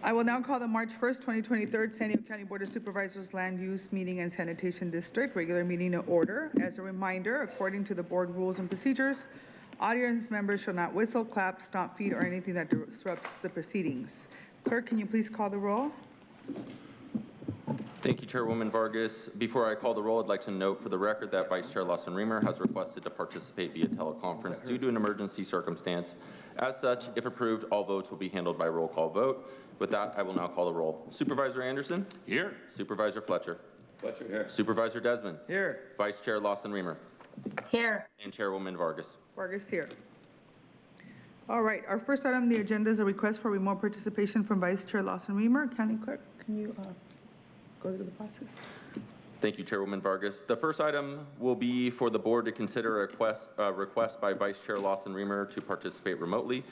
I will now call the March 1st, 2023 San Diego County Board of Supervisors Land Use Meeting and Sanitation District regular meeting to order. As a reminder, according to the board rules and procedures, audience members shall not whistle, clap, stomp feet, or anything that disrupts the proceedings. Clerk, can you please call the roll? Thank you, Chairwoman Vargas. Before I call the roll, I'd like to note for the record that Vice Chair Lawson-Remer has requested to participate via teleconference due to an emergency circumstance. As such, if approved, all votes will be handled by roll call vote. With that, I will now call the roll. Supervisor Anderson? Here. Supervisor Fletcher? Fletcher here. Supervisor Desmond? Here. Vice Chair Lawson-Remer? Here. And Chairwoman Vargas? Vargas here. All right, our first item on the agenda is a request for remote participation from Vice Chair Lawson-Remer. County Clerk, can you go through the process? Thank you, Chairwoman Vargas. The first item will be for the board to consider a request by Vice Chair Lawson-Remer to participate remotely.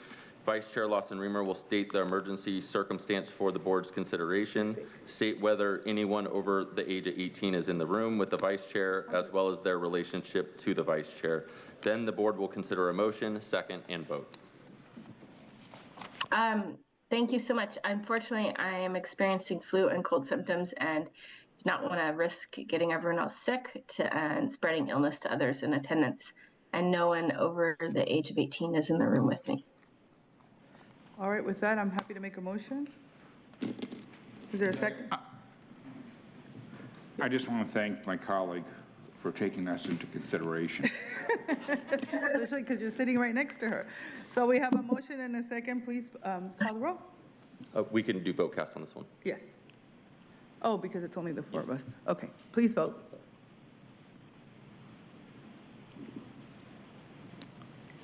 Vice Chair Lawson-Remer will state the emergency circumstance for the board's consideration, state whether anyone over the age of 18 is in the room with the Vice Chair, as well as their relationship to the Vice Chair. Then the board will consider a motion, second, and vote. Thank you so much. Unfortunately, I am experiencing flu and cold symptoms and do not want to risk getting everyone else sick and spreading illness to others in attendance. And no one over the age of 18 is in the room with me. All right, with that, I'm happy to make a motion. Is there a second? I just want to thank my colleague for taking us into consideration. Especially because you're sitting right next to her. So we have a motion and a second. Please call the roll. We can do vote cast on this one. Yes. Oh, because it's only the four of us. Okay, please vote.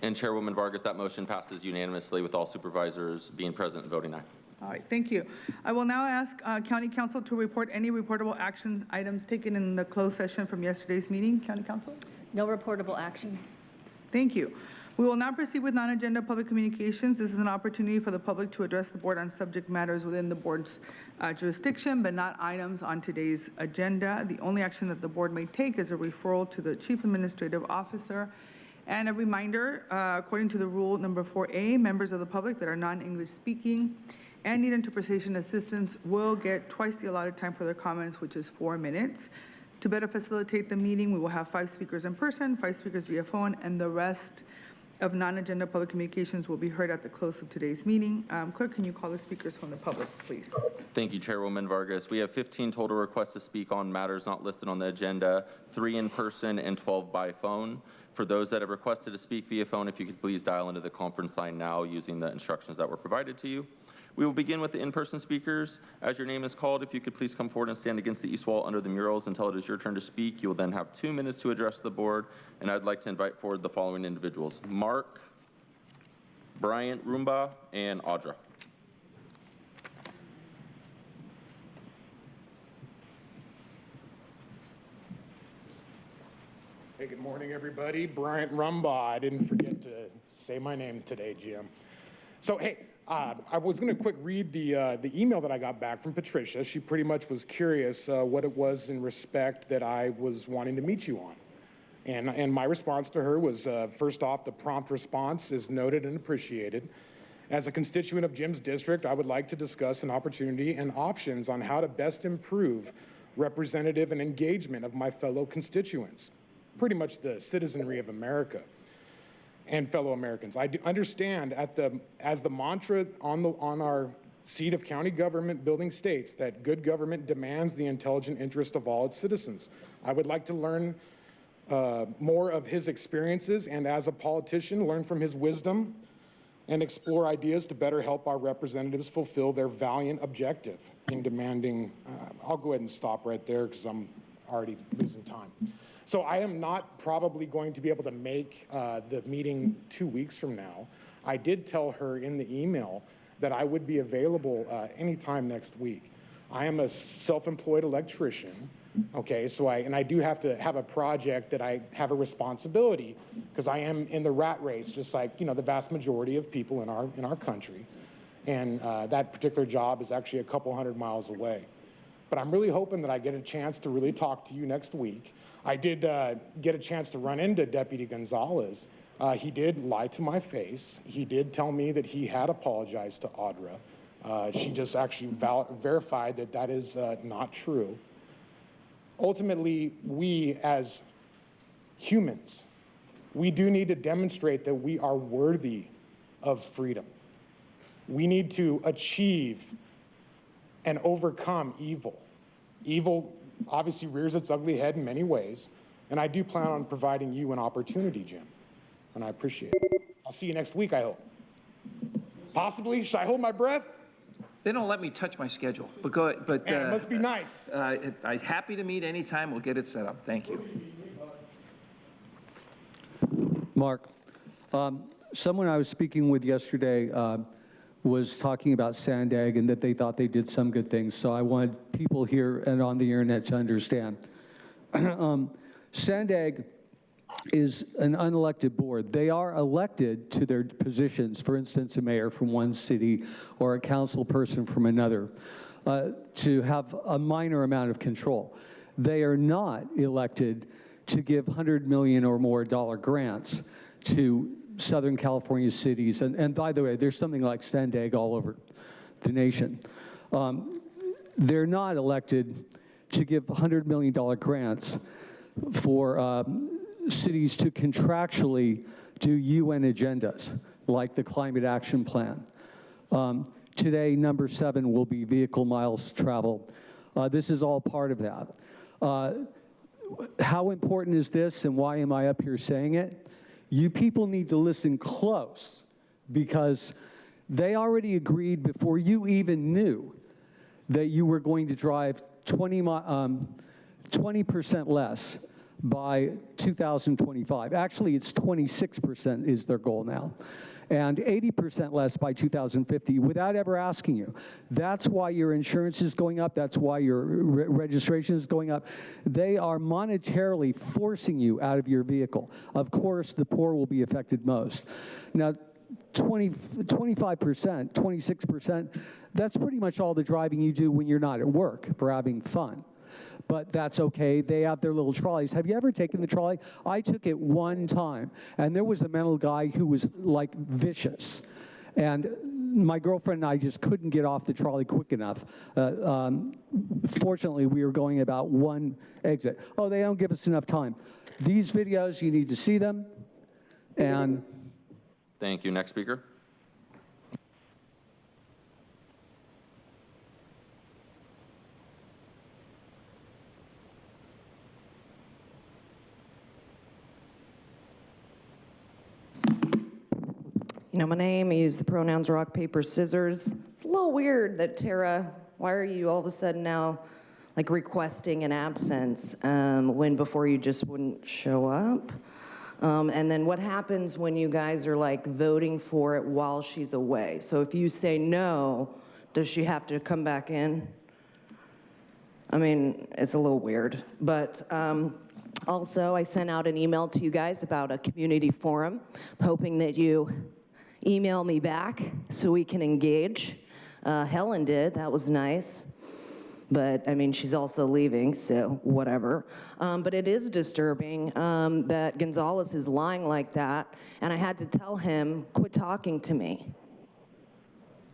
And Chairwoman Vargas, that motion passes unanimously with all supervisors being present and voting aye. All right, thank you. I will now ask County Council to report any reportable action items taken in the closed session from yesterday's meeting. County Council? No reportable actions. Thank you. We will now proceed with non-agenda public communications. This is an opportunity for the public to address the board on subject matters within the board's jurisdiction, but not items on today's agenda. The only action that the board may take is a referral to the Chief Administrative Officer. And a reminder, according to the rule number 4A, members of the public that are non-English speaking and need interpretation assistance will get twice the allotted time for their comments, which is 4 minutes. To better facilitate the meeting, we will have 5 speakers in person, 5 speakers via phone, and the rest of non-agenda public communications will be heard at the close of today's meeting. Clerk, can you call the speakers from the public, please? Thank you, Chairwoman Vargas. We have 15 total requests to speak on matters not listed on the agenda, 3 in person and 12 by phone. For those that have requested to speak via phone, if you could please dial into the conference line now using the instructions that were provided to you. We will begin with the in-person speakers. As your name is called, if you could please come forward and stand against the east wall under the murals until it is your turn to speak. You will then have 2 minutes to address the board, and I'd like to invite forward the following individuals: Mark, Bryant Rumba, and Audra. Hey, good morning, everybody. Bryant Rumbaugh. I didn't forget to say my name today, Jim. So, hey, I was going to quick read the email that I got back from Patricia. She pretty much was curious what it was in respect that I was wanting to meet you on. And my response to her was, first off, the prompt response is noted and appreciated. As a constituent of Jim's district, I would like to discuss an opportunity and options on how to best improve representative and engagement of my fellow constituents. Pretty much the citizenry of America and fellow Americans. I do understand as the mantra on our seat of county government building states that good government demands the intelligent interest of all its citizens. I would like to learn more of his experiences and as a politician, learn from his wisdom and explore ideas to better help our representatives fulfill their valiant objective in demanding, I'll go ahead and stop right there because I'm already losing time. So I am not probably going to be able to make the meeting 2 weeks from now. I did tell her in the email that I would be available anytime next week. I am a self-employed electrician, okay, so I do have to have a project that I have a responsibility because I am in the rat race, just like, you know, the vast majority of people in our country. And that particular job is actually a couple 100 miles away. But I'm really hoping that I get a chance to really talk to you next week. I did get a chance to run into Deputy Gonzalez. He did lie to my face. He did tell me that he had apologized to Audra, She just actually verified that that is not true. Ultimately, we as humans, we do need to demonstrate that we are worthy of freedom. We need to achieve and overcome evil. Evil obviously rears its ugly head in many ways, and I do plan on providing you an opportunity, Jim, and I appreciate it. I'll see you next week, I hope. Possibly. Should I hold my breath? They don't let me touch my schedule, but go. But Man, it must be nice. I'm happy to meet anytime. We'll get it set up. Thank you. Mark, someone I was speaking with yesterday was talking about Sandag and that they thought they did some good things. So I wanted people here and on the internet to understand. Sandag is an unelected board. They are elected to their positions, for instance, a mayor from one city or a council person from another, to have a minor amount of control. They are not elected to give $100 million or more grants to Southern California cities. And by the way, there's something like Sandag all over the nation. They're not elected to give $100 million grants for cities to contractually do UN agendas, like the Climate Action Plan. Today, number 7 will be vehicle miles traveled. This is all part of that. How important is this, and why am I up here saying it? You people need to listen close, because they already agreed before you even knew that you were going to drive 20% less by 2025. Actually, it's 26% is their goal now, and 80% less by 2050 without ever asking you. That's why your insurance is going up. That's why your registration is going up. They are monetarily forcing you out of your vehicle. Of course, the poor will be affected most. Now, 25%, 26%, that's pretty much all the driving you do when you're not at work for having fun. But that's okay. They have their little trolleys. Have you ever taken the trolley? I took it one time, and there was a mental guy who was like vicious. And my girlfriend and I just couldn't get off the trolley quick enough. Fortunately, we were going about one exit. Oh, they don't give us enough time. These videos, you need to see them. And Thank you. Next speaker. You know, my name, I use the pronouns rock, paper, scissors. It's a little weird that Tara, why are you all of a sudden now like requesting an absence when before you just wouldn't show up? And then what happens when you guys are like voting for it while she's away? So if you say no, does she have to come back in? I mean, it's a little weird. But also, I sent out an email to you guys about a community forum, hoping that you email me back so we can engage. Helen did, that was nice. But I mean, she's also leaving, so whatever. But it is disturbing that Gonzalez is lying like that, and I had to tell him, quit talking to me.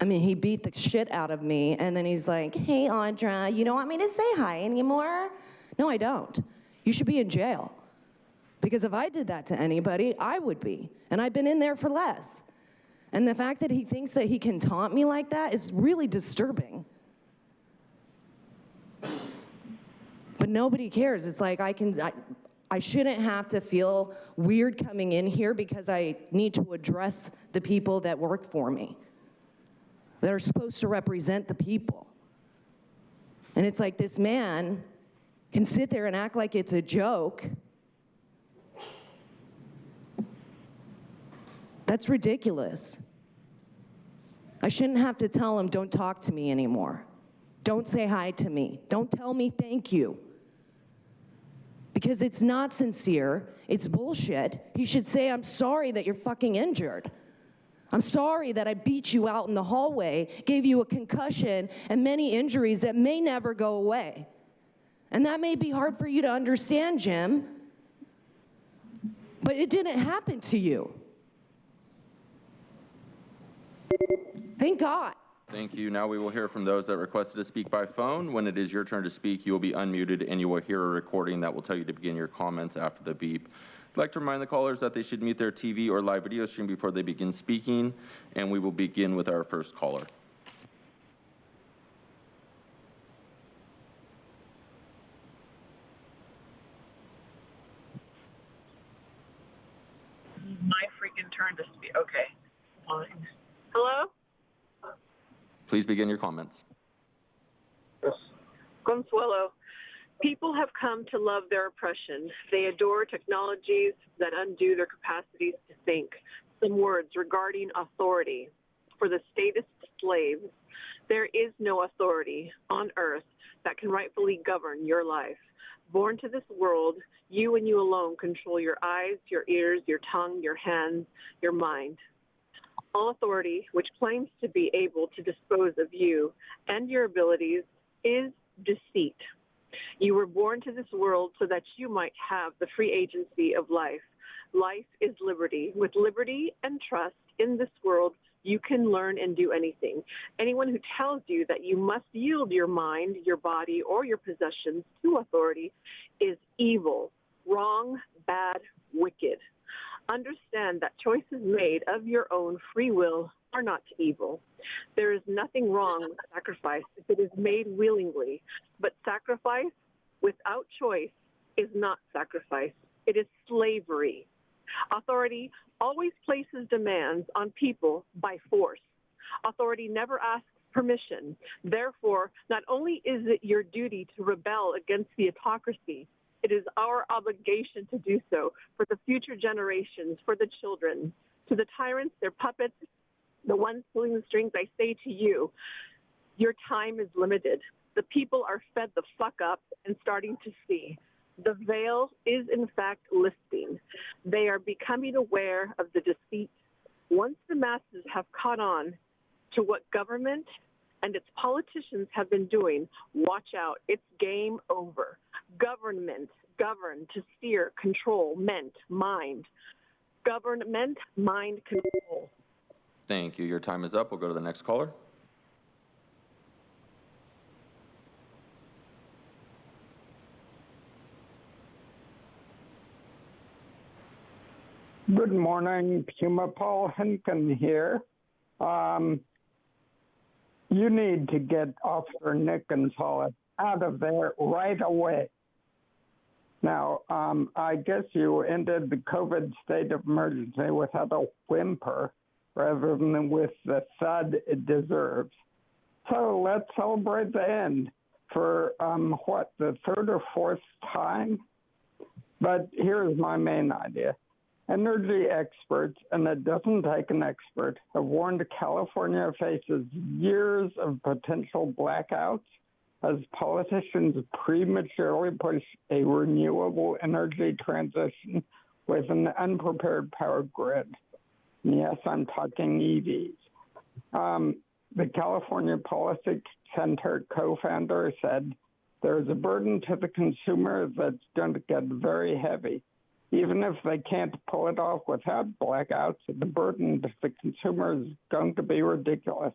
I mean, he beat the shit out of me, and then he's like, hey, Audra, you don't want me to say hi anymore? No, I don't. You should be in jail. Because if I did that to anybody, I would be, and I've been in there for less. And the fact that he thinks that he can taunt me like that is really disturbing. But nobody cares. It's like I shouldn't have to feel weird coming in here because I need to address the people that work for me, that are supposed to represent the people. And it's like this man can sit there and act like it's a joke. That's ridiculous. I shouldn't have to tell him, don't talk to me anymore. Don't say hi to me. Don't tell me thank you. Because it's not sincere. It's bullshit. He should say, I'm sorry that you're fucking injured. I'm sorry that I beat you out in the hallway, gave you a concussion and many injuries that may never go away. And that may be hard for you to understand, Jim, but it didn't happen to you. Thank God. Thank you. Now we will hear from those that requested to speak by phone. When it is your turn to speak, you will be unmuted and you will hear a recording that will tell you to begin your comments after the beep. I'd like to remind the callers that they should mute their TV or live video stream before they begin speaking, and we will begin with our first caller. My freaking turn to speak. Okay. Fine. Hello? Please begin your comments. Consuelo. People have come to love their oppression. They adore technologies that undo their capacities to think. Some words regarding authority. For the statist slaves, there is no authority on earth that can rightfully govern your life. Born to this world, you and you alone control your eyes, your ears, your tongue, your hands, your mind. All authority, which claims to be able to dispose of you and your abilities, is deceit. You were born to this world so that you might have the free agency of life. Life is liberty. With liberty and trust in this world, you can learn and do anything. Anyone who tells you that you must yield your mind, your body, or your possessions to authority is evil, wrong, bad, wicked. Understand that choices made of your own free will are not evil. There is nothing wrong with sacrifice if it is made willingly, but sacrifice without choice is not sacrifice. It is slavery. Authority always places demands on people by force. Authority never asks permission. Therefore, not only is it your duty to rebel against the autocracy, it is our obligation to do so for the future generations, for the children. To the tyrants, their puppets, the ones pulling the strings, I say to you, your time is limited. The people are fed the fuck up and starting to see. The veil is in fact lifting. They are becoming aware of the deceit. Once the masses have caught on to what government and its politicians have been doing, watch out, it's game over. Government, govern, to steer, control, meant, mind. Government, mind, control. Thank you. Your time is up. We'll go to the next caller. Good morning, Puma Paul Henkin here. You need to get Officer Nickensaw out of there right away. Now, I guess you ended the COVID state of emergency without a whimper rather than with the thud it deserves. So let's celebrate the end for, the third or fourth time? But here's my main idea. Energy experts, and it doesn't take an expert, have warned California faces years of potential blackouts as politicians prematurely push a renewable energy transition with an unprepared power grid. Yes, I'm talking EVs. The California Policy Center co-founder said, there's a burden to the consumer that's going to get very heavy. Even if they can't pull it off without blackouts, the burden to the consumer is going to be ridiculous.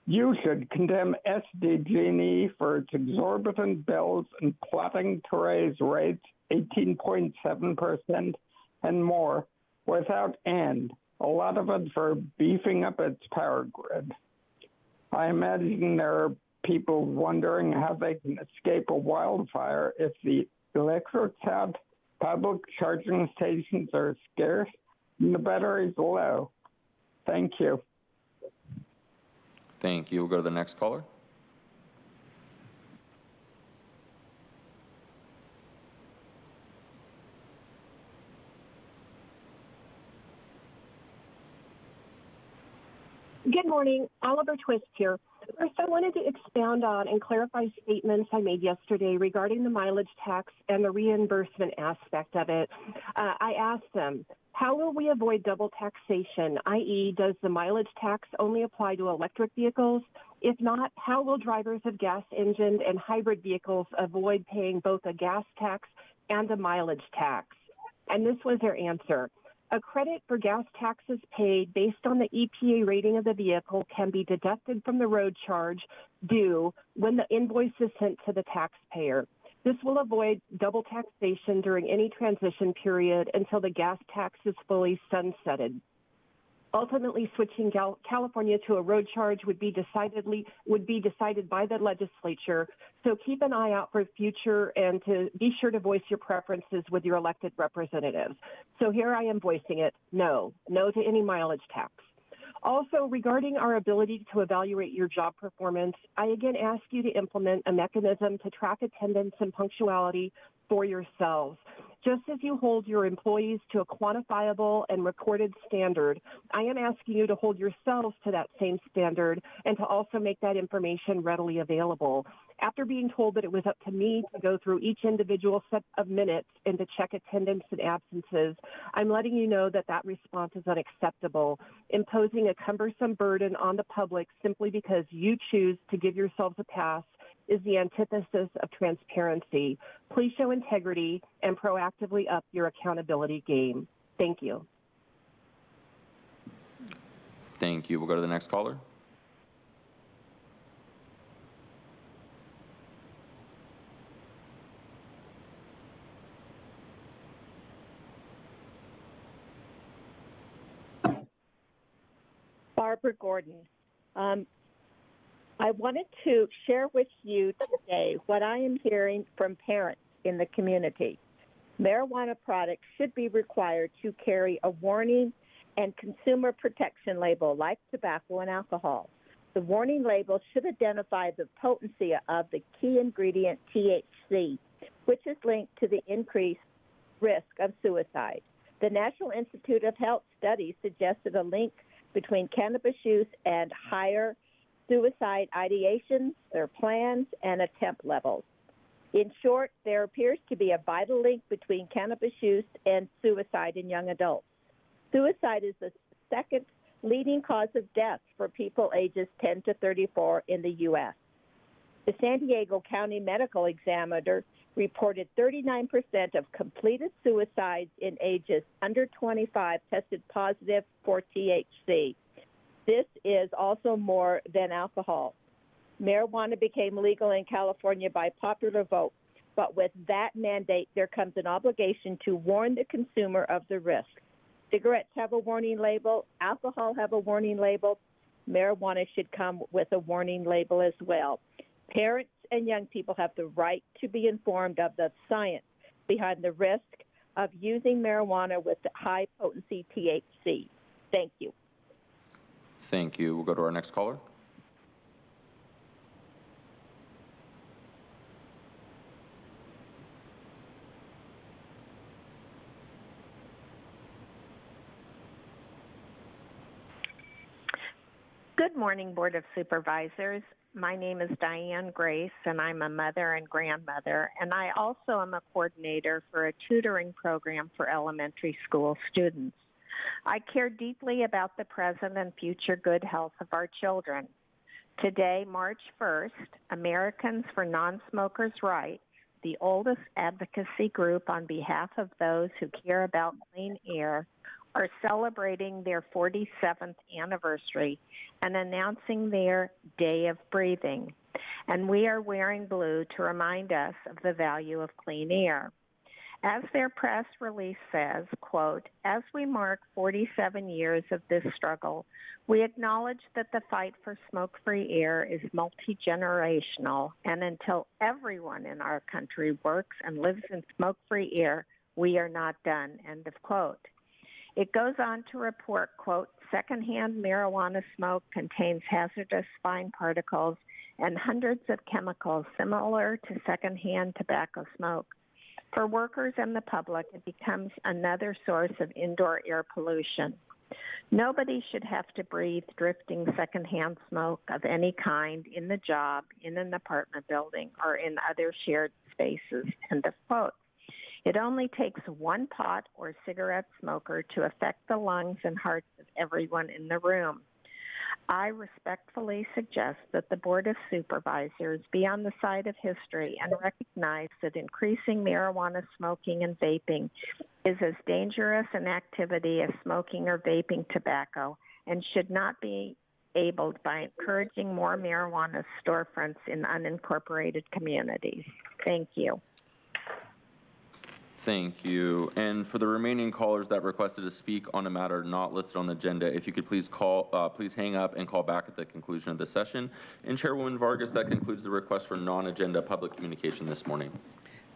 You should condemn SDG&E for its exorbitant bills and plotting to raise rates 18.7% and more without end, a lot of it for beefing up its power grid. I imagine there are people wondering how they can escape a wildfire if the electric's out, public charging stations are scarce, and the battery's low. Thank you. Thank you. We'll go to the next caller. Good morning. Oliver Twist here. First, I wanted to expound on and clarify statements I made yesterday regarding the mileage tax and the reimbursement aspect of it. I asked them, how will we avoid double taxation, i.e., does the mileage tax only apply to electric vehicles? If not, how will drivers of gas-engined and hybrid vehicles avoid paying both a gas tax and a mileage tax? And this was their answer. A credit for gas taxes paid based on the EPA rating of the vehicle can be deducted from the road charge due when the invoice is sent to the taxpayer. This will avoid double taxation during any transition period until the gas tax is fully sunsetted. Ultimately, switching California to a road charge would be decided by the legislature. So keep an eye out for the future and to be sure to voice your preferences with your elected representatives. So here I am voicing it: no to any mileage tax. Also, regarding our ability to evaluate your job performance, I again ask you to implement a mechanism to track attendance and punctuality for yourselves. Just as you hold your employees to a quantifiable and recorded standard, I am asking you to hold yourselves to that same standard and to also make that information readily available. After being told that it was up to me to go through each individual set of minutes and to check attendance and absences, I'm letting you know that that response is unacceptable, imposing a cumbersome burden on the public simply because you choose to give yourselves a pass is the antithesis of transparency. Please show integrity and proactively up your accountability game. Thank you. Thank you. We'll go to the next caller. Barbara Gordon. I wanted to share with you today what I am hearing from parents in the community. Marijuana products should be required to carry a warning and consumer protection label like tobacco and alcohol. The warning label should identify the potency of the key ingredient THC, which is linked to the increased risk of suicide. The National Institute of Health study suggested a link between cannabis use and higher suicide ideations, their plans, and attempt levels. In short, there appears to be a vital link between cannabis use and suicide in young adults. Suicide is the second leading cause of death for people ages 10 to 34 in the U.S. The San Diego County Medical Examiner reported 39% of completed suicides in ages under 25 tested positive for THC. This is also more than alcohol. Marijuana became legal in California by popular vote, but with that mandate, there comes an obligation to warn the consumer of the risk. Cigarettes have a warning label, alcohol have a warning label, marijuana should come with a warning label as well. Parents and young people have the right to be informed of the science behind the risk of using marijuana with high potency THC. Thank you. Thank you. We'll go to our next caller. Good morning, Board of Supervisors. My name is Diane Grace, and I'm a mother and grandmother, and I also am a coordinator for a tutoring program for elementary school students. I care deeply about the present and future good health of our children. Today, March 1st, Americans for Non-Smokers' Rights, the oldest advocacy group on behalf of those who care about clean air, are celebrating their 47th anniversary and announcing their Day of Breathing. And we are wearing blue to remind us of the value of clean air. As their press release says, quote, as we mark 47 years of this struggle, we acknowledge that the fight for smoke-free air is multi-generational, and until everyone in our country works and lives in smoke-free air, we are not done, end of quote. It goes on to report, quote, secondhand marijuana smoke contains hazardous fine particles and hundreds of chemicals similar to secondhand tobacco smoke. For workers and the public, it becomes another source of indoor air pollution. Nobody should have to breathe drifting secondhand smoke of any kind in the job, in an apartment building, or in other shared spaces, end of quote. It only takes one pot or cigarette smoker to affect the lungs and hearts of everyone in the room. I respectfully suggest that the Board of Supervisors be on the side of history and recognize that increasing marijuana smoking and vaping is as dangerous an activity as smoking or vaping tobacco and should not be abled by encouraging more marijuana storefronts in unincorporated communities. Thank you. Thank you. And for the remaining callers that requested to speak on a matter not listed on the agenda, if you could please please hang up and call back at the conclusion of the session. And Chairwoman Vargas, that concludes the request for non-agenda public communication this morning.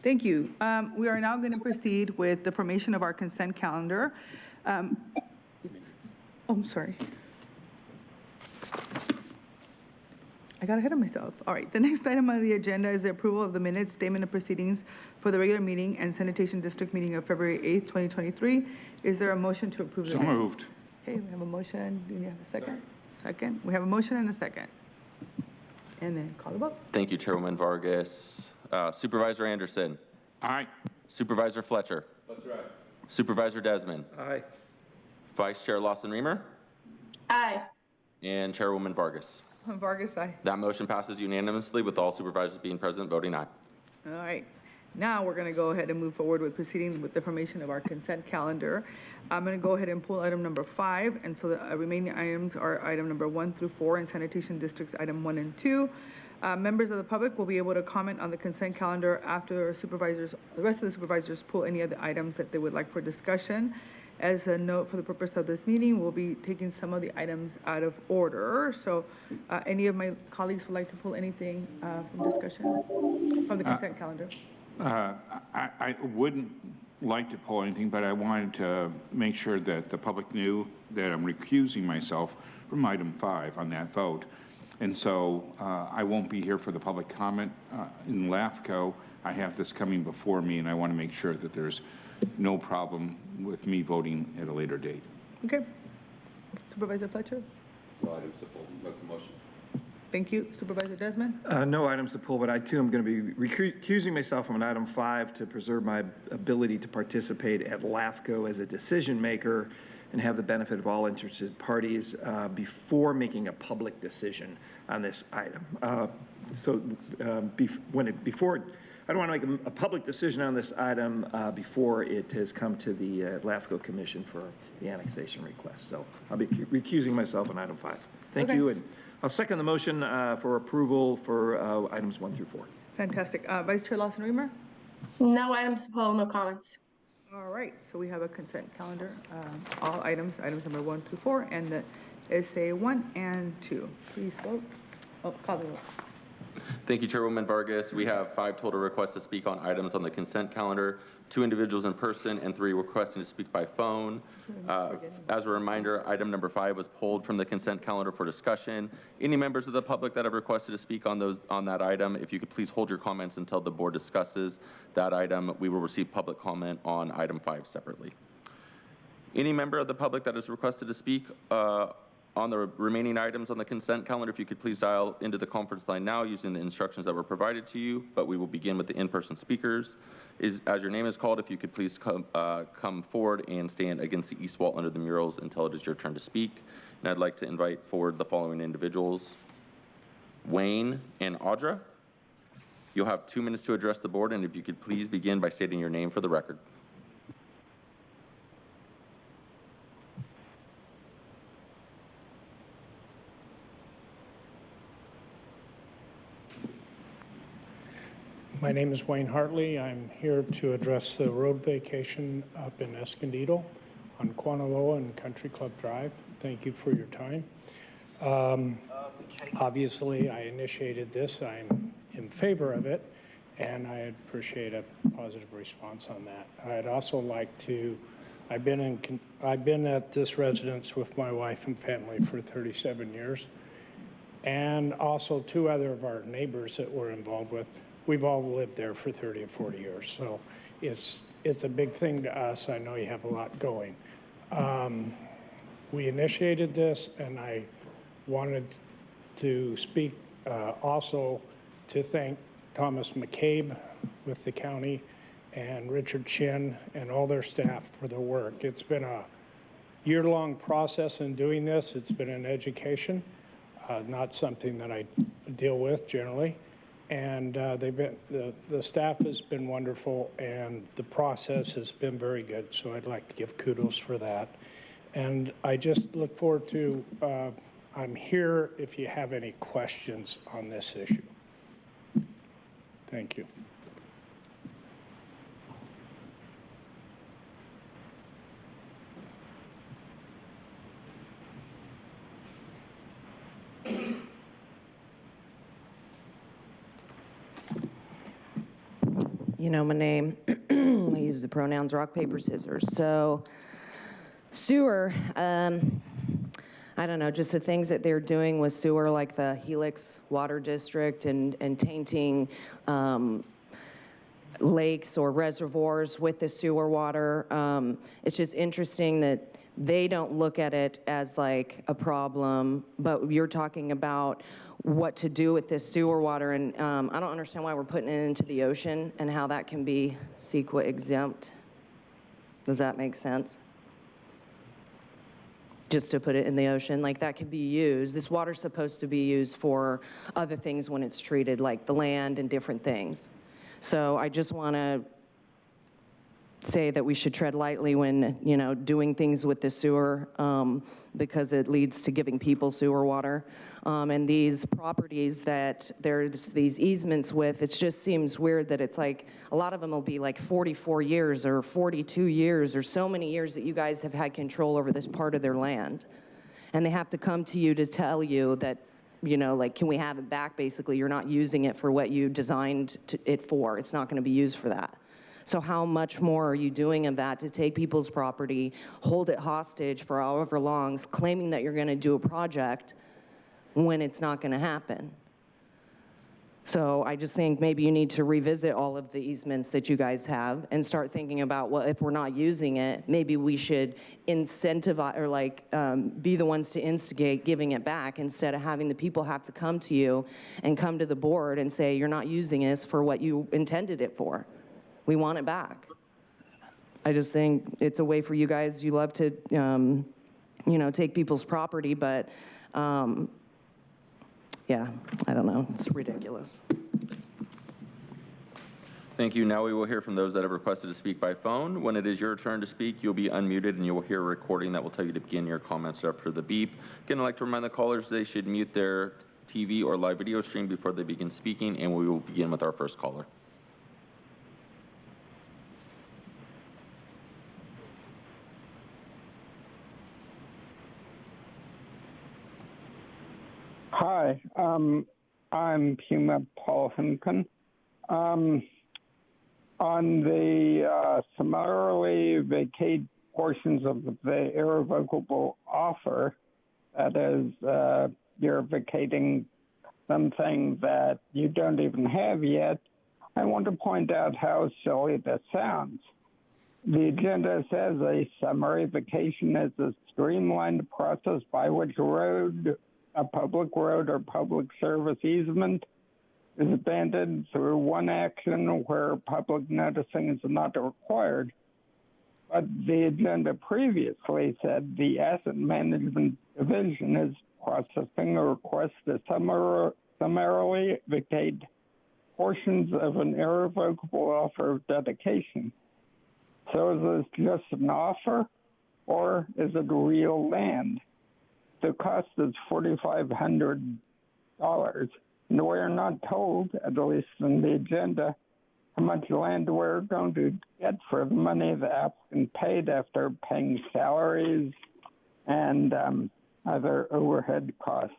Thank you. We are now going to proceed with the formation of our consent calendar. I'm sorry. I got ahead of myself. All right, the next item on the agenda is the approval of the minutes, statement of proceedings for the regular meeting and sanitation district meeting of February 8th, 2023. Is there a motion to approve the So minutes? moved. Okay, we have a motion. Do we have a second? Second. We have a motion and a second. And then call the vote. Thank you, Chairwoman Vargas. Supervisor Anderson. Aye. Supervisor Fletcher. That's right. Supervisor Desmond. Aye. Vice Chair Lawson-Remer. Aye. And Chairwoman Vargas. Vargas, aye. That motion passes unanimously with all supervisors being present, voting aye. All right. Now we're going to go ahead and move forward with proceeding with the formation of our consent calendar. I'm going to go ahead and pull item number 5, and so the remaining items are item number 1 through 4 and sanitation districts item 1 and 2. Members of the public will be able to comment on the consent calendar after supervisors, the rest of the supervisors pull any of the items that they would like for discussion. As a note, for the purpose of this meeting, we'll be taking some of the items out of order. So any of my colleagues would like to pull anything from discussion from the consent calendar? I wouldn't like to pull anything, but I wanted to make sure that the public knew that I'm recusing myself from item 5 on that vote. And so I won't be here for the public comment in LAFCO. I have this coming before me, and I want to make sure that there's no problem with me voting at a later date. Okay. Supervisor Fletcher? No items to pull. Make the motion. Thank you. Supervisor Desmond? No items to pull, but I too am going to be recusing myself from an item 5 to preserve my ability to participate at LAFCO as a decision maker and have the benefit of all interested parties before making a public decision on this item. I don't want to make a public decision on this item before it has come to the LAFCO Commission for the annexation request. So I'll be recusing myself on item 5. Thank you, and I'll second the motion for approval for items 1 through 4. Fantastic. Vice Chair Lawson-Remer? No items to pull, no comments. All right, so we have a consent calendar. All items number 1 through 4, and the SA 1 and 2. Please vote. Oh, call the vote. Thank you, Chairwoman Vargas. We have 5 total requests to speak on items on the consent calendar, 2 individuals in person, and 3 requesting to speak by phone. As a reminder, item number 5 was pulled from the consent calendar for discussion. Any members of the public that have requested to speak on that item, if you could please hold your comments until the board discusses that item. We will receive public comment on item 5 separately. Any member of the public that has requested to speak on the remaining items on the consent calendar, if you could please dial into the conference line now using the instructions that were provided to you, but we will begin with the in-person speakers. As your name is called, if you could please come forward and stand against the east wall under the murals until it is your turn to speak. And I'd like to invite forward the following individuals: Wayne and Audra. You'll have 2 minutes to address the board, and if you could please begin by stating your name for the record. My name is Wayne Hartley. I'm here to address the road vacation up in Escondido on Quanaloa and Country Club Drive. Thank you for your time. Obviously, I initiated this. I'm in favor of it, and I appreciate a positive response on that. I'd also like to, I've been at this residence with my wife and family for 37 years, and also 2 other of our neighbors that we're involved with. We've all lived there for 30 or 40 years, so it's a big thing to us. I know you have a lot going. We initiated this, and I wanted to speak also to thank Thomas McCabe with the county and Richard Chin and all their staff for their work. It's been a year-long process in doing this. It's been an education, not something that I deal with generally. And the staff has been wonderful, and the process has been very good, so I'd like to give kudos for that. And I just look forward to, I'm here if you have any questions on this issue. Thank you. You know my name. I use the pronouns rock, paper, scissors. So sewer, I don't know, just the things that they're doing with sewer, like the Helix Water District and tainting lakes or reservoirs with the sewer water. It's just interesting that they don't look at it as like a problem, but you're talking about what to do with this sewer water, and I don't understand why we're putting it into the ocean and how that can be CEQA exempt. Does that make sense? Just to put it in the ocean, like that can be used. This water's supposed to be used for other things when it's treated, like the land and different things. So I just want to say that we should tread lightly when, you know, doing things with the sewer because it leads to giving people sewer water. And these properties that there's these easements with, it just seems weird that it's like, a lot of them will be like 44 years or 42 years or so many years that you guys have had control over this part of their land. And they have to come to you to tell you that, you know, like, can we have it back? Basically, you're not using it for what you designed it for. It's not going to be used for that. So how much more are you doing of that to take people's property, hold it hostage for however long, claiming that you're going to do a project when it's not going to happen? So I just think maybe you need to revisit all of the easements that you guys have and start thinking about, well, if we're not using it, maybe we should incentivize or like be the ones to instigate giving it back instead of having the people have to come to you and come to the board and say, you're not using this for what you intended it for. We want it back. I just think it's a way for you guys, you love to, you know, take people's property, but yeah, I don't know, it's ridiculous. Thank you. Now we will hear from those that have requested to speak by phone. When it is your turn to speak, you'll be unmuted and you will hear a recording that will tell you to begin your comments after the beep. Again, I'd like to remind the callers they should mute their TV or live video stream before they begin speaking, and we will begin with our first caller. Hi, I'm Puma Paul Himkin. On the summarily vacate portions of the irrevocable offer, that is, you're vacating something that you don't even have yet, I want to point out how silly this sounds. The agenda says a summary vacation is a streamlined process by which a public road or public service easement is abandoned through one action where public noticing is not required. But the agenda previously said the Asset Management Division is processing a request to summarily vacate portions of an irrevocable offer of dedication. So is this just an offer, or is it real land? The cost is $4,500, and we're not told, at least in the agenda, how much land we're going to get for the money the applicant paid after paying salaries and other overhead costs.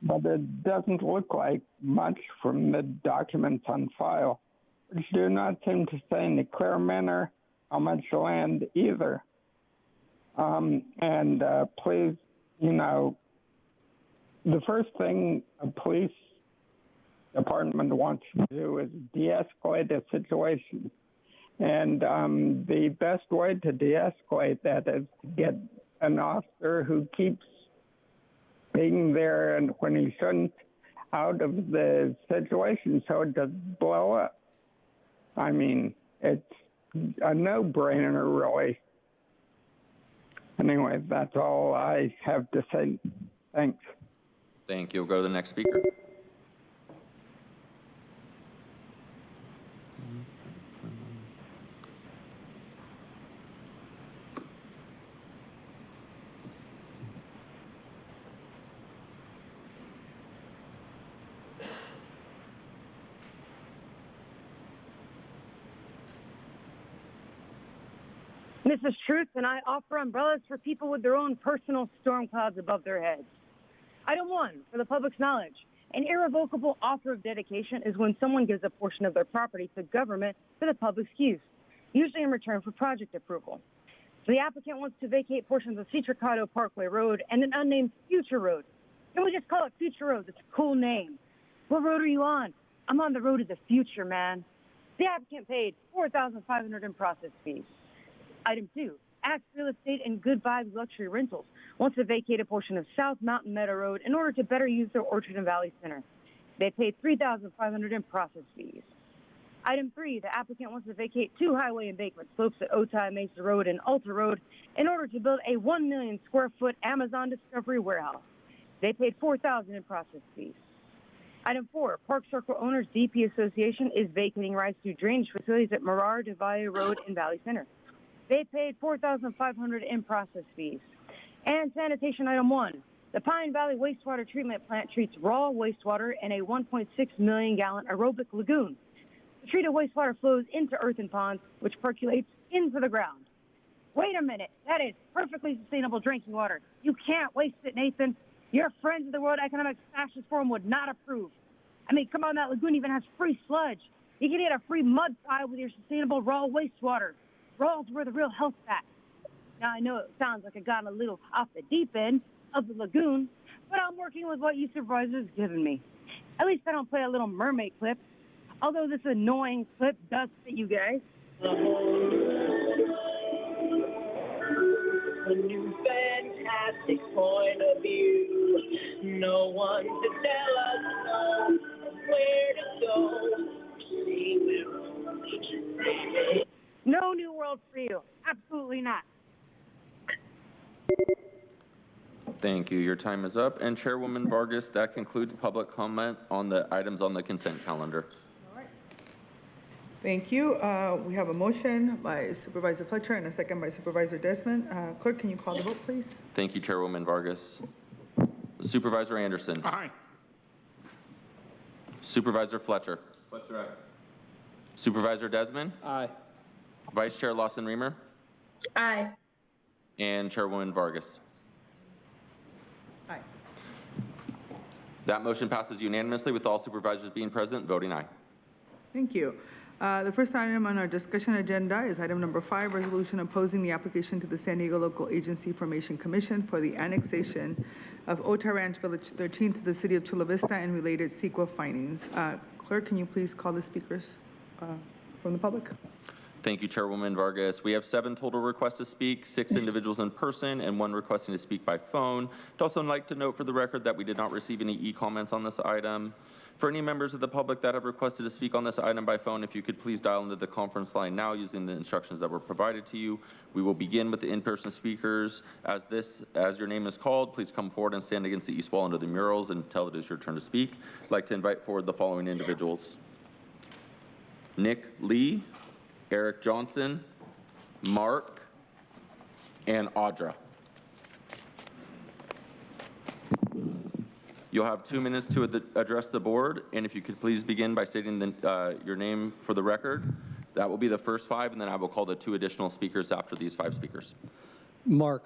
But it doesn't look like much from the documents on file, which do not seem to say in a clear manner how much land either. Please, you know, the first thing a police department wants to do is de-escalate a situation. And the best way to de-escalate that is to get an officer who keeps being there and when he shouldn't out of the situation so it doesn't blow up. I mean, it's a no-brainer, really. Anyway, that's all I have to say. Thanks. Thank you. We'll go to the next speaker. This is Truth, and I offer umbrellas for people with their own personal storm clouds above their heads. Item 1, for the public's knowledge. An irrevocable offer of dedication is when someone gives a portion of their property to government for the public's use, usually in return for project approval. So the applicant wants to vacate portions of Citricado Parkway Road and an unnamed Future Road. Can we just call it Future Road? It's a cool name. What road are you on? I'm on the road to the future, man. The applicant paid $4,500 in process fees. Item 2, Axe Real Estate and Good Vibes Luxury Rentals wants to vacate a portion of South Mountain Meadow Road in order to better use their Orchard and Valley Center. They paid $3,500 in process fees. Item 3, the applicant wants to vacate 2 highway embankment slopes at Otay Mesa Road and Alta Road in order to build a 1 million square foot Amazon Discovery warehouse. They paid $4,000 in process fees. Item 4, Park Circle Owners DP Association is vacating rights to drainage facilities at Mirar de Valle Road and Valley Center. They paid $4,500 in process fees. And sanitation item 1, the Pine Valley Wastewater Treatment Plant treats raw wastewater in a 1.6 million gallon aerobic lagoon. The treated wastewater flows into earthen ponds, which percolates into the ground. Wait a minute, that is perfectly sustainable drinking water. You can't waste it, Nathan. Your friends of the World Economic Fascist Forum would not approve. I mean, come on, that lagoon even has free sludge. You can get a free mud pie with your sustainable raw wastewater. Raw's where the real health's at. Now, I know it sounds like I got a little off the deep end of the lagoon, but I'm working with what you supervisors given me. At least I don't play a Little Mermaid clip, although this annoying clip does fit you guys. A new fantastic point of view. No one to tell us where to go. No new world for you. Absolutely not. Thank you. Your time is up. And Chairwoman Vargas, that concludes public comment on the items on the consent calendar. All right. Thank you. We have a motion by Supervisor Fletcher and a second by Supervisor Desmond. Clerk, can you call the vote, please? Thank you, Chairwoman Vargas. Supervisor Anderson. Aye. Supervisor Fletcher. Fletcher, aye. Supervisor Desmond. Aye. Vice Chair Lawson-Remer. Aye. And Chairwoman Vargas. Aye. That motion passes unanimously with all supervisors being present, voting aye. Thank you. The first item on our discussion agenda is item number 5, resolution opposing the application to the San Diego Local Agency Formation Commission for the annexation of Otay Ranch Village 13 to the city of Chula Vista and related CEQA findings. Clerk, can you please call the speakers from the public? Thank you, Chairwoman Vargas. We have 7 total requests to speak, 6 individuals in person, and 1 requesting to speak by phone. I'd also like to note for the record that we did not receive any e-comments on this item. For any members of the public that have requested to speak on this item by phone, if you could please dial into the conference line now using the instructions that were provided to you. We will begin with the in-person speakers. As your name is called, please come forward and stand against the east wall under the murals until it is your turn to speak. I'd like to invite forward the following individuals: Nick Lee, Eric Johnson, Mark, and Audra. You'll have 2 minutes to address the board, and if you could please begin by stating your name for the record. That will be the first 5, and then I will call the 2 additional speakers after these 5 speakers. Mark,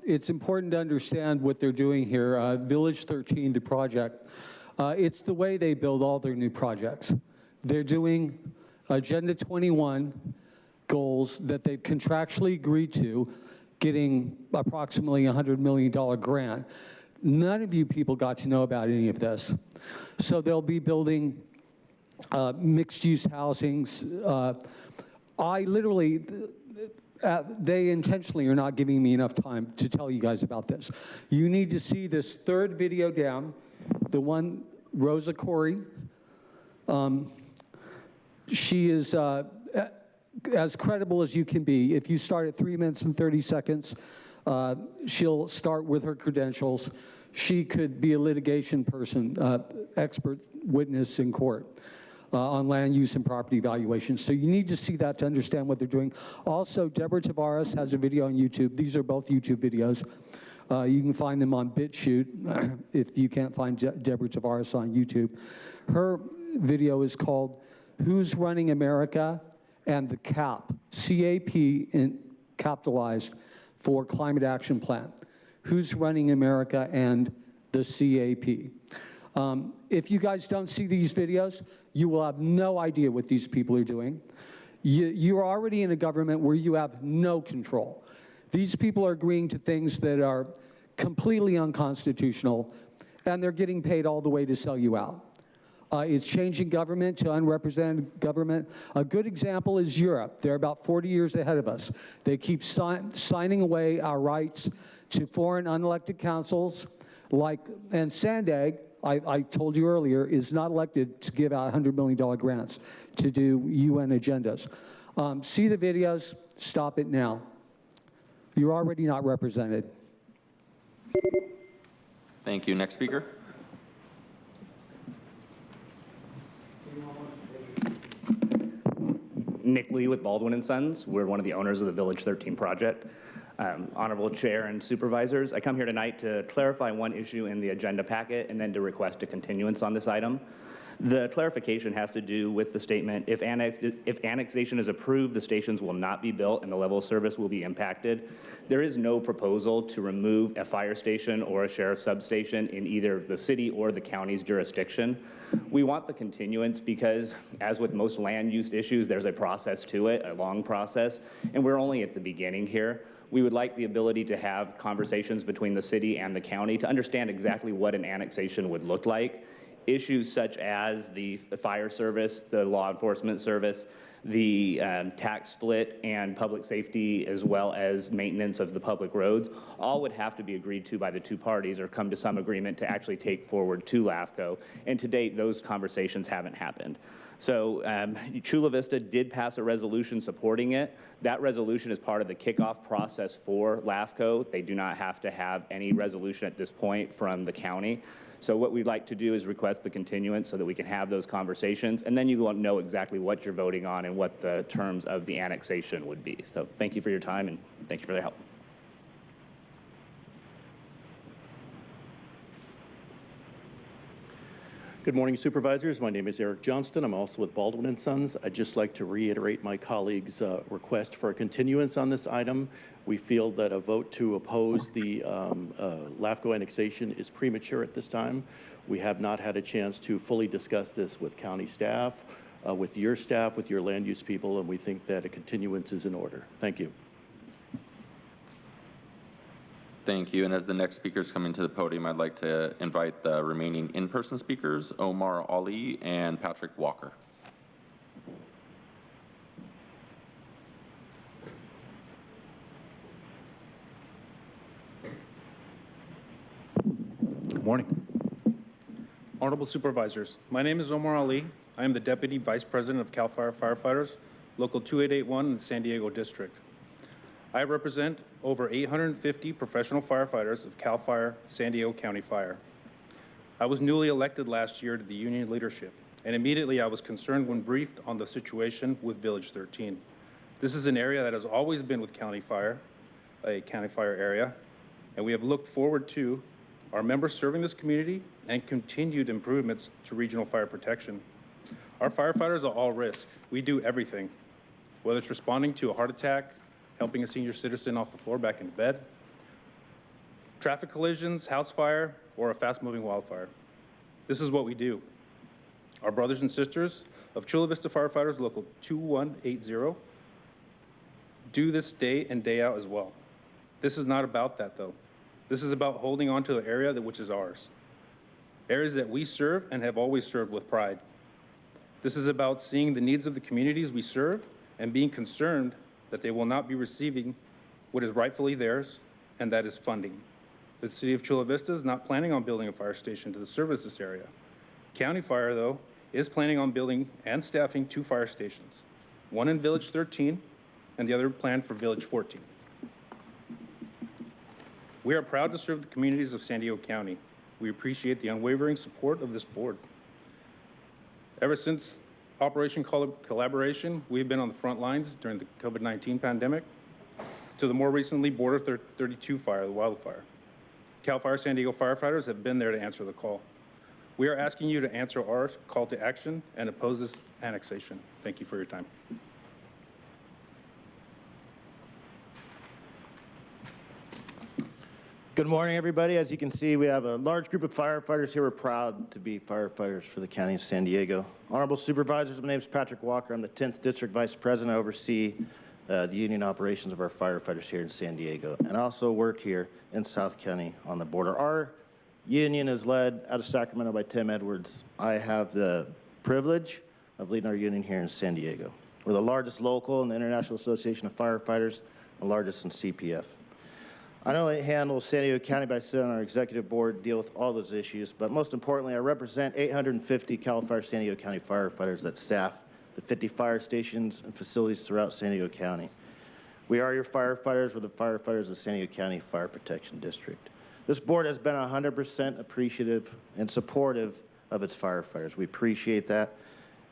it's important to understand what they're doing here. Village 13, the project, it's the way they build all their new projects. They're doing Agenda 21 goals that they've contractually agreed to, getting approximately a $100 million grant. None of you people got to know about any of this. So they'll be building mixed-use housings. They intentionally are not giving me enough time to tell you guys about this. You need to see this 3rd video down, the one Rosa Corey. She is as credible as you can be. If you start at 3 minutes and 30 seconds, she'll start with her credentials. she could be a litigation person, expert witness in court on land use and property valuation. So you need to see that to understand what they're doing. Also, Deborah Tavares has a video on YouTube. These are both YouTube videos. You can find them on BitChute if you can't find Deborah Tavares on YouTube. Her video is called Who's Running America and the CAP, C-A-P in capitalized for Climate Action Plan. Who's Running America and the CAP. If you guys don't see these videos, you will have no idea what these people are doing. You're already in a government where you have no control. These people are agreeing to things that are completely unconstitutional, and they're getting paid all the way to sell you out. It's changing government to unrepresented government. A good example is Europe. They're about 40 years ahead of us. They keep signing away our rights to foreign unelected councils, and Sandag, I told you earlier, is not elected to give out $100 million grants to do UN agendas. See the videos, stop it now. You're already not represented. Thank you. Next speaker. Nick Lee with Baldwin & Sons. We're one of the owners of the Village 13 project. Honorable Chair and Supervisors, I come here tonight to clarify one issue in the agenda packet and then to request a continuance on this item. The clarification has to do with the statement, if annexation is approved, the stations will not be built and the level of service will be impacted. There is no proposal to remove a fire station or a sheriff's substation in either the city or the county's jurisdiction. We want the continuance because, as with most land use issues, there's a process to it, a long process, and we're only at the beginning here. We would like the ability to have conversations between the city and the county to understand exactly what an annexation would look like. Issues such as the fire service, the law enforcement service, the tax split and public safety, as well as maintenance of the public roads, all would have to be agreed to by the two parties or come to some agreement to actually take forward to LAFCO. And to date, those conversations haven't happened. So Chula Vista did pass a resolution supporting it. That resolution is part of the kickoff process for LAFCO. They do not have to have any resolution at this point from the county. So what we'd like to do is request the continuance so that we can have those conversations, and then you will know exactly what you're voting on and what the terms of the annexation would be. So thank you for your time, and thank you for the help. Good morning, Supervisors. My name is Eric Johnston. I'm also with Baldwin & Sons. I'd just like to reiterate my colleague's request for a continuance on this item. We feel that a vote to oppose the LAFCO annexation is premature at this time. We have not had a chance to fully discuss this with county staff, with your land use people, and we think that a continuance is in order. Thank you. Thank you. And as the next speaker is coming to the podium, I'd like to invite the remaining in-person speakers, Omar Ali and Patrick Walker. Good morning. Honorable Supervisors, my name is Omar Ali. I am the Deputy Vice President of CAL FIRE Firefighters, Local 2881 in the San Diego District. I represent over 850 professional firefighters of CAL FIRE San Diego County Fire. I was newly elected last year to the union leadership, and immediately I was concerned when briefed on the situation with Village 13. This is an area that has always been with County Fire, a County Fire area, and we have looked forward to our members serving this community and continued improvements to regional fire protection. Our firefighters are all risk. We do everything, whether it's responding to a heart attack, helping a senior citizen off the floor back into bed, traffic collisions, house fire, or a fast-moving wildfire. This is what we do. Our brothers and sisters of Chula Vista Firefighters Local 2180 do this day in, day out as well. This is not about that, though. This is about holding on to the area which is ours. Areas that we serve and have always served with pride. This is about seeing the needs of the communities we serve and being concerned that they will not be receiving what is rightfully theirs, and that is funding. The City of Chula Vista is not planning on building a fire station to service this area. County Fire, though, is planning on building and staffing 2 fire stations, one in Village 13 and the other planned for Village 14. We are proud to serve the communities of San Diego County. We appreciate the unwavering support of this board. Ever since Operation Collaboration, we've been on the front lines during the COVID-19 pandemic, to the more recently Border 32 fire, the wildfire. CAL FIRE San Diego firefighters have been there to answer the call. We are asking you to answer our call to action and oppose this annexation. Thank you for your time. Good morning, everybody. As you can see, we have a large group of firefighters here. We're proud to be firefighters for the County of San Diego. Honorable Supervisors, my name is Patrick Walker. I'm the 10th District Vice President. I oversee the union operations of our firefighters here in San Diego. And I also work here in South County on the border. Our union is led out of Sacramento by Tim Edwards. I have the privilege of leading our union here in San Diego. We're the largest local in the International Association of Firefighters, the largest in CPF. I not only handle San Diego County, but I sit on our executive board, deal with all those issues, but most importantly, I represent 850 CAL FIRE San Diego County firefighters that staff the 50 fire stations and facilities throughout San Diego County. We are your firefighters. We're the firefighters of the San Diego County Fire Protection District. This board has been 100% appreciative and supportive of its firefighters. We appreciate that.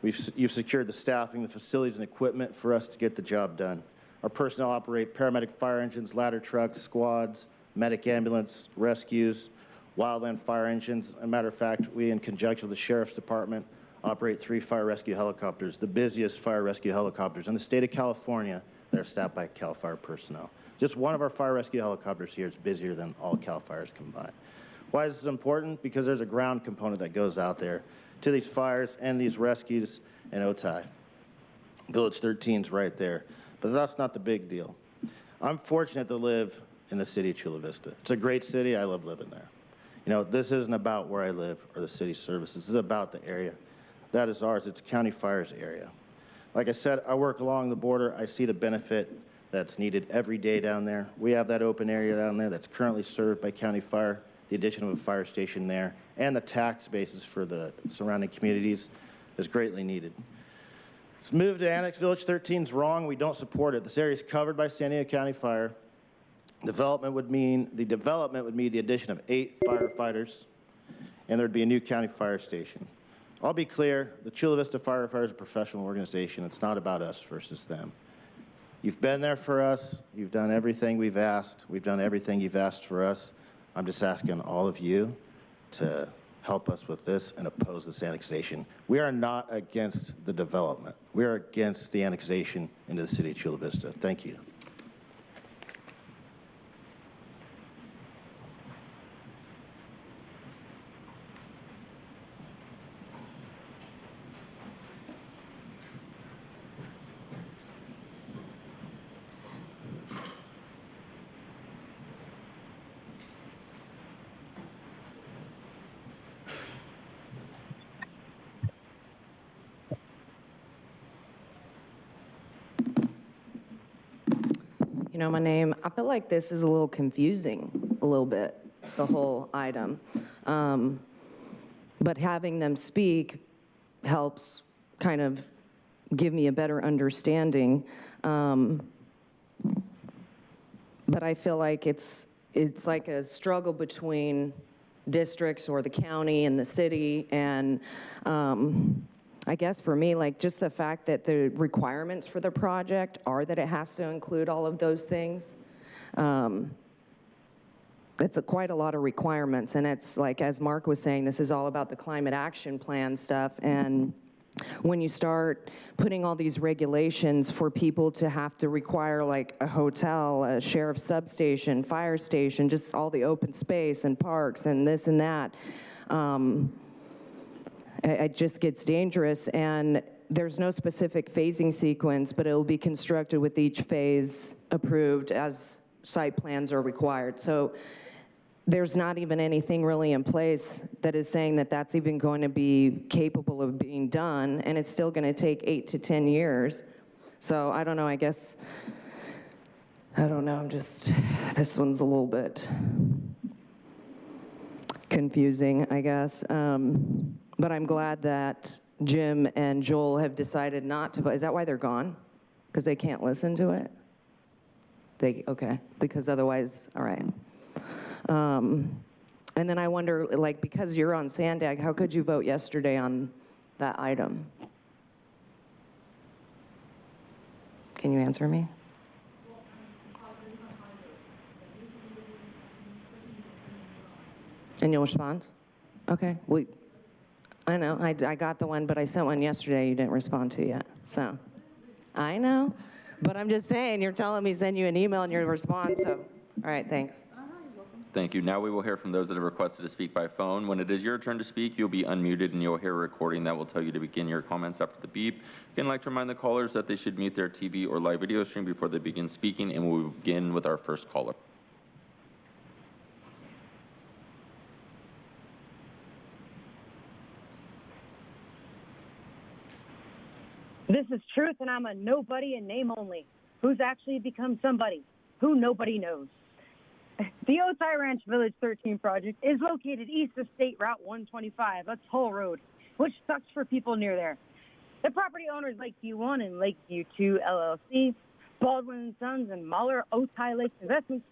You've secured the staffing, the facilities, and equipment for us to get the job done. Our personnel operate paramedic fire engines, ladder trucks, squads, medic ambulance, rescues, wildland fire engines. As a matter of fact, we, in conjunction with the Sheriff's Department, operate 3 fire rescue helicopters, the busiest fire rescue helicopters in the state of California that are staffed by CAL FIRE personnel. Just one of our fire rescue helicopters here is busier than all CAL FIREs combined. Why is this important? Because there's a ground component that goes out there to these fires and these rescues in Otay. Village 13's right there. But that's not the big deal. I'm fortunate to live in the city of Chula Vista. It's a great city. I love living there. You know, this isn't about where I live or the city services. This is about the area. That is ours. It's County Fire's area. Like I said, I work along the border. I see the benefit that's needed every day down there. We have that open area down there that's currently served by County Fire, the addition of a fire station there, and the tax basis for the surrounding communities is greatly needed. This move to annex Village 13 is wrong. We don't support it. This area is covered by San Diego County Fire. Development would mean the addition of 8 firefighters, and there'd be a new county fire station. I'll be clear, the Chula Vista Firefighters is a professional organization. It's not about us versus them. You've been there for us. You've done everything we've asked. We've done everything you've asked for us. I'm just asking all of you to help us with this and oppose this annexation. We are not against the development. We are against the annexation into the city of Chula Vista. Thank you. You know, my name, I feel like this is a little confusing, a little bit, the whole item. But having them speak helps kind of give me a better understanding. But I feel like it's like a struggle between districts or the county and the city, and I guess for me, like just the fact that the requirements for the project are that it has to include all of those things. It's quite a lot of requirements, and it's like, as Mark was saying, this is all about the climate action plan stuff, and when you start putting all these regulations for people to have to require like a hotel, a sheriff's substation, fire station, just all the open space and parks and this and that, it just gets dangerous, and there's no specific phasing sequence, but it'll be constructed with each phase approved as site plans are required. So there's not even anything really in place that is saying that that's even going to be capable of being done, and it's still going to take 8 to 10 years. So I don't know, I guess, I don't know, this one's a little bit confusing, I guess. But I'm glad that Jim and Joel have decided not to vote. Is that why they're gone? Because they can't listen to it? Okay, because otherwise, all right. And then I wonder, like, because you're on Sandag, how could you vote yesterday on that item? Can you answer me? And you'll respond? Okay. I know, I got the one, but I sent one yesterday you didn't respond to yet. So, I know, but I'm just saying, you're telling me send you an email and you'll respond, so, all right, thanks. Thank you. Now we will hear from those that have requested to speak by phone. When it is your turn to speak, you'll be unmuted and you'll hear a recording that will tell you to begin your comments after the beep. Again, I'd like to remind the callers that they should mute their TV or live video stream before they begin speaking, and we'll begin with our first caller. This is Truth, and I'm a nobody in name only, who's actually become somebody who nobody knows. The Otay Ranch Village 13 project is located east of State Route 125, a toll road, which sucks for people near there. The property owners Lakeview 1 and Lakeview 2 LLC, Baldwin & Sons, and Mahler Otay Lakes Investments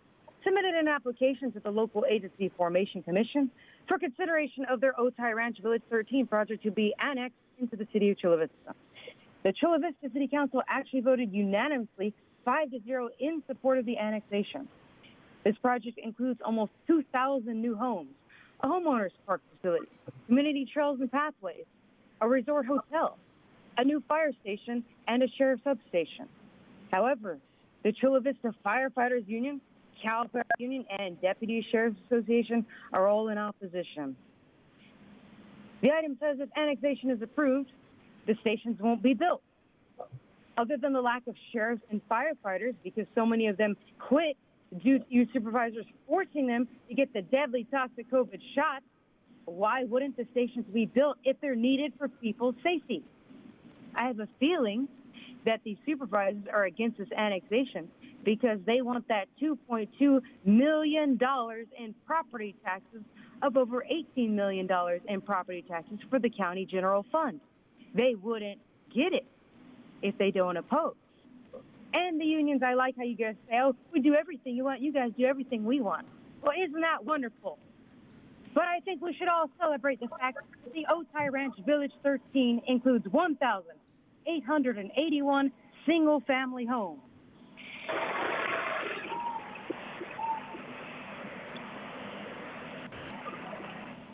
submitted an application to the local agency Formation Commission for consideration of their Otay Ranch Village 13 project to be annexed into the city of Chula Vista. The Chula Vista City Council actually voted unanimously 5-0 in support of the annexation. This project includes almost 2,000 new homes, a homeowners park facility, community trails and pathways, a resort hotel, a new fire station, and a sheriff's substation. However, the Chula Vista Firefighters Union, Cal Fire Union, and Deputy Sheriff's Association are all in opposition. The item says if annexation is approved, the stations won't be built. Other than the lack of sheriffs and firefighters, because so many of them quit due to you supervisors forcing them to get the deadly toxic COVID shot, why wouldn't the stations be built if they're needed for people's safety? I have a feeling that these supervisors are against this annexation because they want that $2.2 million in property taxes of over $18 million in property taxes for the county general fund. They wouldn't get it if they don't oppose. And the unions, I like how you guys say, oh, we do everything you want, you guys do everything we want. Well, isn't that wonderful? But I think we should all celebrate the fact that the Otay Ranch Village 13 includes 1,881 single-family homes.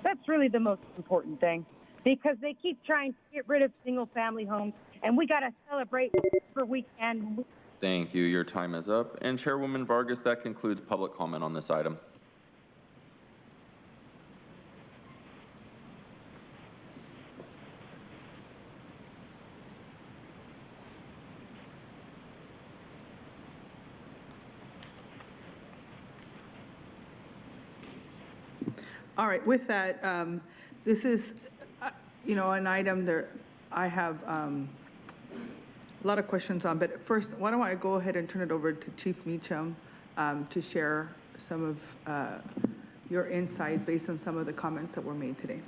That's really the most important thing, because they keep trying to get rid of single-family homes, and we got to celebrate where we can. Thank you. Your time is up. And Chairwoman Vargas, that concludes public comment on this item. All right, with that, this is, an item there I have a lot of questions on, but first, why don't I go ahead and turn it over to Chief Meacham to share some of your insight based on some of the comments that were made today.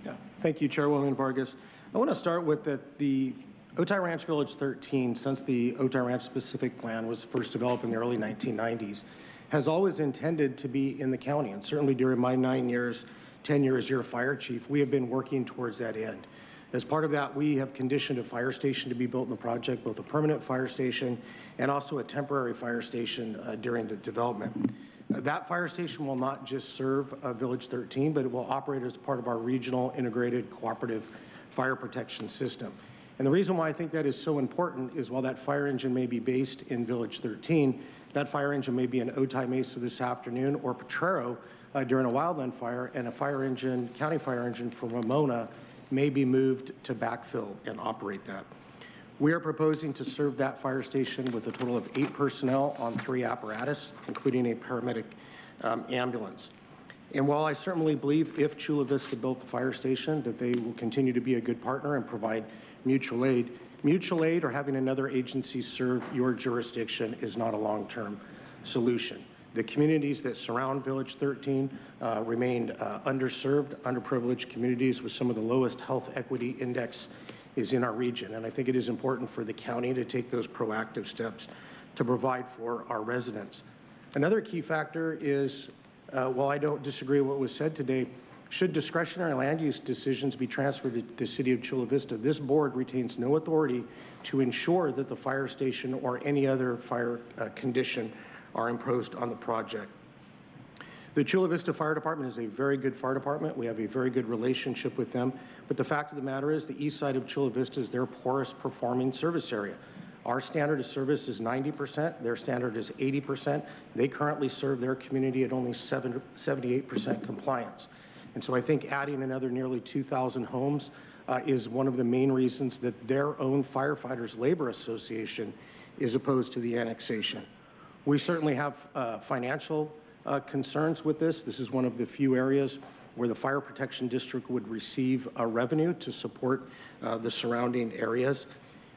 Yeah, thank you, Chairwoman Vargas. I want to start with that the Otay Ranch Village 13, since the Otay Ranch specific plan was first developed in the early 1990s, has always intended to be in the county. And certainly during my 9 years, 10 years as your fire chief, we have been working towards that end. As part of that, we have conditioned a fire station to be built in the project, both a permanent fire station and also a temporary fire station during the development. That fire station will not just serve Village 13, but it will operate as part of our regional integrated cooperative fire protection system. And the reason why I think that is so important is while that fire engine may be based in Village 13, that fire engine may be in Otay Mesa this afternoon or Potrero during a wildland fire, and a fire engine, county fire engine from Ramona may be moved to backfill and operate that. We are proposing to serve that fire station with a total of 8 personnel on 3 apparatus, including a paramedic ambulance. And while I certainly believe if Chula Vista built the fire station that they will continue to be a good partner and provide mutual aid or having another agency serve your jurisdiction is not a long-term solution. The communities that surround Village 13 remain underserved, underprivileged communities with some of the lowest health equity index is in our region. And I think it is important for the county to take those proactive steps to provide for our residents. Another key factor is while I don't disagree with what was said today, should discretionary land use decisions be transferred to the City of Chula Vista, this board retains no authority to ensure that the fire station or any other fire condition are imposed on the project. The Chula Vista Fire Department is a very good fire department. We have a very good relationship with them. But the fact of the matter is the east side of Chula Vista is their poorest performing service area. Our standard of service is 90%. Their standard is 80%. They currently serve their community at only 78% compliance. And so I think adding another nearly 2,000 homes is one of the main reasons that their own Firefighters Labor Association is opposed to the annexation. We certainly have financial concerns with this. This is one of the few areas where the Fire Protection District would receive revenue to support the surrounding areas.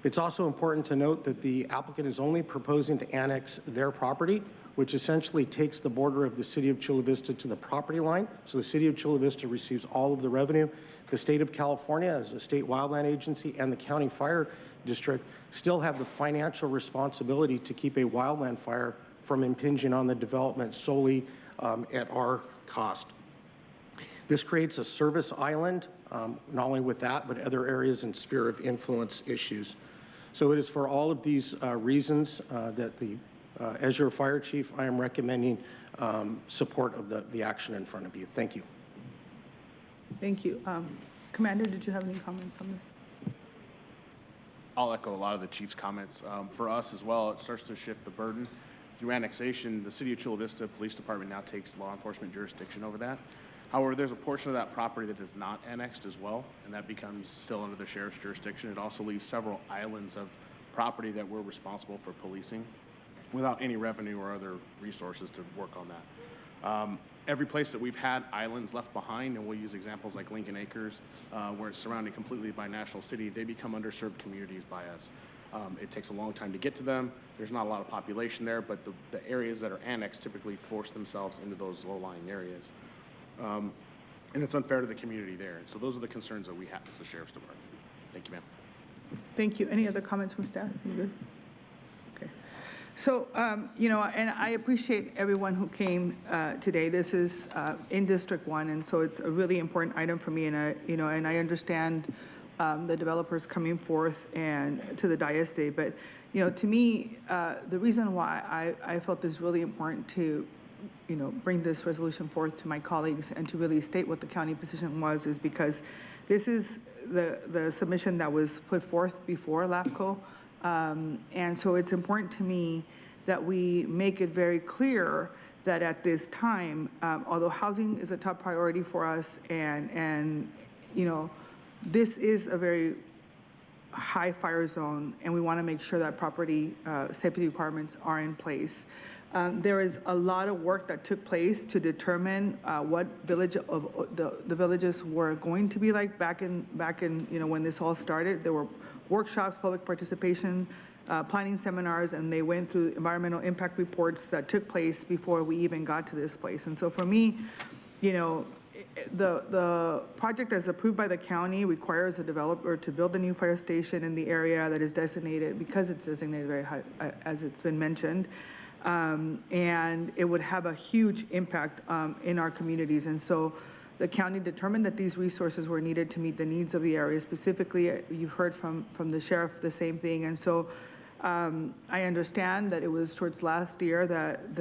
It's also important to note that the applicant is only proposing to annex their property, which essentially takes the border of the City of Chula Vista to the property line. So the City of Chula Vista receives all of the revenue. The State of California, as a state wildland agency, and the County Fire District still have the financial responsibility to keep a wildland fire from impinging on the development solely at our cost. This creates a service island, not only with that, but other areas and sphere of influence issues. So it is for all of these reasons that as your fire chief, I am recommending support of the action in front of you. Thank you. Thank you. Commander, did you have any comments on this? I'll echo a lot of the chief's comments. For us as well, it starts to shift the burden. Through annexation, the City of Chula Vista Police Department now takes law enforcement jurisdiction over that. However, there's a portion of that property that is not annexed as well, and that becomes still under the sheriff's jurisdiction. It also leaves several islands of property that we're responsible for policing without any revenue or other resources to work on that. Every place that we've had islands left behind, and we'll use examples like Lincoln Acres, where it's surrounded completely by National City, they become underserved communities by us. It takes a long time to get to them. There's not a lot of population there, but the areas that are annexed typically force themselves into those low-lying areas. And it's unfair to the community there. And so those are the concerns that we have as the Sheriff's Department. Thank you, ma'am. Thank you. Any other comments from staff? You good? Okay. So, and I appreciate everyone who came today. This is in District 1, and so it's a really important item for me, and I understand the developers coming forth and to the dais today. But, to me, the reason why I felt it's really important to, bring this resolution forth to my colleagues and to really state what the county position was is because this is the submission that was put forth before LAFCO. And so it's important to me that we make it very clear that at this time, although housing is a top priority for us and this is a very high fire zone, and we want to make sure that property safety requirements are in place. There is a lot of work that took place to determine what village of the villages were going to be like back in when this all started. There were workshops, public participation, planning seminars, and they went through environmental impact reports that took place before we even got to this place. And so for me, the project as approved by the county requires a developer to build a new fire station in the area that is designated, because it's designated very high, as it's been mentioned. And it would have a huge impact in our communities. And so the county determined that these resources were needed to meet the needs of the area. Specifically, you've heard from the sheriff the same thing. And so I understand that it was towards last year that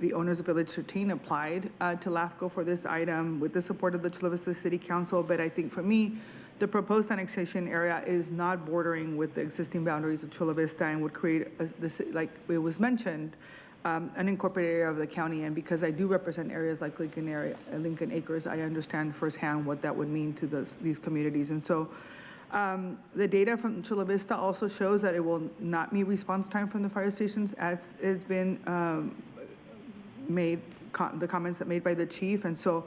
the owners of Village 13 applied to LAFCO for this item with the support of the Chula Vista City Council. But I think for me, the proposed annexation area is not bordering with the existing boundaries of Chula Vista and would create, like it was mentioned, an incorporated area of the county. And because I do represent areas like Lincoln Acres, I understand firsthand what that would mean to these communities. And so the data from Chula Vista also shows that it will not meet response time from the fire stations, as it's been made, the comments that made by the chief. And so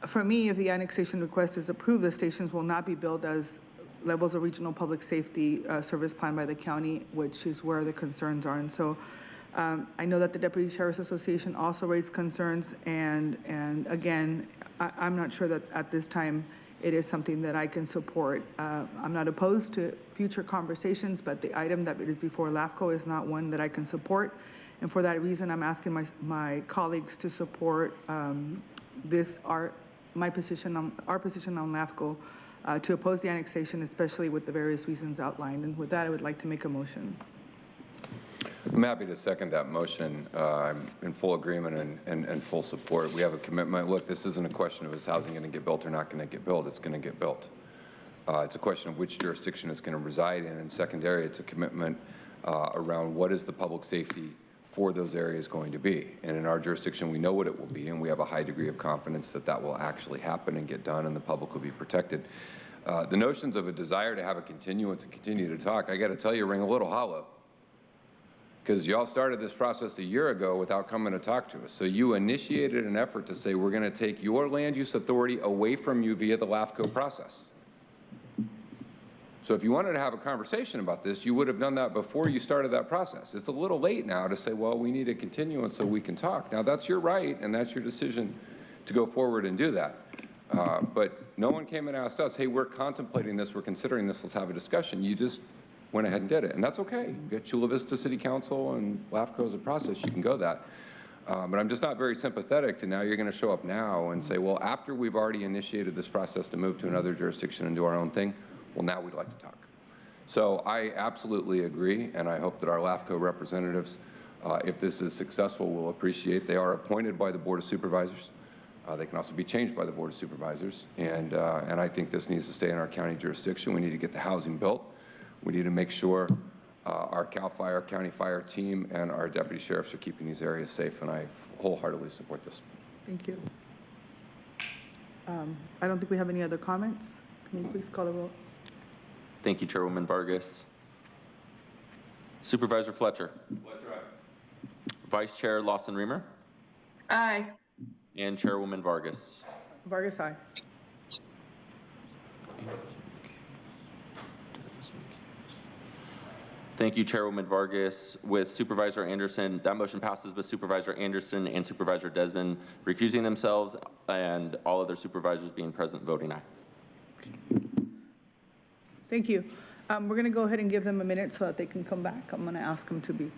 for me, if the annexation request is approved, the stations will not be billed as levels of regional public safety service plan by the county, which is where the concerns are. And so I know that the Deputy Sheriff's Association also raised concerns, and again, I'm not sure that at this time it is something that I can support. I'm not opposed to future conversations, but the item that is before LAFCO is not one that I can support. And for that reason, I'm asking my colleagues to support our position on LAFCO to oppose the annexation, especially with the various reasons outlined. And with that, I would like to make a motion. I'm happy to second that motion. I'm in full agreement and full support. We have a commitment. Look, this isn't a question of is housing going to get built or not going to get built. It's going to get built. It's a question of which jurisdiction it's going to reside in. And secondary, it's a commitment around what is the public safety for those areas going to be. And in our jurisdiction, we know what it will be, and we have a high degree of confidence that that will actually happen and get done and the public will be protected. The notions of a desire to have a continuance and continue to talk, I got to tell you, ring a little hollow. Because y'all started this process a year ago without coming to talk to us. So you initiated an effort to say, we're going to take your land use authority away from you via the LAFCO process. So if you wanted to have a conversation about this, you would have done that before you started that process. It's a little late now to say, well, we need a continuance so we can talk. Now, that's your right, and that's your decision to go forward and do that. But no one came and asked us, hey, we're contemplating this, we're considering this, let's have a discussion. You just went ahead and did it, and that's okay. You get Chula Vista City Council and LAFCO as a process, you can go that. But I'm just not very sympathetic to now you're going to show up now and say, well, after we've already initiated this process to move to another jurisdiction and do our own thing, well, now we'd like to talk. So I absolutely agree, and I hope that our LAFCO representatives, if this is successful, will appreciate. They are appointed by the Board of Supervisors. They can also be changed by the Board of Supervisors, and I think this needs to stay in our county jurisdiction. We need to get the housing built. We need to make sure our CAL FIRE, County Fire team, and our deputy sheriffs are keeping these areas safe, and I wholeheartedly support this. Thank you. I don't think we have any other comments. Can you please call the roll? Thank you, Chairwoman Vargas. Supervisor Fletcher. Fletcher, aye. Vice Chair Lawson-Remer. Aye. And Chairwoman Vargas. Vargas, aye. Thank you, Chairwoman Vargas. With Supervisor Anderson, that motion passes with Supervisor Anderson and Supervisor Desmond recusing themselves and all other supervisors being present voting aye. Thank you. We're going to go ahead and give them a minute so that they can come back. I'm going to ask them to be.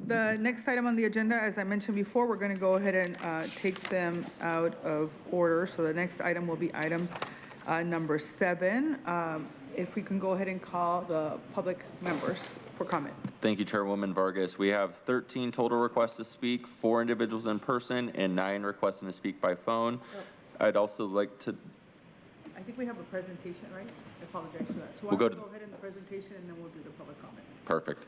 The next item on the agenda, as I mentioned before, we're going to go ahead and take them out of order. So the next item will be item number 7. If we can go ahead and call the public members for comment. Thank you, Chairwoman Vargas. We have 13 total requests to speak, 4 individuals in person, and 9 requesting to speak by phone. I'd also like to... I think we have a presentation, right? I apologize for that. So we'll go ahead in the presentation, and then we'll do the public comment. Perfect.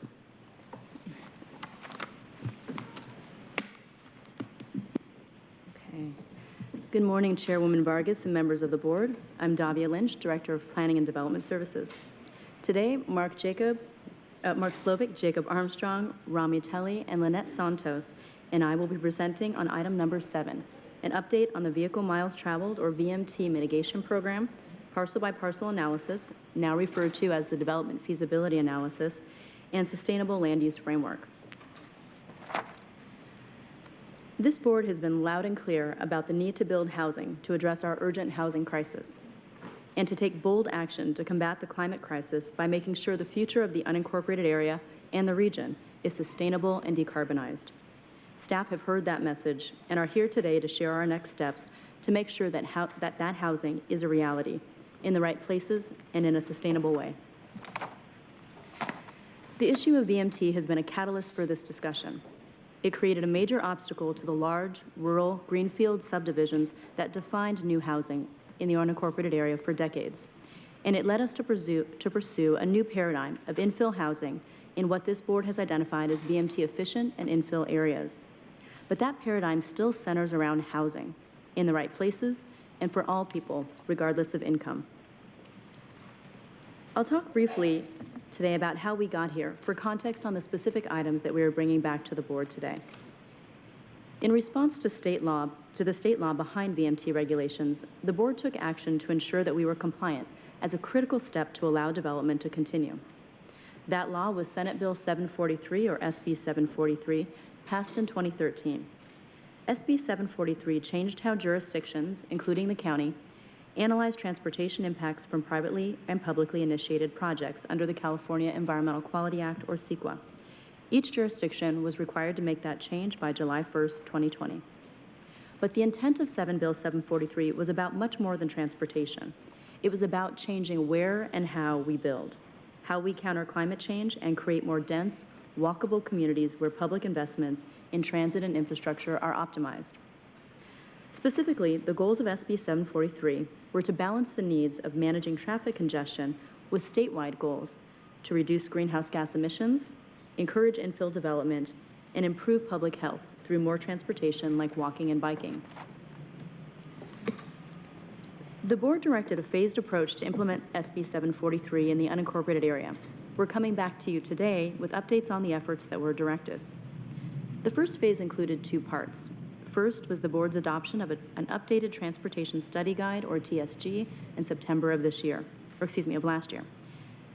Okay. Good morning, Chairwoman Vargas and members of the board. I'm Davia Lynch, Director of Planning and Development Services. Today, Mark Slovic, Jacob Armstrong, Rami Telly, and Lynette Santos and I will be presenting on item number 7, an update on the Vehicle Miles Traveled, or VMT, mitigation program, parcel-by-parcel analysis, now referred to as the Development Feasibility Analysis, and Sustainable Land Use Framework. This board has been loud and clear about the need to build housing to address our urgent housing crisis and to take bold action to combat the climate crisis by making sure the future of the unincorporated area and the region is sustainable and decarbonized. Staff have heard that message and are here today to share our next steps to make sure that that housing is a reality in the right places and in a sustainable way. The issue of VMT has been a catalyst for this discussion. It created a major obstacle to the large, rural, greenfield subdivisions that defined new housing in the unincorporated area for decades. And it led us to pursue a new paradigm of infill housing in what this board has identified as VMT efficient and infill areas. But that paradigm still centers around housing in the right places and for all people, regardless of income. I'll talk briefly today about how we got here for context on the specific items that we are bringing back to the board today. In response to the state law behind VMT regulations, the board took action to ensure that we were compliant as a critical step to allow development to continue. That law was Senate Bill 743, or SB 743, passed in 2013. SB 743 changed how jurisdictions, including the county, analyze transportation impacts from privately and publicly initiated projects under the California Environmental Quality Act, or CEQA. Each jurisdiction was required to make that change by July 1st, 2020. But the intent of Bill 743 was about much more than transportation. It was about changing where and how we build, how we counter climate change and create more dense, walkable communities where public investments in transit and infrastructure are optimized. Specifically, the goals of SB 743 were to balance the needs of managing traffic congestion with statewide goals to reduce greenhouse gas emissions, encourage infill development, and improve public health through more transportation like walking and biking. The board directed a phased approach to implement SB 743 in the unincorporated area. We're coming back to you today with updates on the efforts that were directed. The first phase included two parts. First was the board's adoption of an updated transportation study guide, or TSG, in September of last year.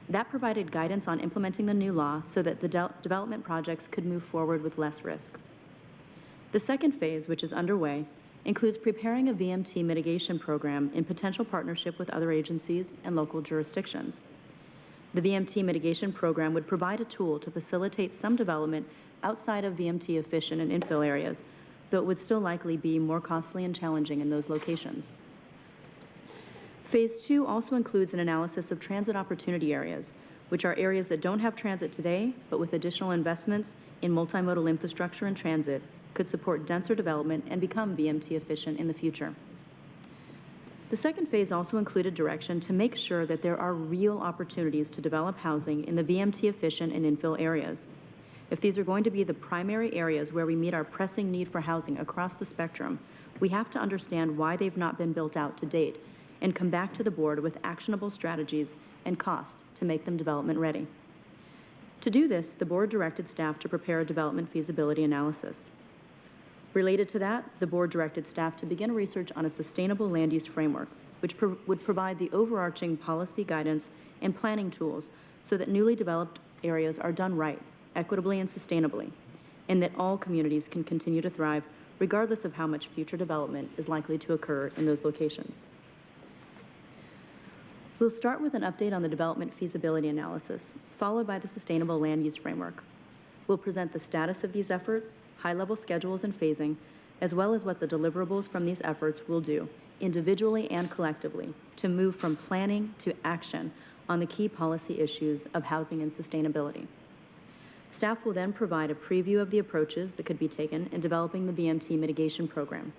That provided guidance on implementing the new law so that the development projects could move forward with less risk. The second phase, which is underway, includes preparing a VMT mitigation program in potential partnership with other agencies and local jurisdictions. The VMT mitigation program would provide a tool to facilitate some development outside of VMT efficient and infill areas, though it would still likely be more costly and challenging in those locations. Phase 2 also includes an analysis of transit opportunity areas, which are areas that don't have transit today, but with additional investments in multimodal infrastructure and transit, could support denser development and become VMT efficient in the future. The second phase also included direction to make sure that there are real opportunities to develop housing in the VMT efficient and infill areas. If these are going to be the primary areas where we meet our pressing need for housing across the spectrum, we have to understand why they've not been built out to date and come back to the board with actionable strategies and cost to make them development ready. To do this, the board directed staff to prepare a development feasibility analysis. Related to that, the board directed staff to begin research on a sustainable land use framework, which would provide the overarching policy guidance and planning tools so that newly developed areas are done right, equitably and sustainably, and that all communities can continue to thrive regardless of how much future development is likely to occur in those locations. We'll start with an update on the development feasibility analysis, followed by the sustainable land use framework. We'll present the status of these efforts, high-level schedules and phasing, as well as what the deliverables from these efforts will do, individually and collectively, to move from planning to action on the key policy issues of housing and sustainability. Staff will then provide a preview of the approaches that could be taken in developing the VMT mitigation program.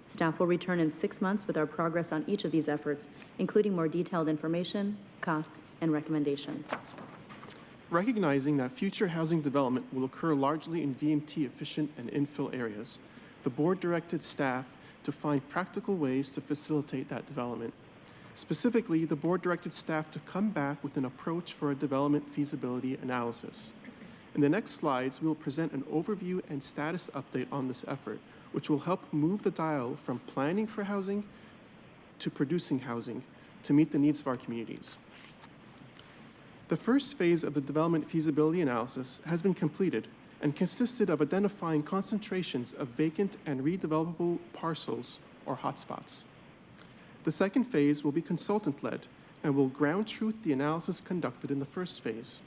Staff will return in 6 months with our progress on each of these efforts, including more detailed information, costs, and recommendations. Recognizing that future housing development will occur largely in VMT-efficient and infill areas, the board directed staff to find practical ways to facilitate that development. Specifically, the board directed staff to come back with an approach for a development feasibility analysis. In the next slides, we will present an overview and status update on this effort, which will help move the dial from planning for housing to producing housing to meet the needs of our communities. The first phase of the development feasibility analysis has been completed and consisted of identifying concentrations of vacant and redevelopable parcels, or hotspots. The second phase will be consultant-led and will ground truth the analysis conducted in the first phase,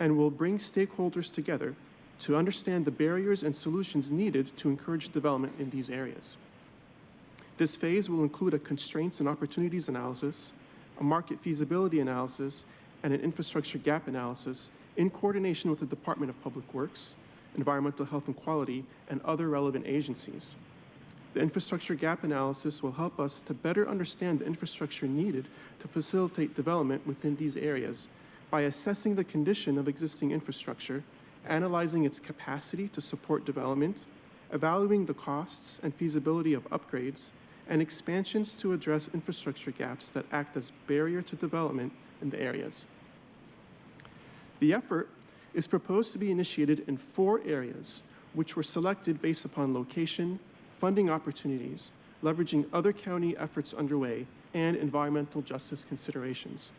and will bring stakeholders together to understand the barriers and solutions needed to encourage development in these areas. This phase will include a constraints and opportunities analysis, a market feasibility analysis, and an infrastructure gap analysis in coordination with the Department of Public Works, Environmental Health and Quality, and other relevant agencies. The infrastructure gap analysis will help us to better understand the infrastructure needed to facilitate development within these areas by assessing the condition of existing infrastructure, analyzing its capacity to support development, evaluating the costs and feasibility of upgrades, and expansions to address infrastructure gaps that act as barrier to development in the areas. The effort is proposed to be initiated in 4 areas, which were selected based upon location, funding opportunities, leveraging other county efforts underway, and environmental justice considerations.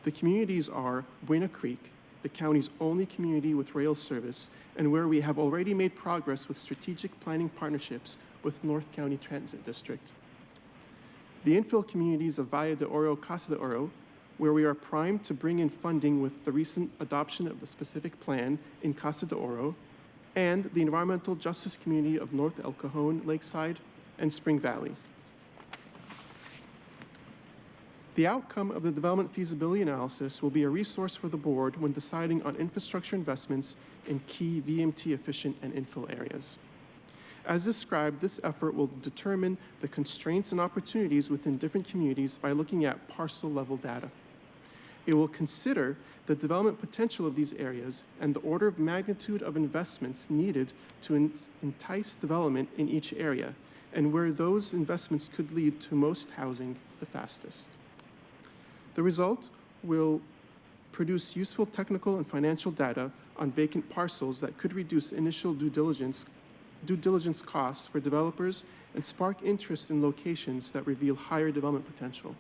The communities are Buena Creek, the county's only community with rail service, and where we have already made progress with strategic planning partnerships with North County Transit District. The infill communities of Valle de Oro, Casa de Oro, where we are primed to bring in funding with the recent adoption of the specific plan in Casa de Oro, and the environmental justice community of North El Cajon, Lakeside, and Spring Valley. The outcome of the development feasibility analysis will be a resource for the board when deciding on infrastructure investments in key VMT efficient and infill areas. As described, this effort will determine the constraints and opportunities within different communities by looking at parcel level data. It will consider the development potential of these areas and the order of magnitude of investments needed to entice development in each area, and where those investments could lead to most housing the fastest. The result will produce useful technical and financial data on vacant parcels that could reduce initial due diligence costs for developers and spark interest in locations that reveal higher development potential.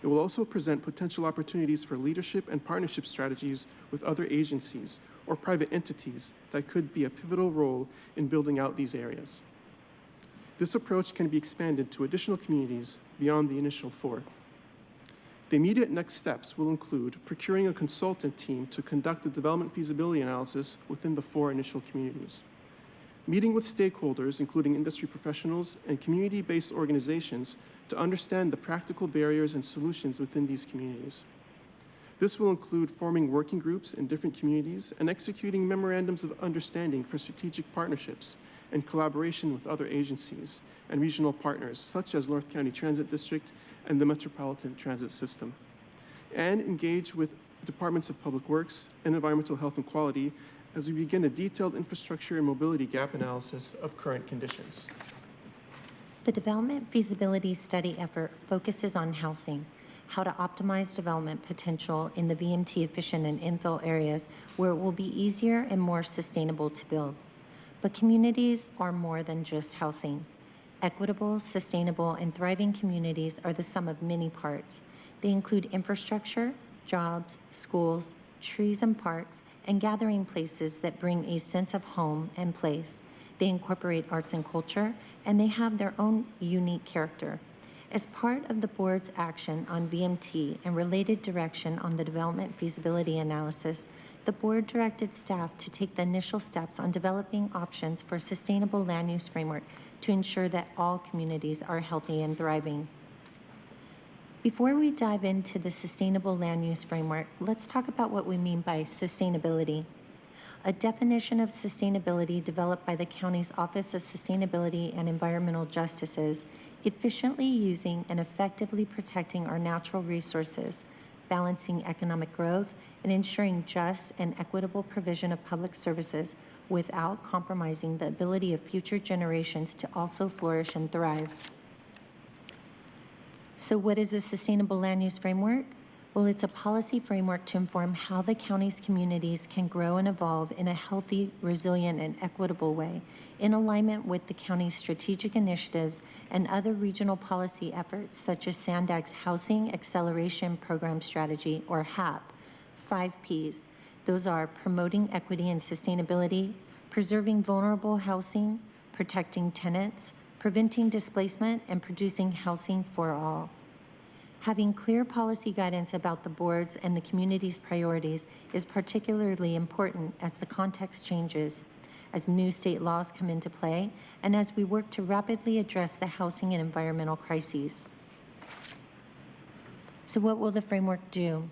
It will also present potential opportunities for leadership and partnership strategies with other agencies or private entities that could be a pivotal role in building out these areas. This approach can be expanded to additional communities beyond the initial 4. The immediate next steps will include procuring a consultant team to conduct the development feasibility analysis within the 4 initial communities, meeting with stakeholders, including industry professionals and community-based organizations, to understand the practical barriers and solutions within these communities. This will include forming working groups in different communities and executing memorandums of understanding for strategic partnerships and collaboration with other agencies and regional partners, such as North County Transit District and the Metropolitan Transit System, and engage with departments of Public Works and Environmental Health and Quality as we begin a detailed infrastructure and mobility gap analysis of current conditions. The development feasibility study effort focuses on housing, how to optimize development potential in the VMT efficient and infill areas where it will be easier and more sustainable to build. But communities are more than just housing. Equitable, sustainable, and thriving communities are the sum of many parts. They include infrastructure, jobs, schools, trees and parks, and gathering places that bring a sense of home and place. They incorporate arts and culture, and they have their own unique character. As part of the board's action on VMT and related direction on the development feasibility analysis, the board directed staff to take the initial steps on developing options for a sustainable land use framework to ensure that all communities are healthy and thriving. Before we dive into the sustainable land use framework, let's talk about what we mean by sustainability. A definition of sustainability developed by the county's Office of Sustainability and Environmental Justice is efficiently using and effectively protecting our natural resources, balancing economic growth, and ensuring just and equitable provision of public services without compromising the ability of future generations to also flourish and thrive. So what is a sustainable land use framework? Well, it's a policy framework to inform how the county's communities can grow and evolve in a healthy, resilient, and equitable way, in alignment with the county's strategic initiatives and other regional policy efforts, such as SANDAG's Housing Acceleration Program Strategy, or HAP, 5 Ps. Those are promoting equity and sustainability, preserving vulnerable housing, protecting tenants, preventing displacement, and producing housing for all. Having clear policy guidance about the board's and the community's priorities is particularly important as the context changes, as new state laws come into play, and as we work to rapidly address the housing and environmental crises. So what will the framework do?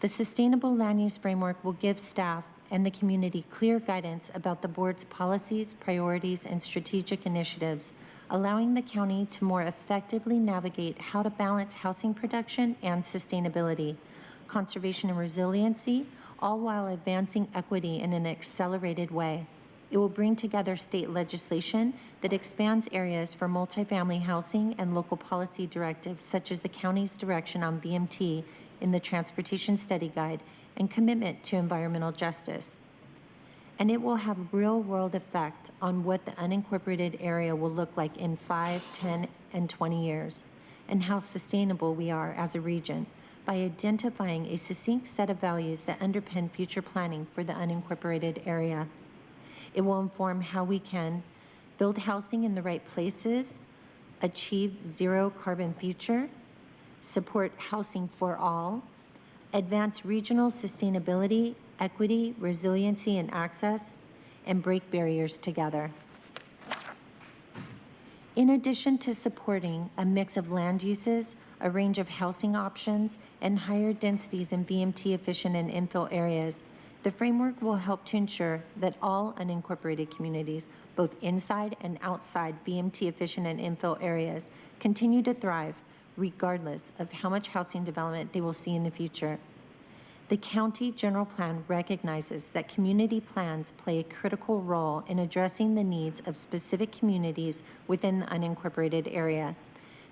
The Sustainable Land Use Framework will give staff and the community clear guidance about the board's policies, priorities, and strategic initiatives, allowing the county to more effectively navigate how to balance housing production and sustainability, conservation and resiliency, all while advancing equity in an accelerated way. It will bring together state legislation that expands areas for multifamily housing and local policy directives, such as the county's direction on VMT in the Transportation Study Guide and commitment to environmental justice. And it will have real-world effect on what the unincorporated area will look like in 5, 10, and 20 years, and how sustainable we are as a region by identifying a succinct set of values that underpin future planning for the unincorporated area. It will inform how we can build housing in the right places, achieve zero carbon future, support housing for all, advance regional sustainability, equity, resiliency, and access, and break barriers together. In addition to supporting a mix of land uses, a range of housing options, and higher densities in VMT efficient and infill areas, the framework will help to ensure that all unincorporated communities, both inside and outside VMT efficient and infill areas, continue to thrive regardless of how much housing development they will see in the future. The county general plan recognizes that community plans play a critical role in addressing the needs of specific communities within the unincorporated area.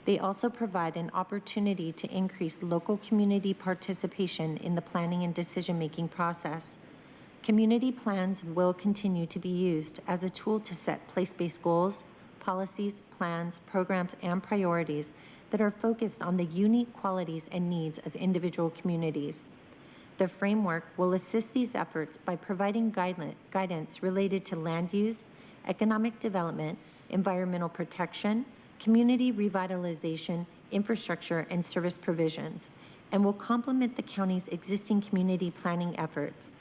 They also provide an opportunity to increase local community participation in the planning and decision-making process. Community plans will continue to be used as a tool to set place-based goals, policies, plans, programs, and priorities that are focused on the unique qualities and needs of individual communities. The framework will assist these efforts by providing guidance related to land use, economic development, environmental protection, community revitalization, infrastructure, and service provisions, and will complement the county's existing community planning efforts,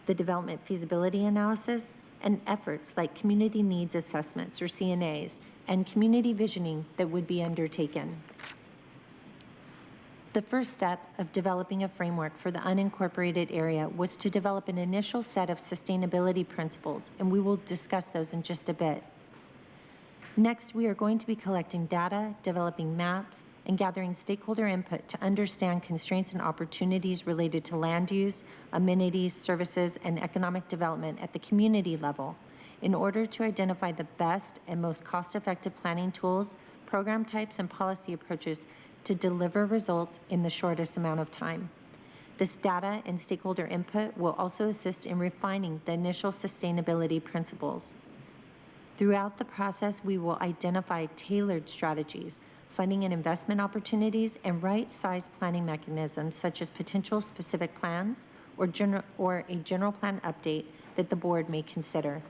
the development feasibility analysis, and efforts like community needs assessments, or CNAs, and community visioning that would be undertaken. The first step of developing a framework for the unincorporated area was to develop an initial set of sustainability principles, and we will discuss those in just a bit. Next, we are going to be collecting data, developing maps, and gathering stakeholder input to understand constraints and opportunities related to land use, amenities, services, and economic development at the community level in order to identify the best and most cost-effective planning tools, program types, and policy approaches to deliver results in the shortest amount of time. This data and stakeholder input will also assist in refining the initial sustainability principles. Throughout the process, we will identify tailored strategies, funding and investment opportunities, and right-sized planning mechanisms such as potential specific plans or a general plan update that the board may consider.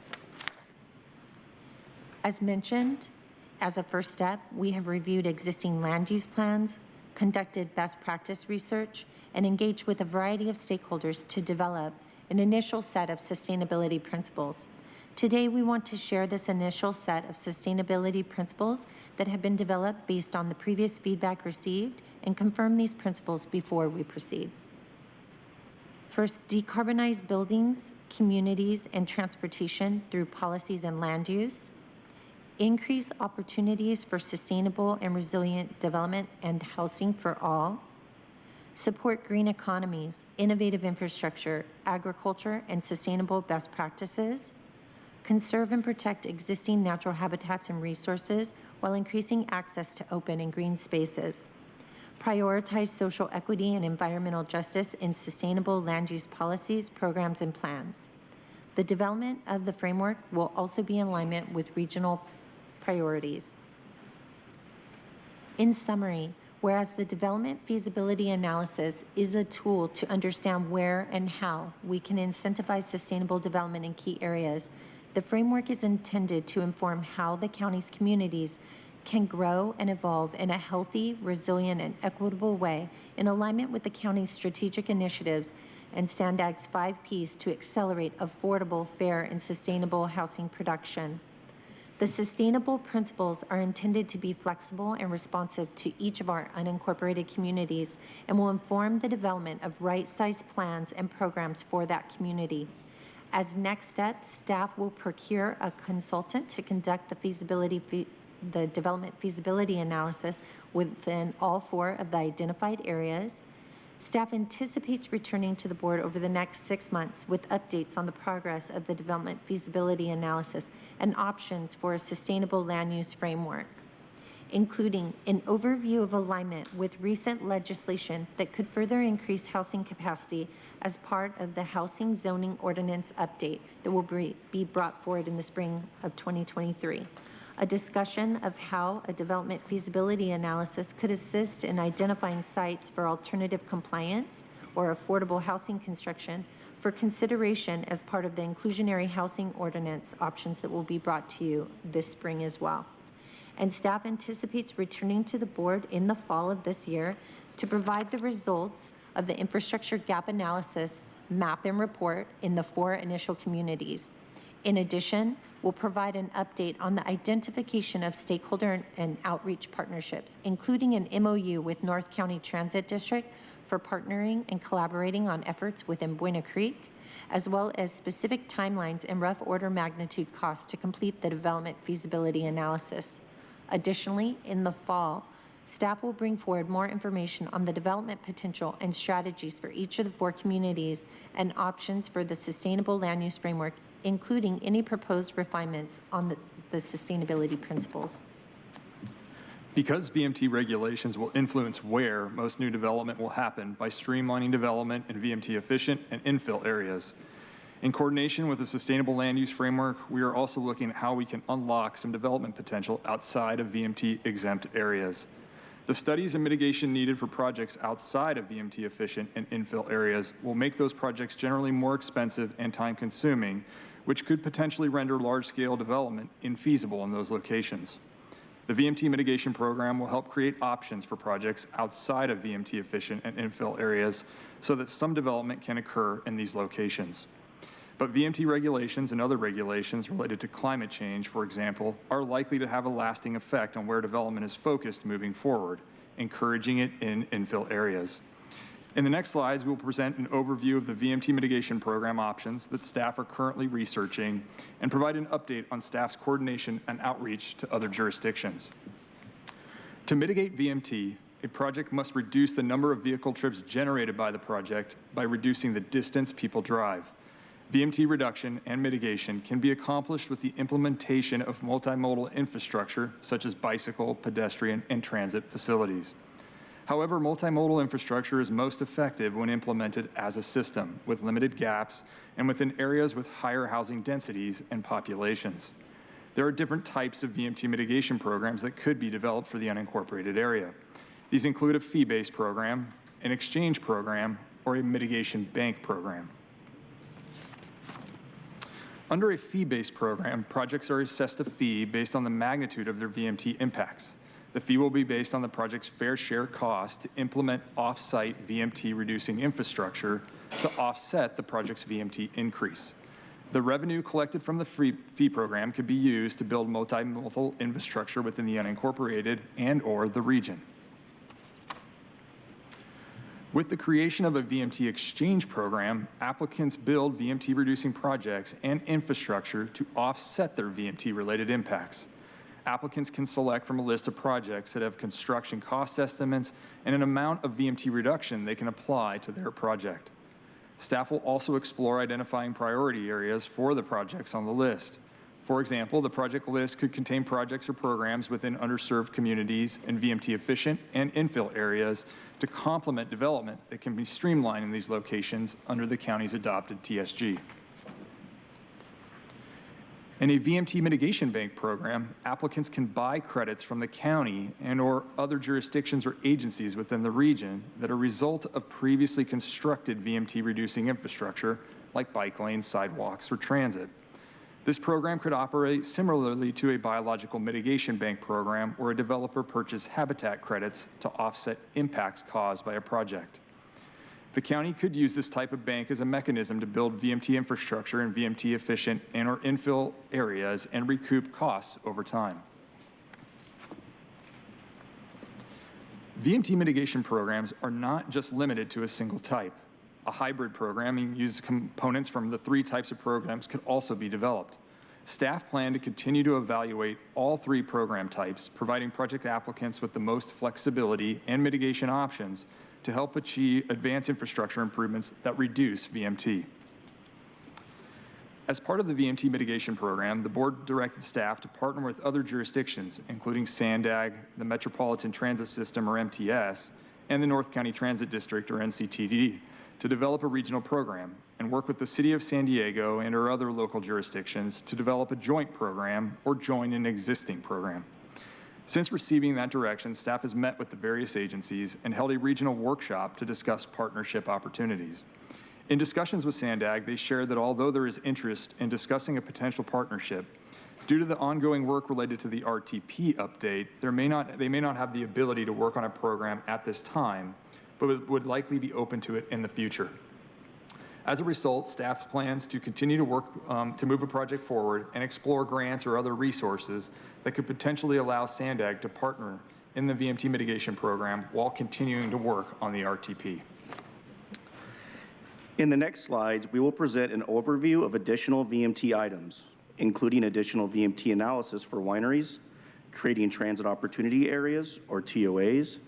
As mentioned, as a first step, we have reviewed existing land use plans, conducted best practice research, and engaged with a variety of stakeholders to develop an initial set of sustainability principles. Today, we want to share this initial set of sustainability principles that have been developed based on the previous feedback received and confirm these principles before we proceed. First, decarbonize buildings, communities, and transportation through policies and land use. Increase opportunities for sustainable and resilient development and housing for all. Support green economies, innovative infrastructure, agriculture, and sustainable best practices. Conserve and protect existing natural habitats and resources while increasing access to open and green spaces. Prioritize social equity and environmental justice in sustainable land use policies, programs, and plans. The development of the framework will also be in alignment with regional priorities. In summary, whereas the development feasibility analysis is a tool to understand where and how we can incentivize sustainable development in key areas, the framework is intended to inform how the county's communities can grow and evolve in a healthy, resilient, and equitable way in alignment with the county's strategic initiatives and SANDAG's 5 Ps to accelerate affordable, fair, and sustainable housing production. The sustainable principles are intended to be flexible and responsive to each of our unincorporated communities and will inform the development of right-sized plans and programs for that community. As next steps, staff will procure a consultant to conduct the development feasibility analysis within all 4 of the identified areas. Staff anticipates returning to the board over the next 6 months with updates on the progress of the development feasibility analysis and options for a sustainable land use framework, including an overview of alignment with recent legislation that could further increase housing capacity as part of the housing zoning ordinance update that will be brought forward in the spring of 2023. A discussion of how a development feasibility analysis could assist in identifying sites for alternative compliance or affordable housing construction for consideration as part of the inclusionary housing ordinance options that will be brought to you this spring as well. And staff anticipates returning to the board in the fall of this year to provide the results of the infrastructure gap analysis map and report in the 4 initial communities. In addition, we'll provide an update on the identification of stakeholder and outreach partnerships, including an MOU with North County Transit District for partnering and collaborating on efforts within Buena Creek, as well as specific timelines and rough order magnitude costs to complete the development feasibility analysis. Additionally, in the fall, staff will bring forward more information on the development potential and strategies for each of the 4 communities and options for the sustainable land use framework, including any proposed refinements on the sustainability principles. Because VMT regulations will influence where most new development will happen by streamlining development in VMT efficient and infill areas. In coordination with the sustainable land use framework, we are also looking at how we can unlock some development potential outside of VMT exempt areas. The studies and mitigation needed for projects outside of VMT efficient and infill areas will make those projects generally more expensive and time consuming, which could potentially render large-scale development infeasible in those locations. The VMT mitigation program will help create options for projects outside of VMT efficient and infill areas so that some development can occur in these locations. But VMT regulations and other regulations related to climate change, for example, are likely to have a lasting effect on where development is focused moving forward, encouraging it in infill areas. In the next slides, we will present an overview of the VMT mitigation program options that staff are currently researching and provide an update on staff's coordination and outreach to other jurisdictions. To mitigate VMT, a project must reduce the number of vehicle trips generated by the project by reducing the distance people drive. VMT reduction and mitigation can be accomplished with the implementation of multimodal infrastructure, such as bicycle, pedestrian, and transit facilities. However, multimodal infrastructure is most effective when implemented as a system with limited gaps and within areas with higher housing densities and populations. There are different types of VMT mitigation programs that could be developed for the unincorporated area. These include a fee-based program, an exchange program, or a mitigation bank program. Under a fee-based program, projects are assessed a fee based on the magnitude of their VMT impacts. The fee will be based on the project's fair share cost to implement off-site VMT reducing infrastructure to offset the project's VMT increase. The revenue collected from the fee program could be used to build multimodal infrastructure within the unincorporated and/or the region. With the creation of a VMT exchange program, applicants build VMT reducing projects and infrastructure to offset their VMT related impacts. Applicants can select from a list of projects that have construction cost estimates and an amount of VMT reduction they can apply to their project. Staff will also explore identifying priority areas for the projects on the list. For example, the project list could contain projects or programs within underserved communities and VMT efficient and infill areas to complement development that can be streamlined in these locations under the county's adopted TSG. In a VMT mitigation bank program, applicants can buy credits from the county and/or other jurisdictions or agencies within the region that are a result of previously constructed VMT reducing infrastructure like bike lanes, sidewalks, or transit. This program could operate similarly to a biological mitigation bank program where a developer purchased habitat credits to offset impacts caused by a project. The county could use this type of bank as a mechanism to build VMT infrastructure in VMT efficient and/or infill areas and recoup costs over time. VMT mitigation programs are not just limited to a single type. A hybrid programming uses components from the 3 types of programs could also be developed. Staff plan to continue to evaluate all 3 program types, providing project applicants with the most flexibility and mitigation options to help achieve advanced infrastructure improvements that reduce VMT. As part of the VMT mitigation program, the board directed staff to partner with other jurisdictions, including SANDAG, the Metropolitan Transit System, or MTS, and the North County Transit District, or NCTD, to develop a regional program and work with the City of San Diego and or other local jurisdictions to develop a joint program or join an existing program. Since receiving that direction, staff has met with the various agencies and held a regional workshop to discuss partnership opportunities. In discussions with SANDAG, they shared that although there is interest in discussing a potential partnership, due to the ongoing work related to the RTP update, they may not have the ability to work on a program at this time, but would likely be open to it in the future. As a result, staff plans to continue to work to move a project forward and explore grants or other resources that could potentially allow SANDAG to partner in the VMT mitigation program while continuing to work on the RTP. In the next slides, we will present an overview of additional VMT items, including additional VMT analysis for wineries, creating transit opportunity areas, or TOAs,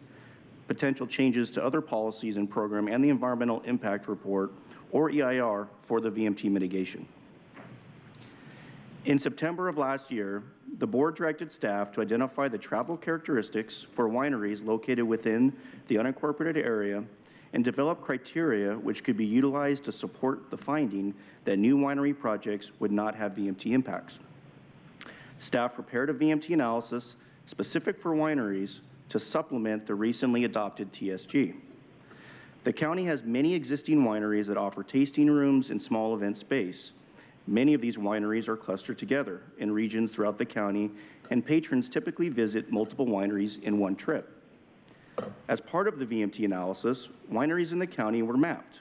potential changes to other policies and program, and the environmental impact report, or EIR, for the VMT mitigation. In September of last year, the board directed staff to identify the travel characteristics for wineries located within the unincorporated area and develop criteria which could be utilized to support the finding that new winery projects would not have VMT impacts. Staff prepared a VMT analysis specific for wineries to supplement the recently adopted TSG. The county has many existing wineries that offer tasting rooms and small event space. Many of these wineries are clustered together in regions throughout the county, and patrons typically visit multiple wineries in one trip. As part of the VMT analysis, wineries in the county were mapped,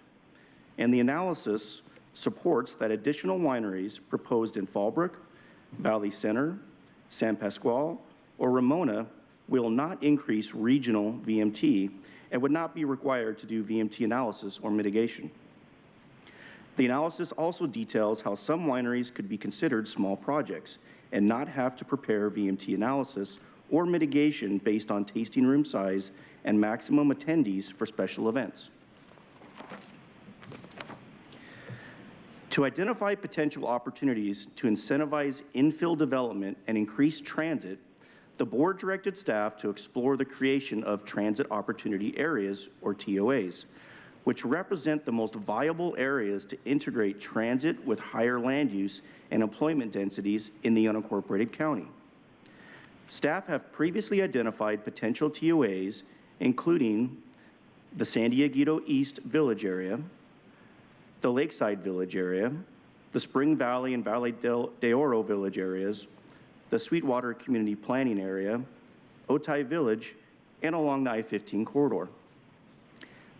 and the analysis supports that additional wineries proposed in Fallbrook, Valley Center, San Pasqual, or Ramona will not increase regional VMT and would not be required to do VMT analysis or mitigation. The analysis also details how some wineries could be considered small projects and not have to prepare VMT analysis or mitigation based on tasting room size and maximum attendees for special events. To identify potential opportunities to incentivize infill development and increase transit, the board directed staff to explore the creation of transit opportunity areas, or TOAs, which represent the most viable areas to integrate transit with higher land use and employment densities in the unincorporated county. Staff have previously identified potential TOAs, including the San Diego East Village area, the Lakeside Village area, the Spring Valley and Valley de Oro Village areas, the Sweetwater Community Planning Area, Otay Village, and along the I-15 corridor.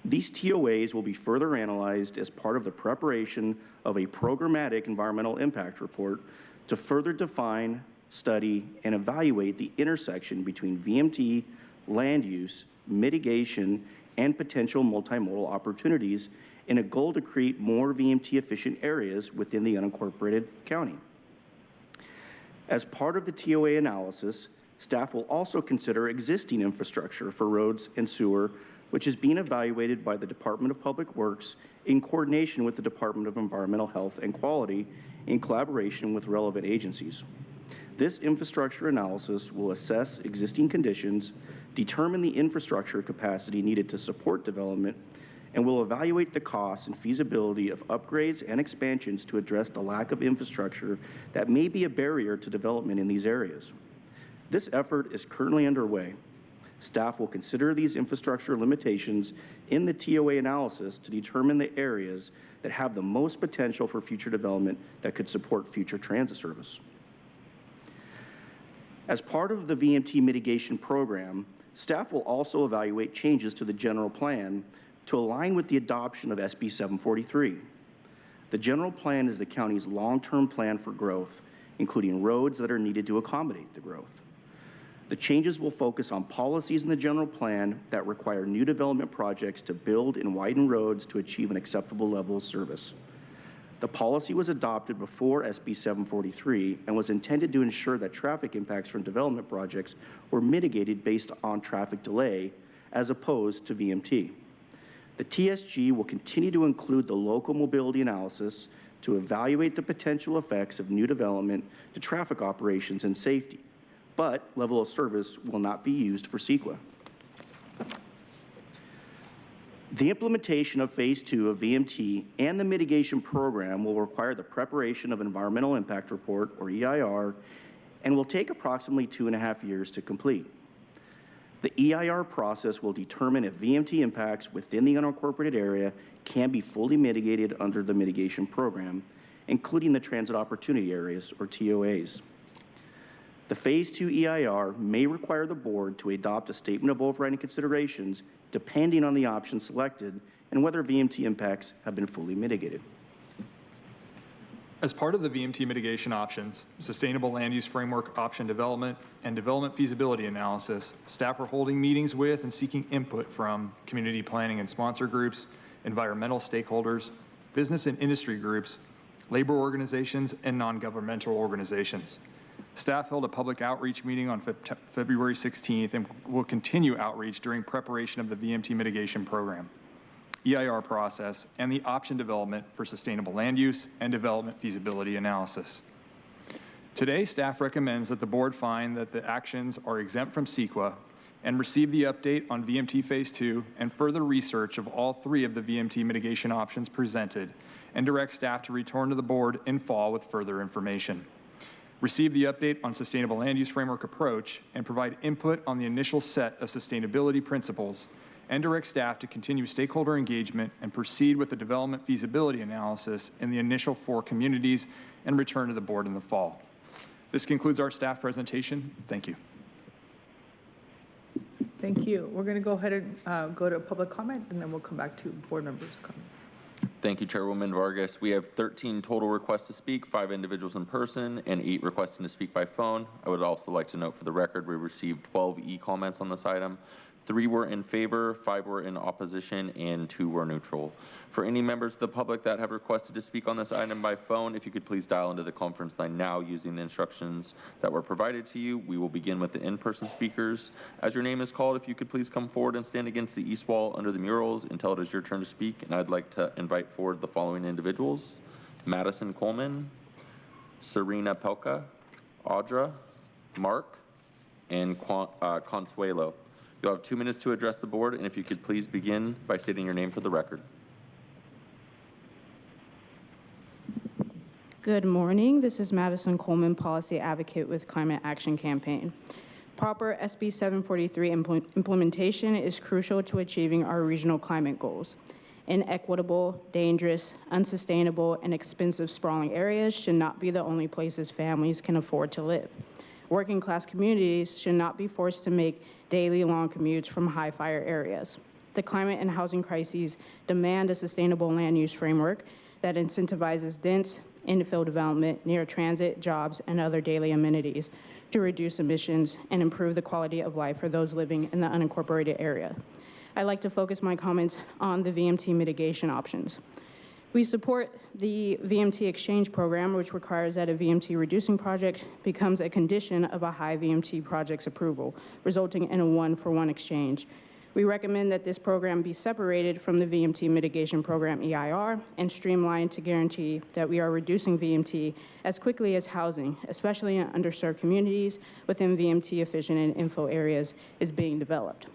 These TOAs will be further analyzed as part of the preparation of a programmatic environmental impact report to further define, study, and evaluate the intersection between VMT, land use, mitigation, and potential multimodal opportunities in a goal to create more VMT-efficient areas within the unincorporated county. As part of the TOA analysis, staff will also consider existing infrastructure for roads and sewer, which is being evaluated by the Department of Public Works in coordination with the Department of Environmental Health and Quality in collaboration with relevant agencies. This infrastructure analysis will assess existing conditions, determine the infrastructure capacity needed to support development, and will evaluate the costs and feasibility of upgrades and expansions to address the lack of infrastructure that may be a barrier to development in these areas. This effort is currently underway. Staff will consider these infrastructure limitations in the TOA analysis to determine the areas that have the most potential for future development that could support future transit service. As part of the VMT mitigation program, staff will also evaluate changes to the general plan to align with the adoption of SB 743. The general plan is the county's long-term plan for growth, including roads that are needed to accommodate the growth. The changes will focus on policies in the general plan that require new development projects to build and widen roads to achieve an acceptable level of service. The policy was adopted before SB 743 and was intended to ensure that traffic impacts from development projects were mitigated based on traffic delay as opposed to VMT. The TSG will continue to include the local mobility analysis to evaluate the potential effects of new development to traffic operations and safety, but level of service will not be used for CEQA. The implementation of Phase 2 of VMT and the mitigation program will require the preparation of an environmental impact report, or EIR, and will take approximately 2.5 years to complete. The EIR process will determine if VMT impacts within the unincorporated area can be fully mitigated under the mitigation program, including the transit opportunity areas, or TOAs. The Phase 2 EIR may require the board to adopt a statement of overriding considerations depending on the option selected and whether VMT impacts have been fully mitigated. As part of the VMT mitigation options, sustainable land use framework option development, and development feasibility analysis, staff are holding meetings with and seeking input from community planning and sponsor groups, environmental stakeholders, business and industry groups, labor organizations, and non-governmental organizations. Staff held a public outreach meeting on February 16th and will continue outreach during preparation of the VMT mitigation program, EIR process, and the option development for sustainable land use and development feasibility analysis. Today, staff recommends that the board find that the actions are exempt from CEQA and receive the update on VMT Phase 2 and further research of all 3 of the VMT mitigation options presented, and direct staff to return to the board in fall with further information. Receive the update on sustainable land use framework approach and provide input on the initial set of sustainability principles, and direct staff to continue stakeholder engagement and proceed with the development feasibility analysis in the initial 4 communities and return to the board in the fall. This concludes our staff presentation. Thank you. Thank you. We're going to go ahead and go to public comment, and then we'll come back to board members' comments. Thank you, Chairwoman Vargas. We have 13 total requests to speak, 5 individuals in person, and 8 requesting to speak by phone. I would also like to note for the record, we received 12 e-comments on this item. 3 were in favor, 5 were in opposition, and 2 were neutral. For any members of the public that have requested to speak on this item by phone, if you could please dial into the conference line now using the instructions that were provided to you. We will begin with the in-person speakers. As your name is called, if you could please come forward and stand against the east wall under the murals until it is your turn to speak. And I'd like to invite forward the following individuals: Madison Coleman, Serena Pelka, Audra, Mark, and Consuelo. You'll have 2 minutes to address the board, and if you could please begin by stating your name for the record. Good morning. This is Madison Coleman, Policy Advocate with Climate Action Campaign. Proper SB 743 implementation is crucial to achieving our regional climate goals. Inequitable, dangerous, unsustainable, and expensive sprawling areas should not be the only places families can afford to live. Working class communities should not be forced to make daily long commutes from high fire areas. The climate and housing crises demand a sustainable land use framework that incentivizes dense infill development near transit, jobs, and other daily amenities to reduce emissions and improve the quality of life for those living in the unincorporated area. I'd like to focus my comments on the VMT mitigation options. We support the VMT exchange program, which requires that a VMT reducing project becomes a condition of a high VMT project's approval, resulting in a 1-for-1 exchange. We recommend that this program be separated from the VMT mitigation program EIR and streamlined to guarantee that we are reducing VMT as quickly as housing, especially in underserved communities within VMT efficient and infill areas, is being developed.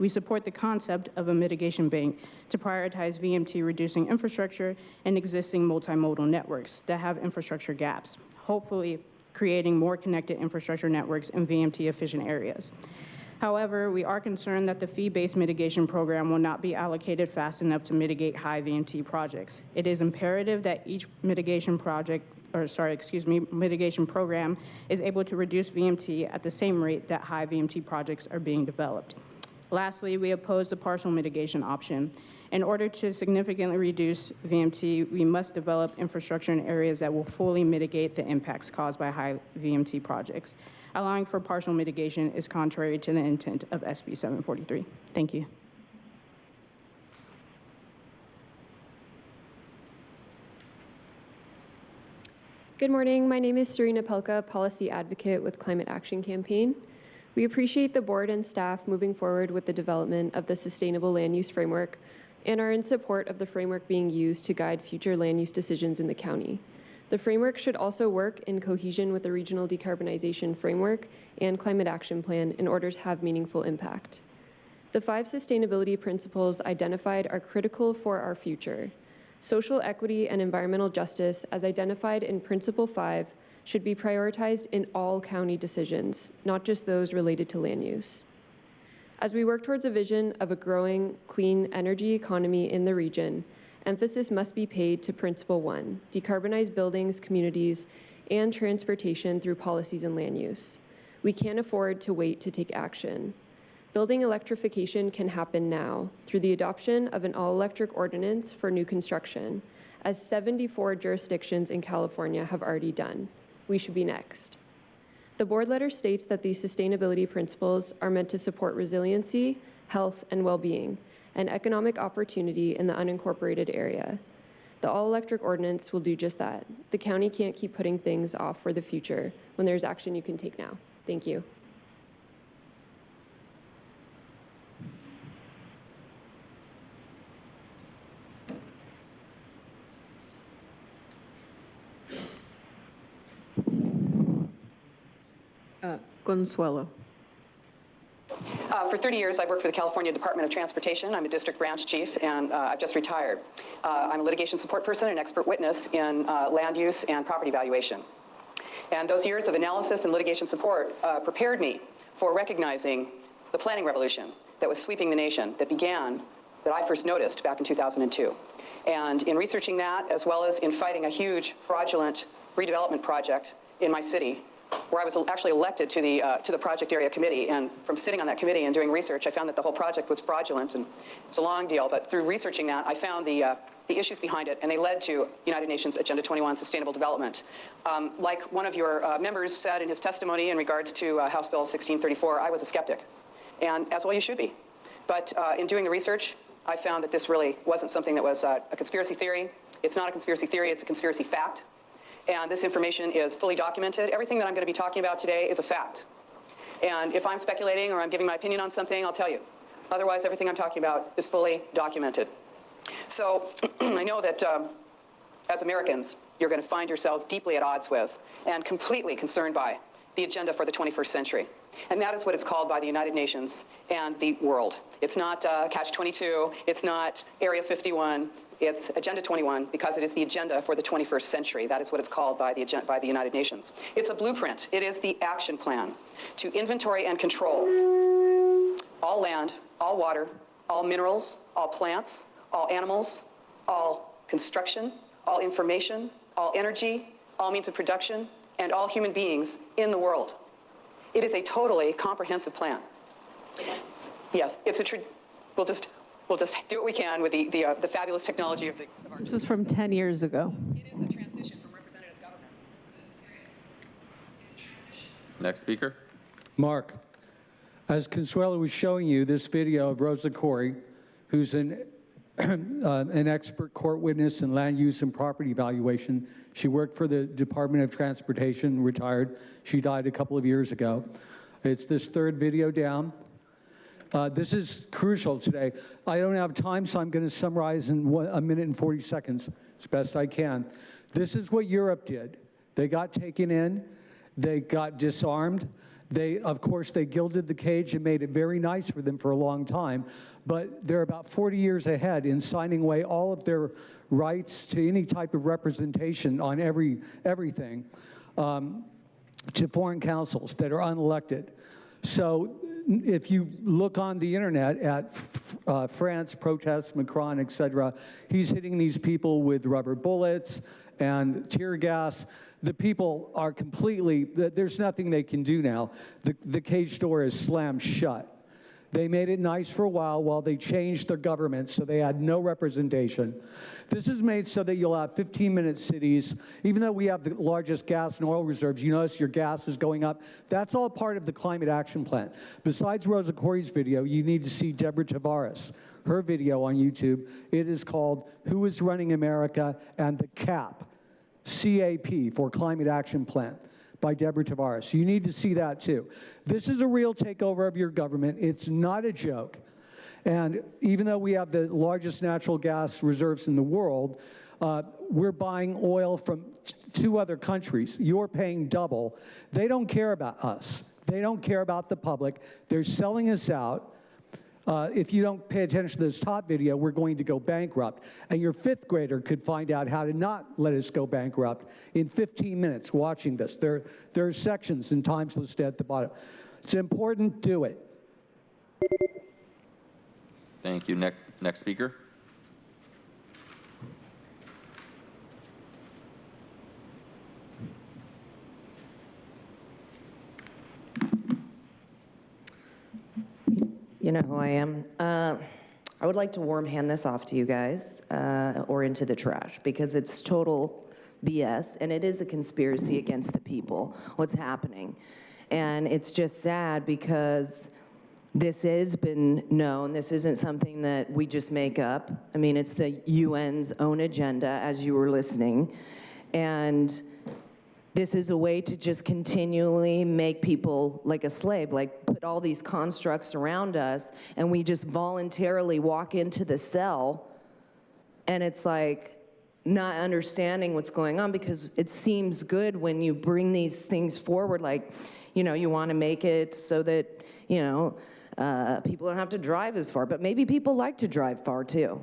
We support the concept of a mitigation bank to prioritize VMT reducing infrastructure and existing multimodal networks that have infrastructure gaps, hopefully creating more connected infrastructure networks in VMT efficient areas. However, we are concerned that the fee-based mitigation program will not be allocated fast enough to mitigate high VMT projects. It is imperative that each mitigation program is able to reduce VMT at the same rate that high VMT projects are being developed. Lastly, we oppose the partial mitigation option. In order to significantly reduce VMT, we must develop infrastructure in areas that will fully mitigate the impacts caused by high VMT projects. Allowing for partial mitigation is contrary to the intent of SB 743. Thank you. Good morning. My name is Serena Pelka, Policy Advocate with Climate Action Campaign. We appreciate the board and staff moving forward with the development of the Sustainable Land Use Framework and are in support of the framework being used to guide future land use decisions in the county. The framework should also work in cohesion with the Regional Decarbonization Framework and Climate Action Plan in order to have meaningful impact. The 5 sustainability principles identified are critical for our future. Social equity and environmental justice, as identified in Principle 5, should be prioritized in all county decisions, not just those related to land use. As we work towards a vision of a growing, clean energy economy in the region, emphasis must be paid to Principle 1, decarbonize buildings, communities, and transportation through policies and land use. We can't afford to wait to take action. Building electrification can happen now through the adoption of an all-electric ordinance for new construction, as 74 jurisdictions in California have already done. We should be next. The board letter states that these sustainability principles are meant to support resiliency, health, and well-being, and economic opportunity in the unincorporated area. The all-electric ordinance will do just that. The county can't keep putting things off for the future when there's action you can take now. Thank you. Consuelo. For 30 years, I've worked for the California Department of Transportation. I'm a district branch chief, and I've just retired. I'm a litigation support person and expert witness in land use and property valuation. And those years of analysis and litigation support prepared me for recognizing the planning revolution that was sweeping the nation, that I first noticed back in 2002. And in researching that, as well as in fighting a huge fraudulent redevelopment project in my city, where I was actually elected to the project area committee, and from sitting on that committee and doing research, I found that the whole project was fraudulent, and it's a long deal, but through researching that, I found the issues behind it, and they led to United Nations Agenda 21 Sustainable Development. Like one of your members said in his testimony in regards to House Bill 1634, I was a skeptic, and as well you should be. But in doing the research, I found that this really wasn't something that was a conspiracy theory. It's not a conspiracy theory, it's a conspiracy fact. And this information is fully documented. Everything that I'm going to be talking about today is a fact. And if I'm speculating or I'm giving my opinion on something, I'll tell you. Otherwise, everything I'm talking about is fully documented. So I know that as Americans, you're going to find yourselves deeply at odds with and completely concerned by the agenda for the 21st century. And that is what it's called by the United Nations and the world. It's not Catch-22. It's not Area 51. It's Agenda 21 because it is the agenda for the 21st century. That is what it's called by the United Nations. It's a blueprint. It is the action plan to inventory and control all land, all water, all minerals, all plants, all animals, all construction, all information, all energy, all means of production, and all human beings in the world. It is a totally comprehensive plan. Yes, it's we'll just do what we can with the fabulous technology of our... This was from 10 years ago. It is a transition from representative government. Next speaker. Mark, as Consuelo was showing you this video of Rosa Corey, who's an expert court witness in land use and property valuation. She worked for the Department of Transportation, retired. She died a couple of years ago. It's this third video down. This is crucial today. I don't have time, so I'm going to summarize in 1 minute and 40 seconds as best I can. This is what Europe did. They got taken in. They got disarmed. Of course, they gilded the cage and made it very nice for them for a long time. But they're about 40 years ahead in signing away all of their rights to any type of representation on everything to foreign councils that are unelected. So if you look on the internet at France protests, Macron, et cetera, he's hitting these people with rubber bullets and tear gas. The people are completely, there's nothing they can do now. The cage door is slammed shut. They made it nice for a while they changed their government, so they had no representation. This is made so that you'll have 15-minute cities. Even though we have the largest gas and oil reserves, you notice your gas is going up. That's all part of the Climate Action Plan. Besides Rosa Corey's video, you need to see Deborah Tavares, her video on YouTube. It is called Who is Running America and the CAP, CAP for Climate Action Plan, by Deborah Tavares. You need to see that too. This is a real takeover of your government. It's not a joke. And even though we have the largest natural gas reserves in the world, we're buying oil from 2 other countries. You're paying double. They don't care about us. They don't care about the public. They're selling us out. If you don't pay attention to this top video, we're going to go bankrupt. And your 5th grader could find out how to not let us go bankrupt in 15 minutes watching this. There are sections and times listed at the bottom. It's important, do it. Thank you. Next speaker. You know who I am. I would like to warm hand this off to you guys or into the trash because it's total BS and it is a conspiracy against the people, what's happening. And it's just sad because this has been known. This isn't something that we just make up. I mean, it's the UN's own agenda, as you were listening. And this is a way to just continually make people like a slave, like put all these constructs around us, and we just voluntarily walk into the cell, and it's like not understanding what's going on because it seems good when you bring these things forward, like, you know, you want to make it so that, you know, people don't have to drive as far, but maybe people like to drive far too.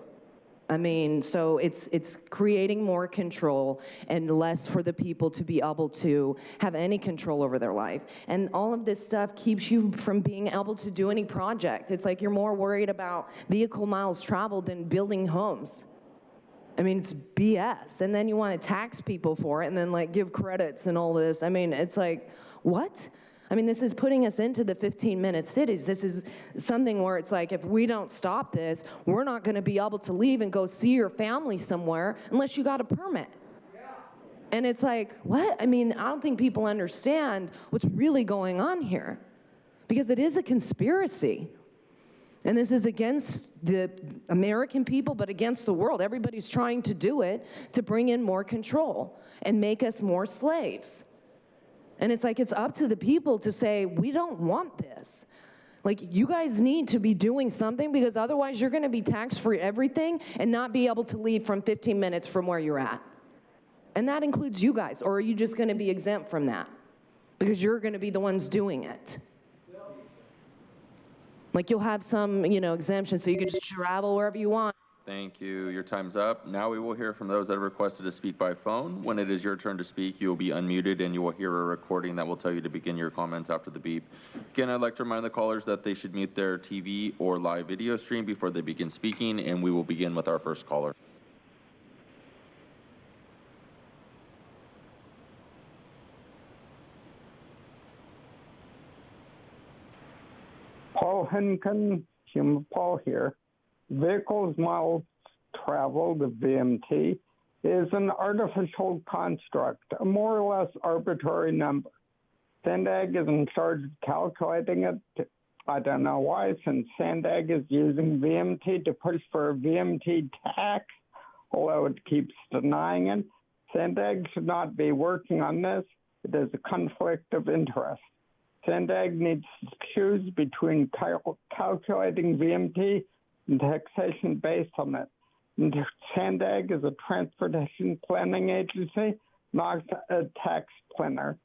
I mean, so it's creating more control and less for the people to be able to have any control over their life. And all of this stuff keeps you from being able to do any project. It's like you're more worried about vehicle miles traveled than building homes. I mean, it's BS. And then you want to tax people for it and then like give credits and all this. I mean, it's like, what? I mean, this is putting us into the 15-minute cities. This is something where it's like, if we don't stop this, we're not going to be able to leave and go see your family somewhere unless you got a permit. Yeah. And it's like, what? I mean, I don't think people understand what's really going on here because it is a conspiracy. And this is against the American people, but against the world. Everybody's trying to do it to bring in more control and make us more slaves. And it's like, it's up to the people to say, we don't want this. Like, you guys need to be doing something because otherwise you're going to be taxed for everything and not be able to leave from 15 minutes from where you're at. And that includes you guys, or are you just going to be exempt from that? Because you're going to be the ones doing it. Like, you'll have some, you know, exemption so you can just travel wherever you want. Thank you. Your time's up. Now we will hear from those that have requested to speak by phone. When it is your turn to speak, you will be unmuted and you will hear a recording that will tell you to begin your comments after the beep. Again, I'd like to remind the callers that they should mute their TV or live video stream before they begin speaking, and we will begin with our first caller. Paul Henkin, Jim Paul here. Vehicles miles traveled, the VMT, is an artificial construct, a more or less arbitrary number. Sandag is in charge of calculating it. I don't know why, since Sandag is using VMT to push for a VMT tax, although it keeps denying it. Sandag should not be working on this. It is a conflict of interest. Sandag needs to choose between calculating VMT and taxation based on it. And Sandag is a transportation planning agency, not a tax planner.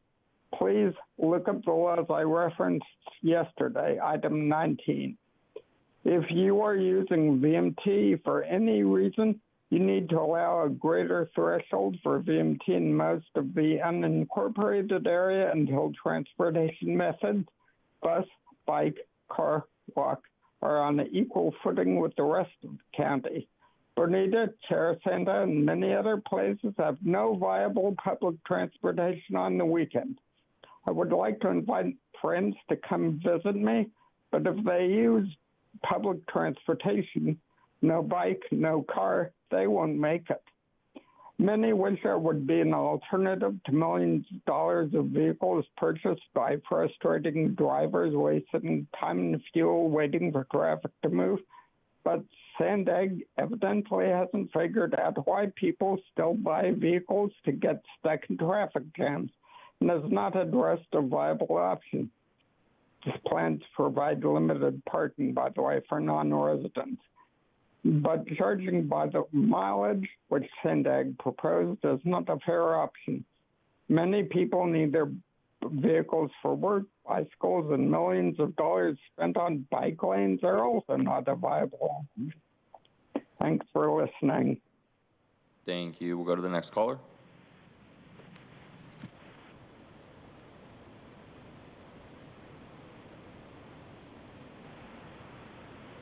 Please look up the laws I referenced yesterday, item 19. If you are using VMT for any reason, you need to allow a greater threshold for VMT in most of the unincorporated area until transportation methods, bus, bike, car, walk are on an equal footing with the rest of the county. Bonita, Terrasanta, and many other places have no viable public transportation on the weekend. I would like to invite friends to come visit me, but if they use public transportation, no bike, no car, they won't make it. Many wish there would be an alternative to millions of dollars of vehicles purchased by frustrating drivers wasting time and fuel waiting for traffic to move. But Sandag evidently hasn't figured out why people still buy vehicles to get stuck in traffic jams and has not addressed a viable option. This plan to provide limited parking, by the way, for non-residents. But charging by the mileage, which Sandag proposed, is not a fair option. Many people need their vehicles for work, bicycles, and millions of dollars spent on bike lanes are also not a viable option. Thanks for listening. Thank you. We'll go to the next caller.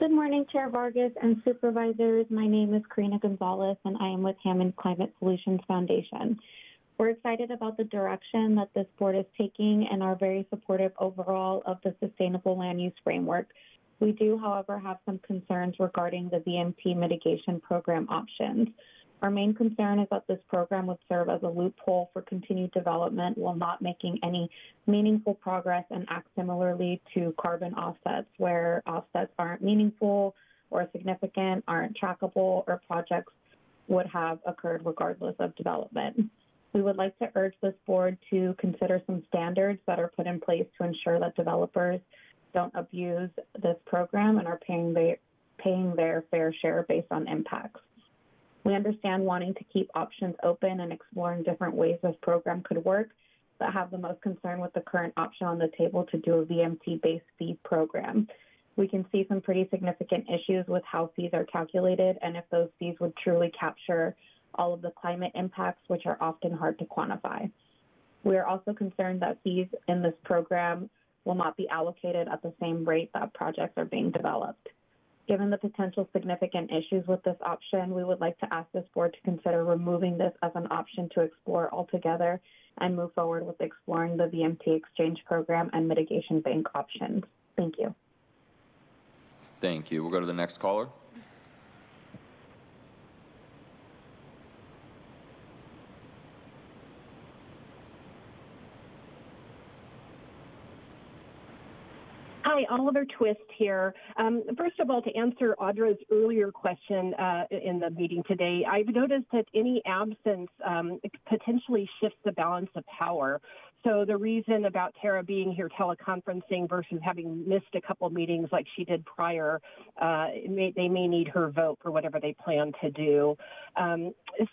Good morning, Chair Vargas and Supervisors. My name is Karina Gonzalez, and I am with Hammond Climate Solutions Foundation. We're excited about the direction that this board is taking and are very supportive overall of the Sustainable Land Use Framework. We do, however, have some concerns regarding the VMT mitigation program options. Our main concern is that this program would serve as a loophole for continued development while not making any meaningful progress and act similarly to carbon offsets, where offsets aren't meaningful or significant, aren't trackable, or projects would have occurred regardless of development. We would like to urge this board to consider some standards that are put in place to ensure that developers don't abuse this program and are paying their fair share based on impacts. We understand wanting to keep options open and exploring different ways this program could work, but have the most concern with the current option on the table to do a VMT-based fee program. We can see some pretty significant issues with how fees are calculated and if those fees would truly capture all of the climate impacts, which are often hard to quantify. We are also concerned that fees in this program will not be allocated at the same rate that projects are being developed. Given the potential significant issues with this option, we would like to ask this board to consider removing this as an option to explore altogether and move forward with exploring the VMT exchange program and mitigation bank options. Thank you. Thank you. We'll go to the next caller. Hi, Oliver Twist here. First of all, to answer Audra's earlier question in the meeting today, I've noticed that any absence potentially shifts the balance of power. So the reason about Tara being here teleconferencing versus having missed a couple meetings like she did prior, they may need her vote for whatever they plan to do.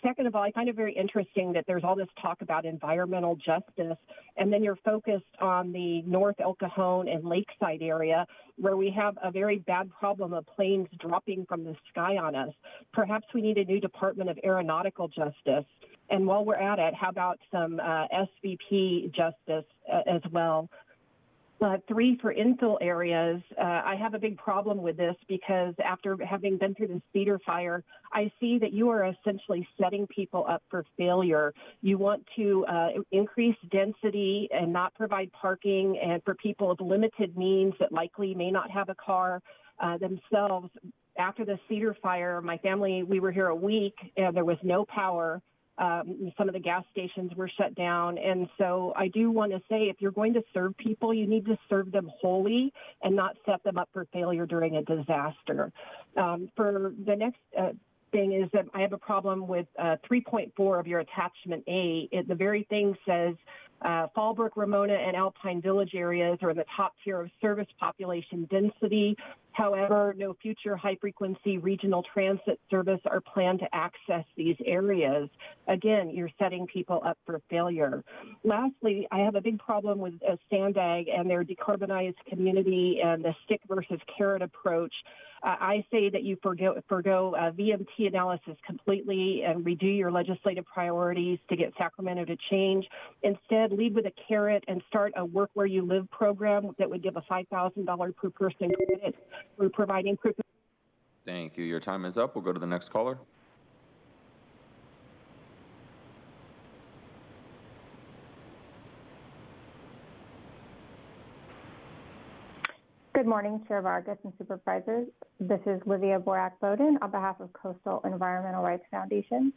Second of all, I find it very interesting that there's all this talk about environmental justice, and then you're focused on the North El Cajon and Lakeside area where we have a very bad problem of planes dropping from the sky on us. Perhaps we need a new Department of Aeronautical Justice. And while we're at it, how about some SVP justice as well? 3, for infill areas, I have a big problem with this because after having been through the Cedar fire, I see that you are essentially setting people up for failure. You want to increase density and not provide parking, and for people of limited means that likely may not have a car themselves. After the Cedar fire, my family, we were here a week and there was no power. Some of the gas stations were shut down. And so I do want to say, if you're going to serve people, you need to serve them wholly and not set them up for failure during a disaster. For the next thing is that I have a problem with 3.4 of your attachment A. The very thing says Fallbrook, Ramona, and Alpine Village areas are in the top tier of service population density. However, no future high-frequency regional transit service are planned to access these areas. Again, you're setting people up for failure. Lastly, I have a big problem with Sandag and their decarbonized community and the stick versus carrot approach. I say that you forgo VMT analysis completely and redo your legislative priorities to get Sacramento to change. Instead, lead with a carrot and start a Work Where You Live program that would give a $5,000 per person credit for providing proof. Thank you. Your time is up. We'll go to the next caller. Good morning, Chair Vargas and Supervisors. This is Livia Borak-Bowden on behalf of Coastal Environmental Rights Foundation.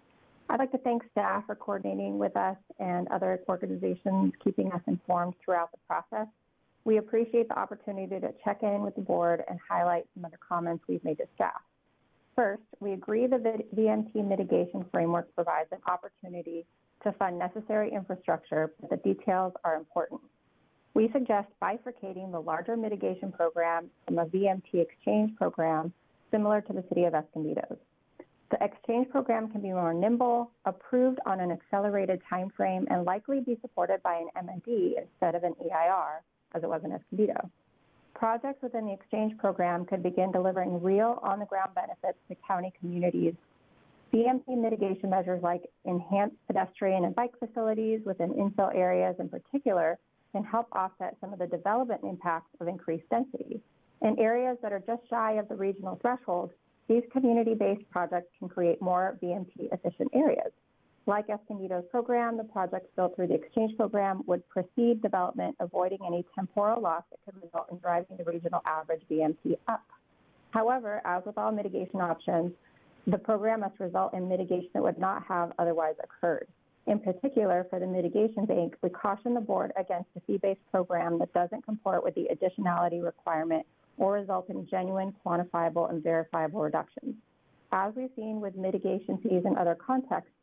I'd like to thank staff for coordinating with us and other organizations keeping us informed throughout the process. We appreciate the opportunity to check in with the board and highlight some of the comments we've made to staff. First, we agree that the VMT mitigation framework provides an opportunity to fund necessary infrastructure, but the details are important. We suggest bifurcating the larger mitigation program from a VMT exchange program similar to the City of Escondido. The exchange program can be more nimble, approved on an accelerated timeframe, and likely be supported by an MND instead of an EIR, as it was in Escondido. Projects within the exchange program could begin delivering real on-the-ground benefits to county communities. VMT mitigation measures like enhanced pedestrian and bike facilities within infill areas in particular can help offset some of the development impacts of increased density. In areas that are just shy of the regional threshold, these community-based projects can create more VMT-efficient areas. Like Escondido's program, the projects built through the exchange program would precede development, avoiding any temporal loss that could result in driving the regional average VMT up. However, as with all mitigation options, the program must result in mitigation that would not have otherwise occurred. In particular, for the mitigation bank, we caution the board against a fee-based program that doesn't comport with the additionality requirement or result in genuine, quantifiable, and verifiable reductions. As we've seen with mitigation fees in other contexts,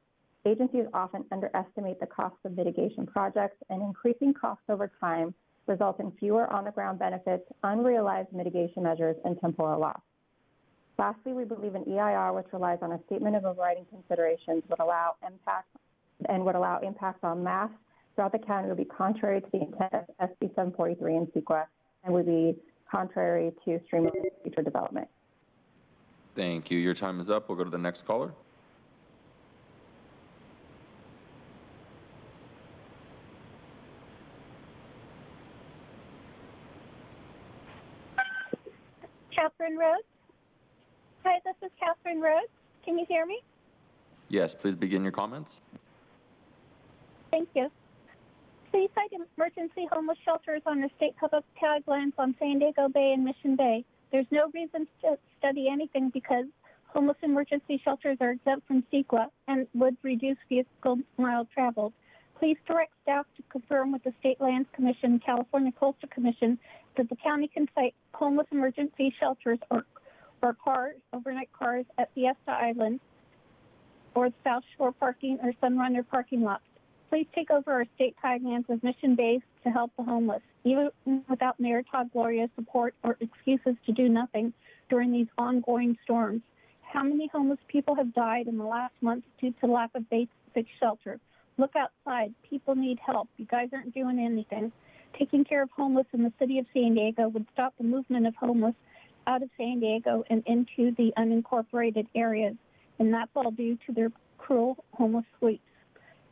agencies often underestimate the cost of mitigation projects, and increasing costs over time result in fewer on-the-ground benefits, unrealized mitigation measures, and temporal loss. Lastly, we believe an EIR, which relies on a statement of overriding considerations, would allow impacts on mass throughout the county would be contrary to the intent of SB 743 and CEQA and would be contrary to streamlining future development. Thank you. Your time is up. We'll go to the next caller. Catherine Rhodes. Hi, this is Catherine Rhodes. Can you hear me? Yes, please begin your comments. Thank you. Seaside emergency homeless shelters on the state public taglines on San Diego Bay and Mission Bay. There's no reason to study anything because homeless emergency shelters are exempt from CEQA and would reduce vehicle miles traveled. Please direct staff to confirm with the State Lands Commission, California Coastal Commission, that the county can site homeless emergency shelters or cars, overnight cars at Fiesta Island or South Shore parking or Sunrunner parking lots. Please take over our state taglines as mission-based to help the homeless, even without Mayor Todd Gloria's support or excuses to do nothing during these ongoing storms. How many homeless people have died in the last month due to lack of basic shelter? Look outside. People need help. You guys aren't doing anything. Taking care of homeless in the city of San Diego would stop the movement of homeless out of San Diego and into the unincorporated areas, and that's all due to their cruel homeless sweeps.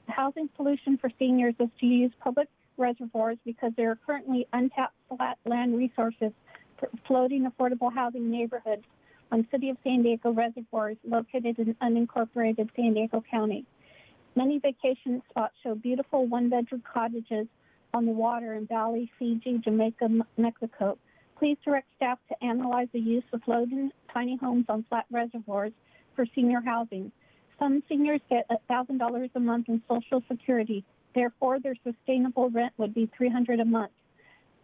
The housing solution for seniors is to use public reservoirs because there are currently untapped flat land resources for floating affordable housing neighborhoods on City of San Diego reservoirs located in unincorporated San Diego County. Many vacation spots show beautiful one-bedroom cottages on the water in Bali, Fiji, Jamaica, Mexico. Please direct staff to analyze the use of floating tiny homes on flat reservoirs for senior housing. Some seniors get $1,000 a month in Social Security. Therefore, their sustainable rent would be $300 a month.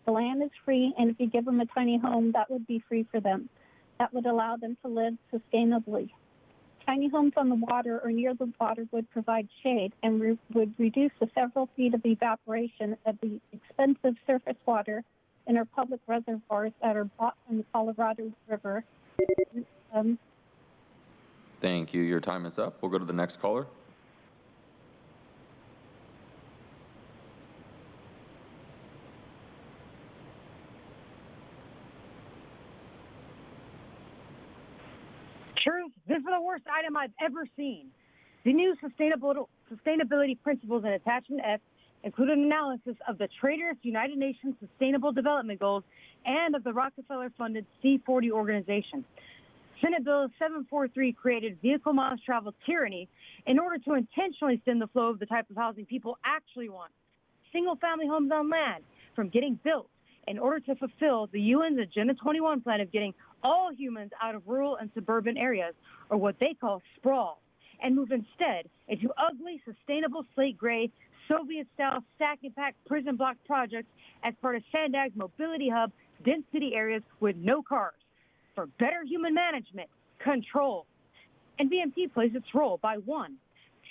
The land is free, and if you give them a tiny home, that would be free for them. That would allow them to live sustainably. Tiny homes on the water or near the water would provide shade and would reduce the several feet of evaporation of the expensive surface water in our public reservoirs that are brought from the Colorado River. Thank you. Your time is up. We'll go to the next caller. Truth, this is the worst item I've ever seen. The new sustainability principles in Attachment F include an analysis of the traitorous United Nations Sustainable Development Goals and of the Rockefeller-funded C40 organization. Senate Bill 743 created vehicle miles traveled tyranny in order to intentionally stem the flow of the type of housing people actually want. Single-family homes on land from getting built in order to fulfill the UN's Agenda 21 plan of getting all humans out of rural and suburban areas, or what they call sprawl, and move instead into ugly, sustainable slate gray, Soviet-style stack and pack prison block projects as part of Sandag's mobility hub, dense city areas with no cars, for better human management, control. And VMT plays its role by 1,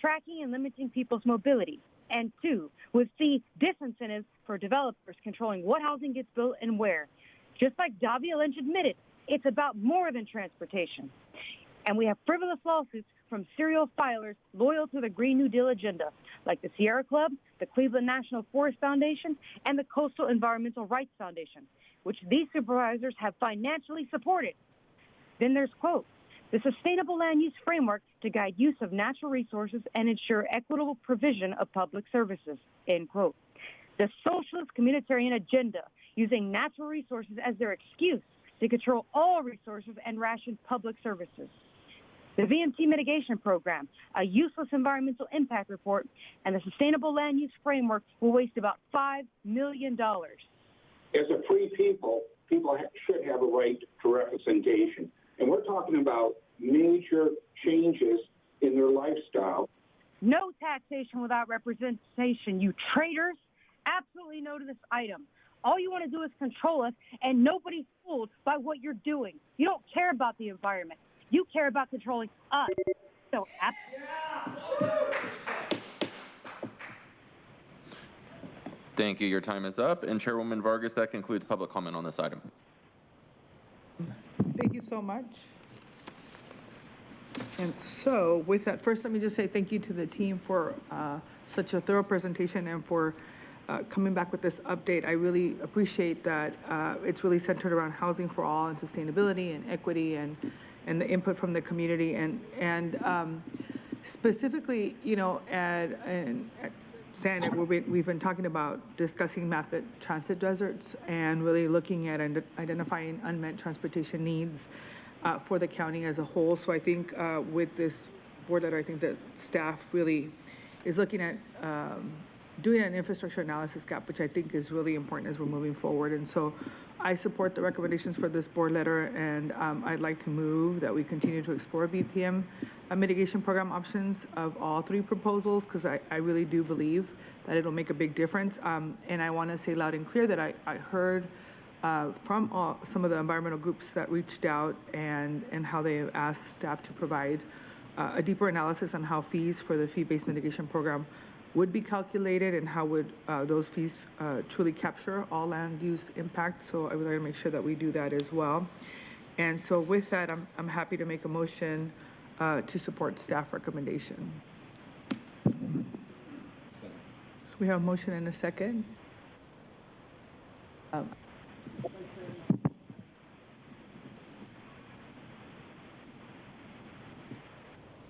tracking and limiting people's mobility, and 2, with C, disincentives for developers controlling what housing gets built and where. Just like Davia Lynch admitted, it's about more than transportation. And we have frivolous lawsuits from serial filers loyal to the Green New Deal agenda, like the Sierra Club, the Cleveland National Forest Foundation, and the Coastal Environmental Rights Foundation, which these supervisors have financially supported. Then there's, quote, the Sustainable Land Use Framework to guide use of natural resources and ensure equitable provision of public services, end quote. The Socialist Communitarian Agenda, using natural resources as their excuse to control all resources and ration public services. The VMT Mitigation Program, a useless environmental impact report, and the Sustainable Land Use Framework will waste about $5 million. As a free people, should have a right to representation. And we're talking about major changes in their lifestyle. No taxation without representation, you traitors. Absolutely no to this item. All you want to do is control us, and nobody's fooled by what you're doing. You don't care about the environment. You care about controlling us. So, Thank you. Your time is up. And Chairwoman Vargas, that concludes public comment on this item. Thank you so much. And so with that, first, let me just say thank you to the team for such a thorough presentation and for coming back with this update. I really appreciate that it's really centered around housing for all and sustainability and equity and the input from the community. And specifically, you know, at Senate, we've been talking about discussing rapid transit deserts and really looking at identifying unmet transportation needs for the county as a whole. So I think with this board letter, I think that staff really is looking at doing an infrastructure analysis gap, which I think is really important as we're moving forward. And so I support the recommendations for this board letter, and I'd like to move that we continue to explore BPM mitigation program options of all 3 proposals, because I really do believe that it'll make a big difference. And I want to say loud and clear that I heard from some of the environmental groups that reached out and how they have asked staff to provide a deeper analysis on how fees for the fee-based mitigation program would be calculated and how would those fees truly capture all land use impact. So I would like to make sure that we do that as well. And so with that, I'm happy to make a motion to support staff recommendation. So we have a motion and a second.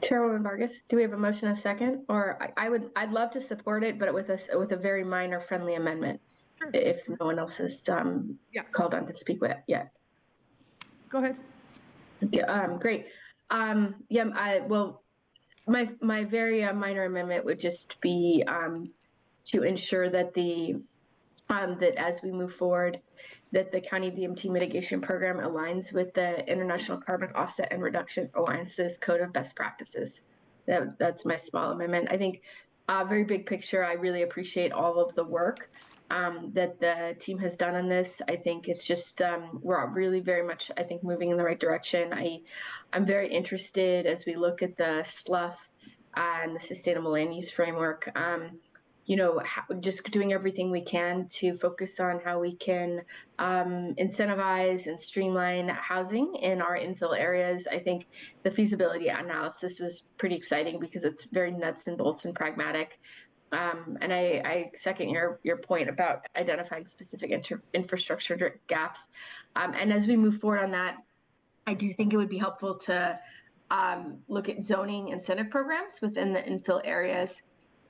Chairwoman Vargas, do we have a motion and a second? Or I'd love to support it, but with a very minor friendly amendment, sure, if no one else is called on to speak with yet. Go ahead. Yeah, great. Well, my very minor amendment would just be to ensure that that as we move forward, that the County VMT Mitigation Program aligns with the International Carbon Offset and Reduction Alliance's Code of Best Practices. That's my small amendment. I think very big picture, I really appreciate all of the work that the team has done on this. I think it's just, we're really very much, I think, moving in the right direction. I'm very interested as we look at the SLUF and the Sustainable Land Use Framework. just doing everything we can to focus on how we can incentivize and streamline housing in our infill areas. I think the feasibility analysis was pretty exciting because it's very nuts and bolts and pragmatic. And I second your point about identifying specific infrastructure gaps. And as we move forward on that, I do think it would be helpful to look at zoning incentive programs within the infill areas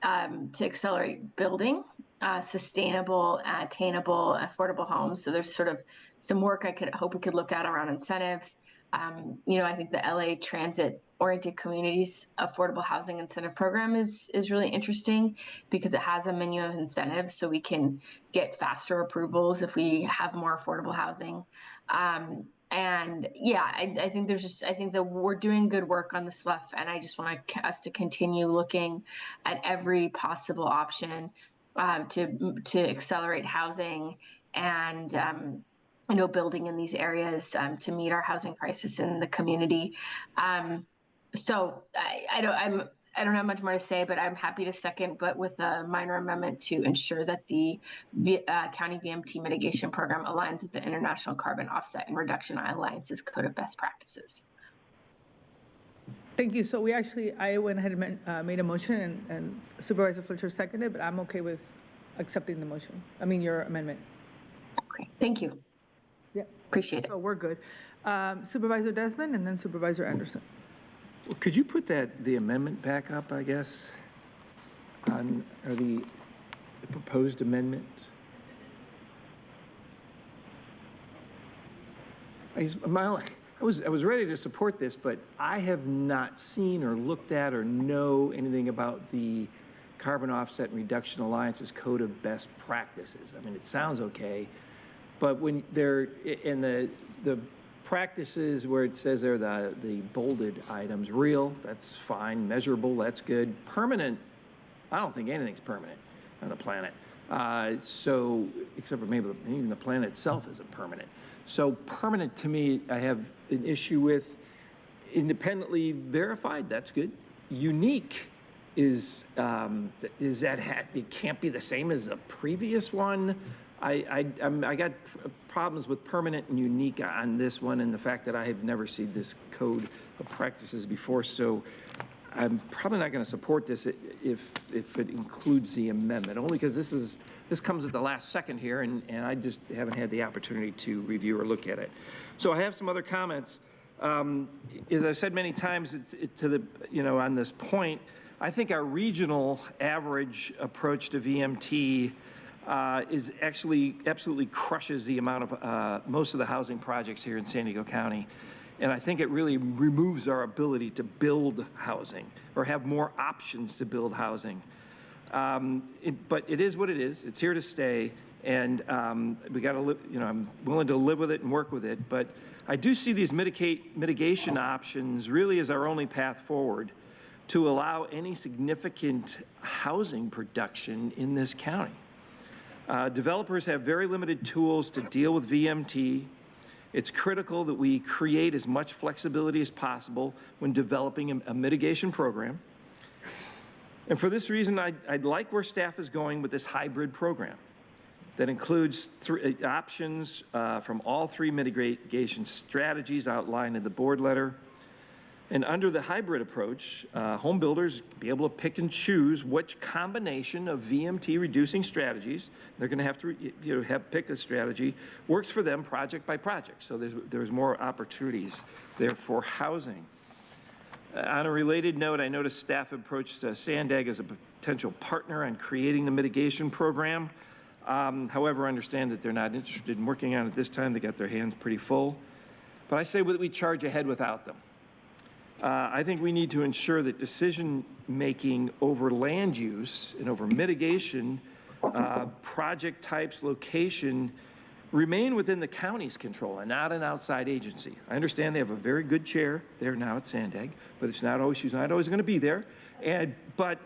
to accelerate building sustainable, attainable, affordable homes. So there's sort of some work I hope we could look at around incentives. I think the LA Transit Oriented Communities Affordable Housing Incentive Program is really interesting because it has a menu of incentives, so we can get faster approvals if we have more affordable housing. And yeah, I think I think that we're doing good work on the SLUF, and I just want us to continue looking at every possible option to accelerate housing and building in these areas to meet our housing crisis in the community. So I don't have much more to say, but I'm happy to second, but with a minor amendment to ensure that the County VMT mitigation program aligns with the International Carbon Offset and Reduction Alliance's Code of Best Practices. Thank you. So I went ahead and made a motion, and Supervisor Fletcher seconded, but I'm okay with accepting the motion. Your amendment. Okay, thank you. Yeah, appreciate it. So we're good. Supervisor Desmond, and then Supervisor Anderson. Well, could you put the amendment back up, I guess, or the proposed amendment? I was ready to support this, but I have not seen or looked at or know anything about the Carbon Offset and Reduction Alliance's Code of Best Practices. It sounds okay, but when they're in the practices where it says they're the bolded items, real, that's fine, measurable, that's good, permanent, I don't think anything's permanent on the planet. So, except for maybe even the planet itself isn't permanent. So permanent to me, I have an issue with. Independently verified, that's good. Unique is that it can't be the same as the previous one. I got problems with permanent and unique on this one, and the fact that I have never seen this code of practices before. So I'm probably not going to support this if it includes the amendment, only because this comes at the last second here, and I just haven't had the opportunity to review or look at it. So I have some other comments. As I've said many times on this point, I think our regional average approach to VMT is actually absolutely crushes the amount of most of the housing projects here in San Diego County. And I think it really removes our ability to build housing or have more options to build housing. But it is what it is. It's here to stay. And we got to live, I'm willing to live with it and work with it. But I do see these mitigation options really as our only path forward to allow any significant housing production in this county. Developers have very limited tools to deal with VMT. It's critical that we create as much flexibility as possible when developing a mitigation program. And for this reason, I'd like where staff is going with this hybrid program that includes options from all three mitigation strategies outlined in the board letter. And under the hybrid approach, home builders be able to pick and choose which combination of VMT reducing strategies, they're going to have to pick a strategy, works for them project by project. So there's more opportunities there for housing. On a related note, I noticed staff approached Sandag as a potential partner on creating the mitigation program. However, I understand that they're not interested in working on it this time. They got their hands pretty full. But I say that we charge ahead without them. I think we need to ensure that decision-making over land use and over mitigation, project types, location, remain within the county's control and not an outside agency. I understand they have a very good chair there now at Sandag, but she's not always going to be there. But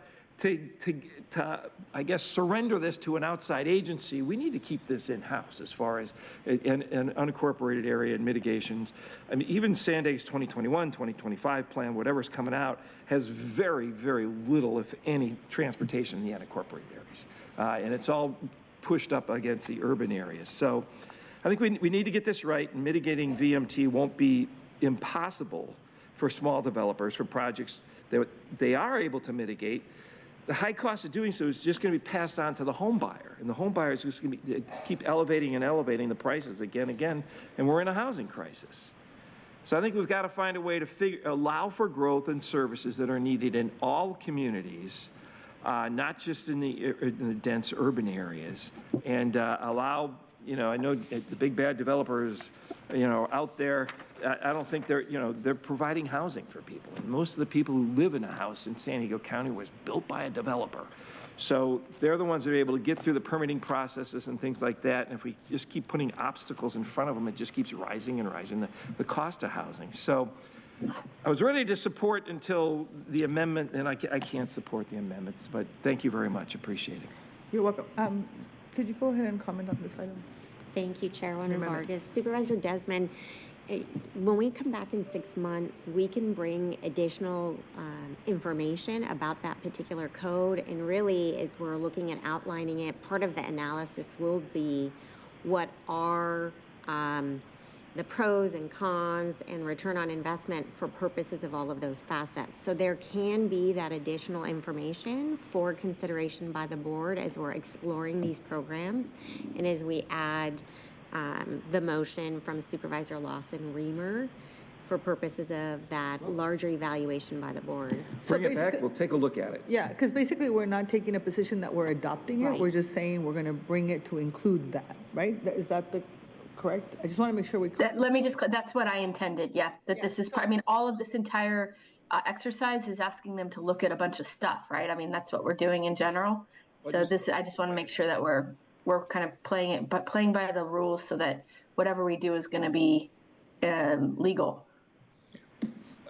I guess, surrender this to an outside agency, we need to keep this in-house as far as an unincorporated area and mitigations. I mean, even Sandeg's 2021, 2025 plan, whatever's coming out, has very, very little, if any, transportation in the unincorporated areas. And it's all pushed up against the urban areas. So I think we need to get this right, and mitigating VMT won't be impossible for small developers, for projects that they are able to mitigate. The high cost of doing so is just going to be passed on to the home buyer, and the home buyer is just going to keep elevating and elevating the prices again, and we're in a housing crisis. So I think we've got to find a way to allow for growth and services that are needed in all communities, not just in the dense urban areas, and allow, I know the big bad developers, out there, I don't think they're providing housing for people. And most of the people who live in a house in San Diego County was built by a developer. So they're the ones that are able to get through the permitting processes and things like that. And if we just keep putting obstacles in front of them, it just keeps rising and rising, the cost of housing. So I was ready to support until the amendment, and I can't support the amendments, but thank you very much. Appreciate it. You're welcome. Could you go ahead and comment on this item? Thank you, Chairwoman Vargas. Supervisor Desmond, when we come back in 6 months, we can bring additional information about that particular code. And really, as we're looking at outlining it, part of the analysis will be what are the pros and cons and return on investment for purposes of all of those facets. So there can be that additional information for consideration by the board as we're exploring these programs and as we add the motion from Supervisor Lawson-Remer for purposes of that larger evaluation by the board. Bring it back, we'll take a look at it. Yeah, because basically we're not taking a position that we're adopting it. Right. We're just saying we're going to bring it to include that, right? Is that the correct? I just want to make sure we. Let me just, that's what I intended, yeah. This is, I mean, all of this entire exercise is asking them to look at a bunch of stuff, right? I mean, that's what we're doing in general. So I just want to make sure that we're kind of playing by the rules so that whatever we do is going to be legal.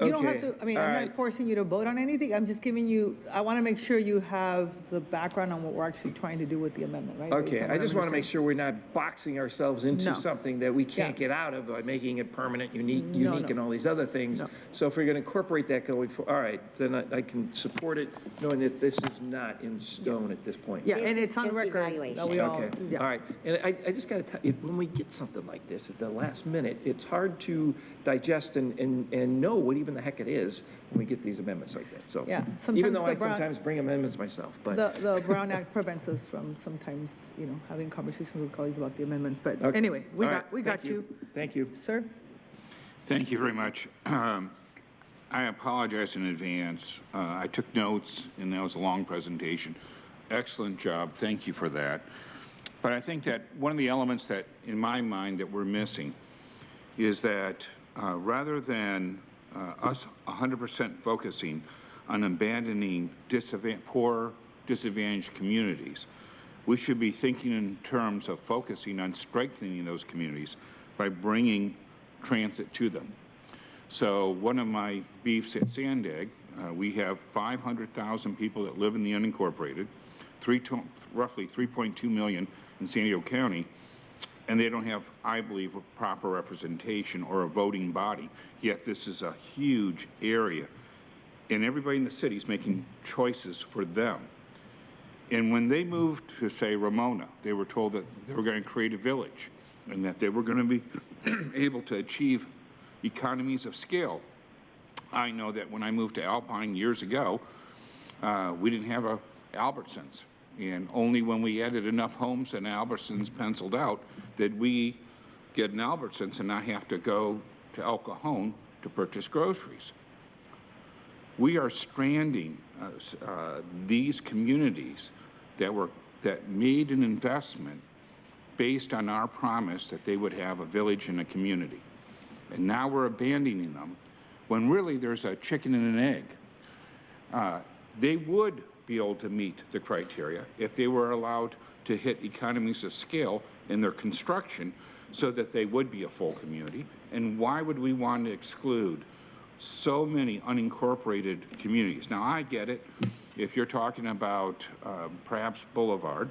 You don't have to, I mean, I'm not forcing you to vote on anything. I'm just giving you, I want to make sure you have the background on what we're actually trying to do with the amendment, right? Okay, I just want to make sure we're not boxing ourselves into something that we can't get out of by making it permanent, unique, and all these other things. So if we're going to incorporate that going forward, all right, then I can support it, knowing that this is not in stone at this point. Yeah, and it's on record. That we all, okay, all right. And I just got to tell you, when we get something like this at the last minute, it's hard to digest and know what even the heck it is when we get these amendments like that. So even though I sometimes bring amendments myself, but the Brown Act prevents us from sometimes, having conversations with colleagues about the amendments. But anyway, we got you. Thank you, sir. Thank you very much. I apologize in advance. I took notes, and that was a long presentation. Excellent job. Thank you for that. But I think that one of the elements that, in my mind, that we're missing is that rather than us 100% focusing on abandoning poor, disadvantaged communities, we should be thinking in terms of focusing on strengthening those communities by bringing transit to them. So one of my beefs at Sandag, we have 500,000 people that live in the unincorporated, roughly 3.2 million in San Diego County, and they don't have, I believe, a proper representation or a voting body. Yet this is a huge area, and everybody in the city is making choices for them. And when they moved to, say, Ramona, they were told that they were going to create a village and that they were going to be able to achieve economies of scale. I know that when I moved to Alpine years ago, we didn't have a Albertsons. And only when we added enough homes and Albertsons penciled out did we get an Albertsons and not have to go to El Cajon to purchase groceries. We are stranding these communities that made an investment based on our promise that they would have a village and a community. And now we're abandoning them when really there's a chicken and an egg. They would be able to meet the criteria if they were allowed to hit economies of scale in their construction so that they would be a full community. And why would we want to exclude so many unincorporated communities? Now, I get it. if you're talking about perhaps Boulevard,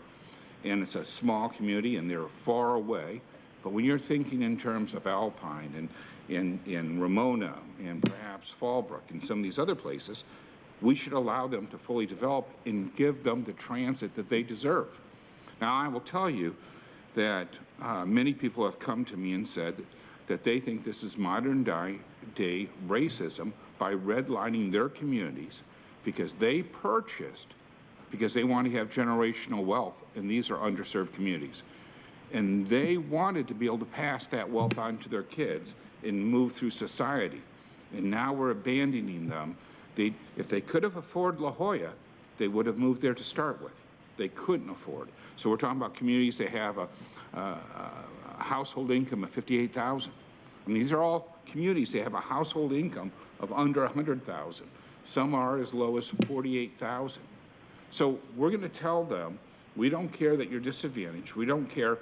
and it's a small community and they're far away, but when you're thinking in terms of Alpine and in Ramona and perhaps Fallbrook and some of these other places, we should allow them to fully develop and give them the transit that they deserve. Now, I will tell you that many people have come to me and said that they think this is modern day racism by redlining their communities because they purchased, because they want to have generational wealth, and these are underserved communities. And they wanted to be able to pass that wealth on to their kids and move through society. And now we're abandoning them. If they could have afforded La Jolla, they would have moved there to start with. They couldn't afford. So we're talking about communities that have a household income of $58,000. I mean, these are all communities that have a household income of under $100,000. Some are as low as $48,000. So we're going to tell them, we don't care that you're disadvantaged. We don't care.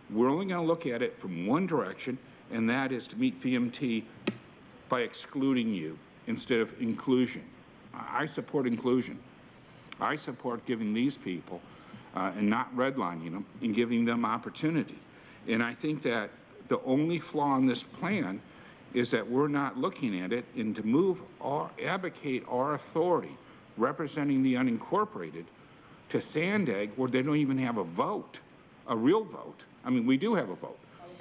We're only going to look at it from one direction, and that is to meet VMT by excluding you instead of inclusion. I support inclusion. I support giving these people and not redlining them and giving them opportunity. And I think that the only flaw in this plan is that we're not looking at it and to move or advocate our authority representing the unincorporated to Sandag where they don't even have a vote, a real vote. I mean, we do have a vote.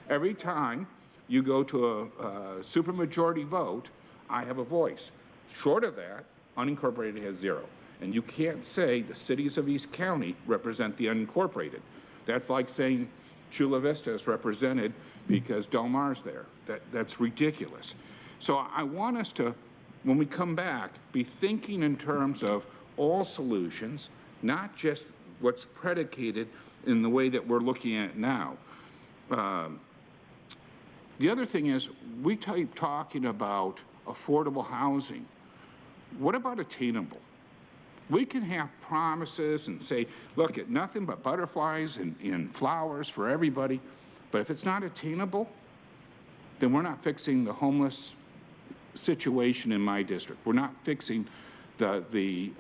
Every time you go to a supermajority vote, I have a voice. Short of that, unincorporated has 0. And you can't say the cities of East County represent the unincorporated. That's like saying Chula Vista is represented because Del Mar's there. That's ridiculous. So I want us to, when we come back, be thinking in terms of all solutions, not just what's predicated in the way that we're looking at it now. The other thing is, we keep talking about affordable housing. What about attainable? We can have promises and say, look, at nothing but butterflies and flowers for everybody, but if it's not attainable, then we're not fixing the homeless situation in my district. We're not fixing the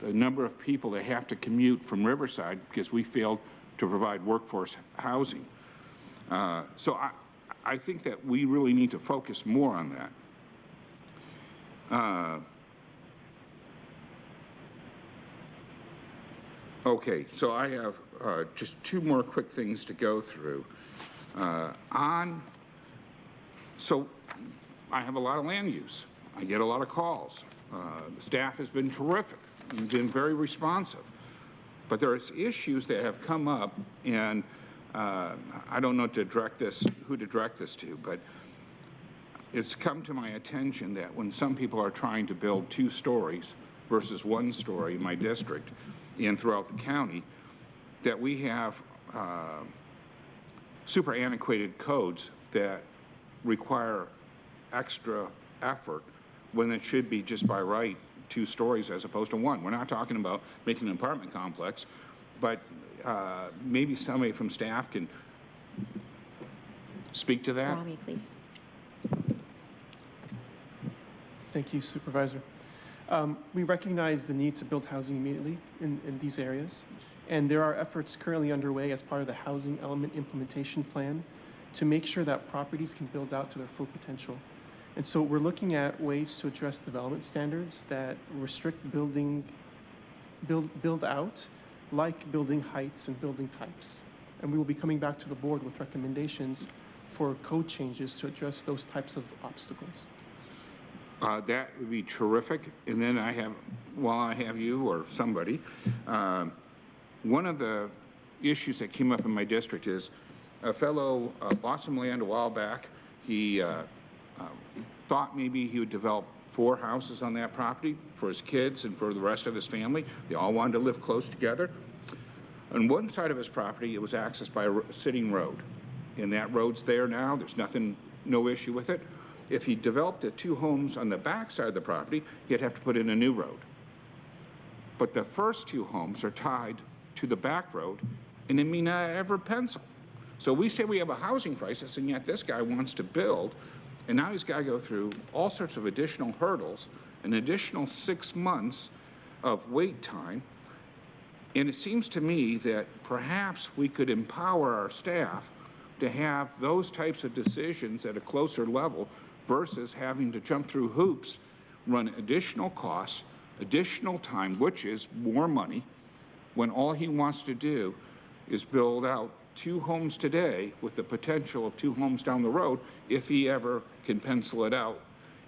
number of people that have to commute from Riverside because we failed to provide workforce housing. So I think that we really need to focus more on that. Okay, so I have just 2 more quick things to go through. So I have a lot of land use. I get a lot of calls. The staff has been terrific and been very responsive. But there's issues that have come up, and I don't know who to direct this to, but it's come to my attention that when some people are trying to build 2 stories versus 1 story in my district and throughout the county, that we have super antiquated codes that require extra effort when it should be just by right 2 stories as opposed to 1. We're not talking about making an apartment complex, but maybe somebody from staff can speak to that. Rami, please. Thank you, Supervisor. We recognize the need to build housing immediately in these areas, and there are efforts currently underway as part of the Housing Element Implementation Plan to make sure that properties can build out to their full potential. And so we're looking at ways to address development standards that restrict build out, like building heights and building types. And we will be coming back to the board with recommendations for code changes to address those types of obstacles. That would be terrific. And then while I have you or somebody, one of the issues that came up in my district is a fellow bought some land a while back. He thought maybe he would develop 4 houses on that property for his kids and for the rest of his family. They all wanted to live close together. On one side of his property, it was accessed by a sitting road. And that road's there now. There's no issue with it. If he developed the 2 homes on the back side of the property, he'd have to put in a new road. But the first 2 homes are tied to the back road, and it may not ever pencil. So we say we have a housing crisis, and yet this guy wants to build, and now he's got to go through all sorts of additional hurdles, an additional 6 months of wait time. And it seems to me that perhaps we could empower our staff to have those types of decisions at a closer level versus having to jump through hoops, run additional costs, additional time, which is more money, when all he wants to do is build out 2 homes today with the potential of 2 homes down the road if he ever can pencil it out,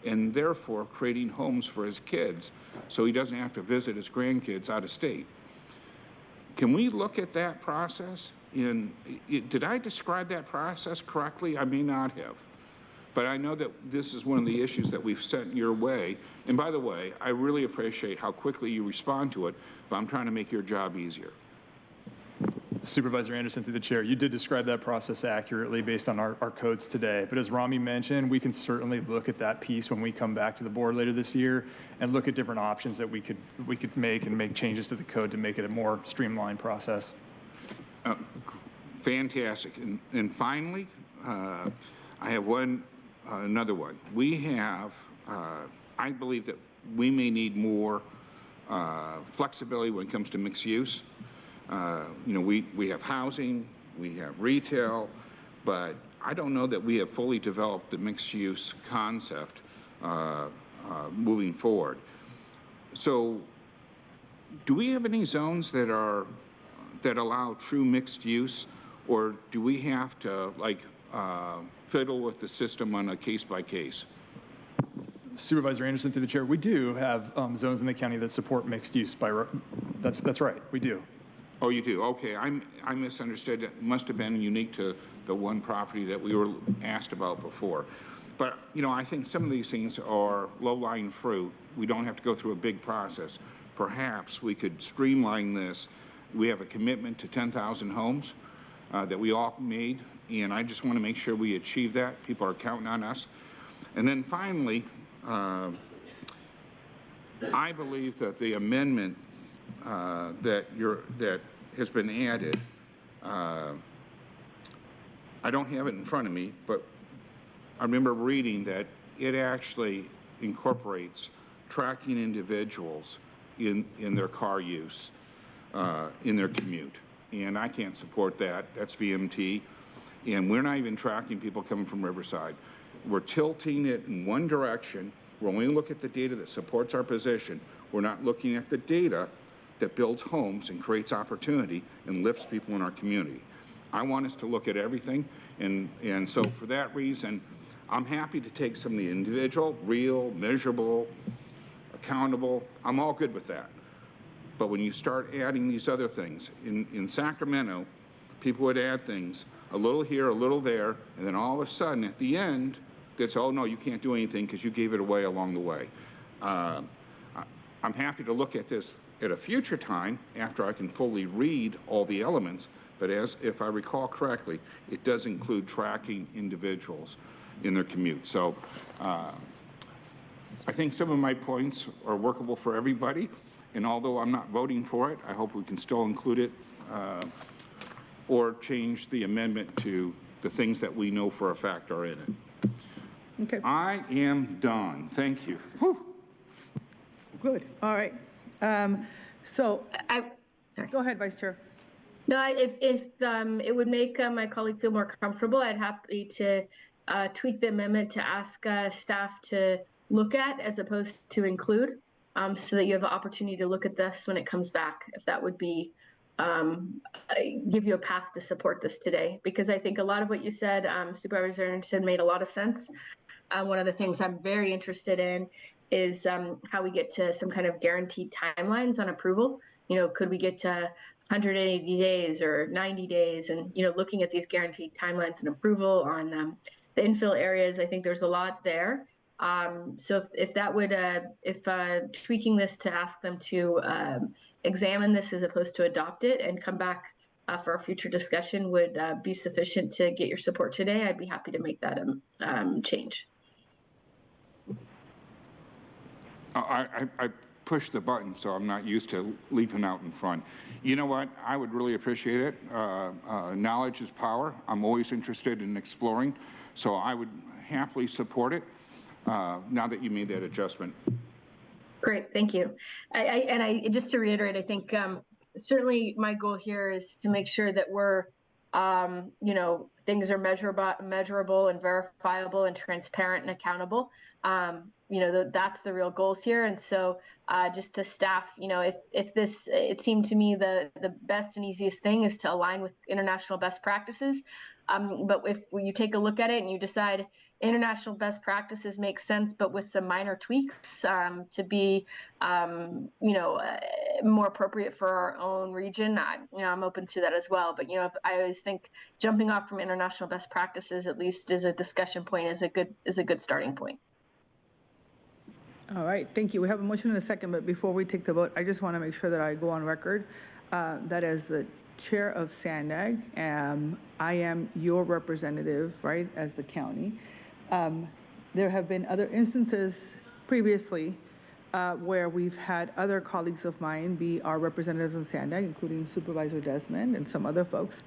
and therefore creating homes for his kids so he doesn't have to visit his grandkids out of state. Can we look at that process? Did I describe that process correctly? I may not have. But I know that this is one of the issues that we've sent your way. And by the way, I really appreciate how quickly you respond to it, but I'm trying to make your job easier. Supervisor Anderson, through the chair, you did describe that process accurately based on our codes today. But as Rami mentioned, we can certainly look at that piece when we come back to the board later this year and look at different options that we could make and make changes to the code to make it a more streamlined process. Fantastic. And finally, I have another one. We have, I believe that we may need more flexibility when it comes to mixed use. We have housing, we have retail, but I don't know that we have fully developed the mixed use concept moving forward. So do we have any zones that allow true mixed use, or do we have to fiddle with the system on a case by case? Supervisor Anderson, through the chair, we do have zones in the county that support mixed use that's right, we do. Oh, you do? Okay, I misunderstood. It must have been unique to the one property that we were asked about before. But, I think some of these things are low-lying fruit. We don't have to go through a big process. Perhaps we could streamline this. We have a commitment to 10,000 homes that we all made, and I just want to make sure we achieve that. People are counting on us. And then finally, I believe that the amendment that has been added, I don't have it in front of me, but I remember reading that it actually incorporates tracking individuals in their car use, in their commute. And I can't support that. That's VMT. And we're not even tracking people coming from Riverside. We're tilting it in one direction. When we look at the data that supports our position, we're not looking at the data that builds homes and creates opportunity and lifts people in our community. I want us to look at everything, and so for that reason, I'm happy to take some of the individual, real, measurable, accountable, I'm all good with that. But when you start adding these other things, in Sacramento, people would add things, a little here, a little there, and then all of a sudden at the end, they'd say, oh no, you can't do anything because you gave it away along the way. I'm happy to look at this at a future time after I can fully read all the elements, but if I recall correctly, it does include tracking individuals in their commute. So I think some of my points are workable for everybody, and although I'm not voting for it, I hope we can still include it or change the amendment to the things that we know for a fact are in it. Okay. I am done. Thank you. Whew. Good. All right. Sorry. Go ahead, Vice Chair. No, if it would make my colleague feel more comfortable, I'd happy to tweak the amendment to ask staff to look at as opposed to include, so that you have an opportunity to look at this when it comes back, if that would be give you a path to support this today. Because I think a lot of what you said, Supervisor Anderson, made a lot of sense. One of the things I'm very interested in is how we get to some kind of guaranteed timelines on approval. Could we get to 180 days or 90 days? And, looking at these guaranteed timelines and approval on the infill areas, I think there's a lot there. So if that would, if tweaking this to ask them to examine this as opposed to adopt it and come back for a future discussion would be sufficient to get your support today, I'd be happy to make that change. I pushed the button, so I'm not used to leaping out in front. You know what? I would really appreciate it. Knowledge is power. I'm always interested in exploring, so I would happily support it now that you made that adjustment. Great, thank you. I just to reiterate, I think certainly my goal here is to make sure that we're, things are measurable and verifiable and transparent and accountable. That's the real goals here. And so just to staff, if this, it seemed to me the best and easiest thing is to align with international best practices. But if you take a look at it and you decide international best practices make sense, but with some minor tweaks to be, more appropriate for our own region, I'm open to that as well. But if I always think jumping off from international best practices, at least as a discussion point, is a good starting point. All right, thank you. We have a motion and a second, but before we take the vote, I just want to make sure that I go on record that as the chair of SANDAG, I am your representative, right, as the county. There have been other instances previously where we've had other colleagues of mine be our representatives in SANDAG, including Supervisor Desmond and some other folks.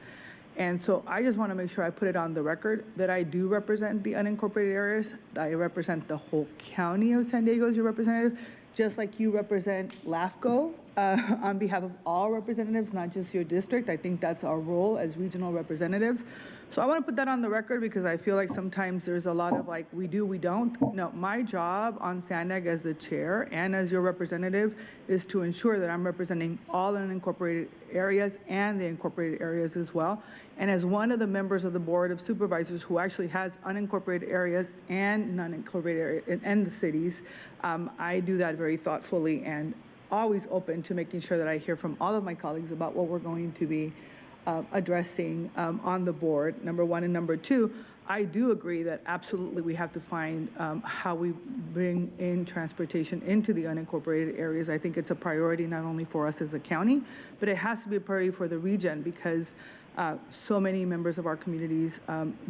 And so I just want to make sure I put it on the record that I do represent the unincorporated areas. I represent the whole county of San Diego as your representative, just like you represent LAFCO on behalf of all representatives, not just your district. I think that's our role as regional representatives. So I want to put that on the record because I feel like sometimes there's a lot of like, we do, we don't. No, my job on SANDAG as the chair and as your representative is to ensure that I'm representing all unincorporated areas and the incorporated areas as well. And as one of the members of the Board of Supervisors who actually has unincorporated areas and non-incorporated areas and the cities, I do that very thoughtfully and always open to making sure that I hear from all of my colleagues about what we're going to be addressing on the board, number one. And number two, I do agree that absolutely we have to find how we bring in transportation into the unincorporated areas. I think it's a priority not only for us as a county, but it has to be a priority for the region because so many members of our communities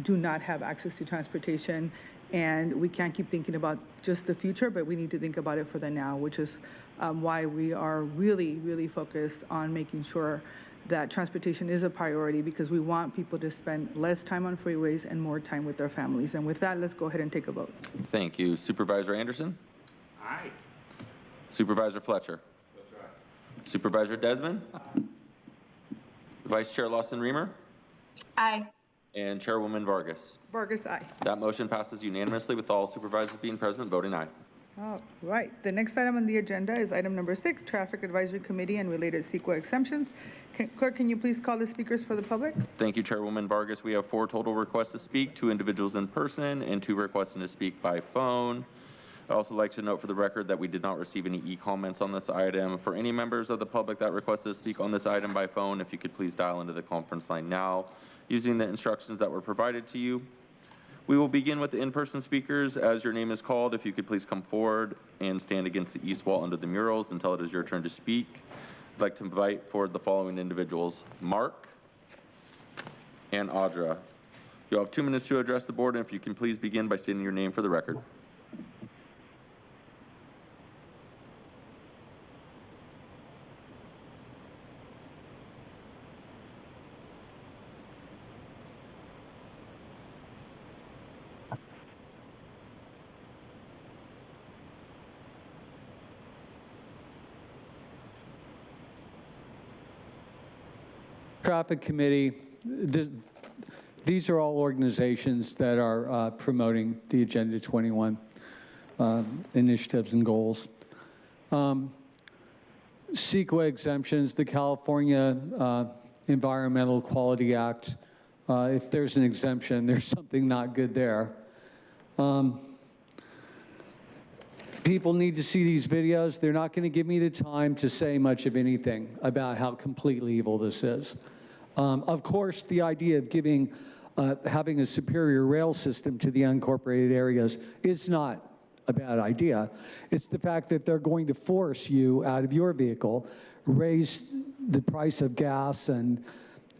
do not have access to transportation, and we can't keep thinking about just the future, but we need to think about it for the now, which is why we are really, really focused on making sure that transportation is a priority because we want people to spend less time on freeways and more time with their families. And with that, let's go ahead and take a vote. Thank you. Supervisor Anderson? Aye. Supervisor Fletcher? That's right. Supervisor Desmond? Vice Chair Lawson-Remer? Aye. And Chairwoman Vargas? Vargas, aye. That motion passes unanimously with all supervisors being present, voting aye. All right. The next item on the agenda is item number 6, Traffic Advisory Committee and related CEQA exemptions. Clerk, can you please call the speakers for the public? Thank you, Chairwoman Vargas. We have 4 total requests to speak, 2 individuals in person and 2 requesting to speak by phone. I'd also like to note for the record that we did not receive any e-comments on this item. For any members of the public that requested to speak on this item by phone, if you could please dial into the conference line now using the instructions that were provided to you. We will begin with the in-person speakers. As your name is called, if you could please come forward and stand against the east wall under the murals until it is your turn to speak. I'd like to invite forward the following individuals: Mark and Audra. You'll have 2 minutes to address the board, and if you can please begin by stating your name for the record. Traffic Committee, these are all organizations that are promoting the Agenda 21 initiatives and goals. CEQA exemptions, the California Environmental Quality Act, if there's an exemption, there's something not good there. People need to see these videos. They're not going to give me the time to say much of anything about how completely evil this is. Of course, the idea of having a superior rail system to the unincorporated areas is not a bad idea. It's the fact that they're going to force you out of your vehicle, raise the price of gas and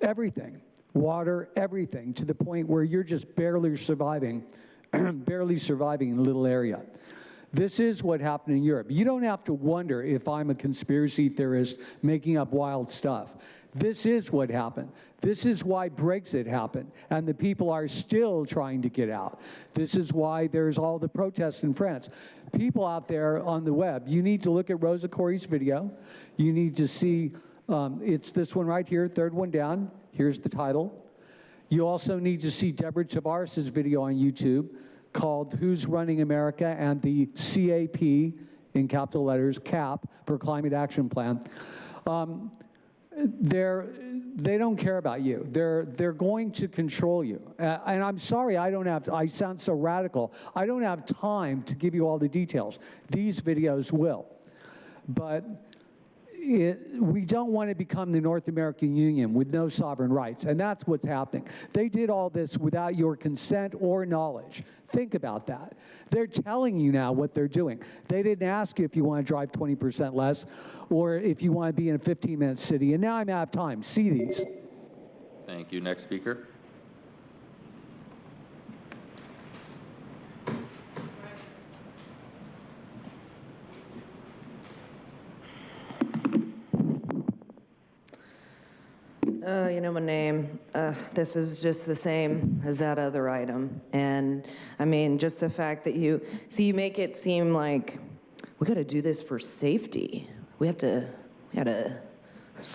everything, water, everything, to the point where you're just barely surviving in a little area. This is what happened in Europe. You don't have to wonder if I'm a conspiracy theorist making up wild stuff. This is what happened. This is why Brexit happened, and the people are still trying to get out. This is why there's all the protests in France. People out there on the web, you need to look at Rosa Corey's video. You need to see, it's this one right here, third one down. Here's the title. You also need to see Deborah Tavares' video on YouTube called Who's Running America, and the CAP, in capital letters, CAP, for Climate Action Plan. They don't care about you. They're going to control you. And I'm sorry, I sound so radical. I don't have time to give you all the details. These videos will. But we don't want to become the North American Union with no sovereign rights, and that's what's happening. They did all this without your consent or knowledge. Think about that. They're telling you now what they're doing. They didn't ask you if you want to drive 20% less or if you want to be in a 15-minute city, and now I'm out of time. See these. Thank you. Next speaker. You know my name. This is just the same as that other item. And I mean, just the fact that you make it seem like we got to do this for safety. We gotta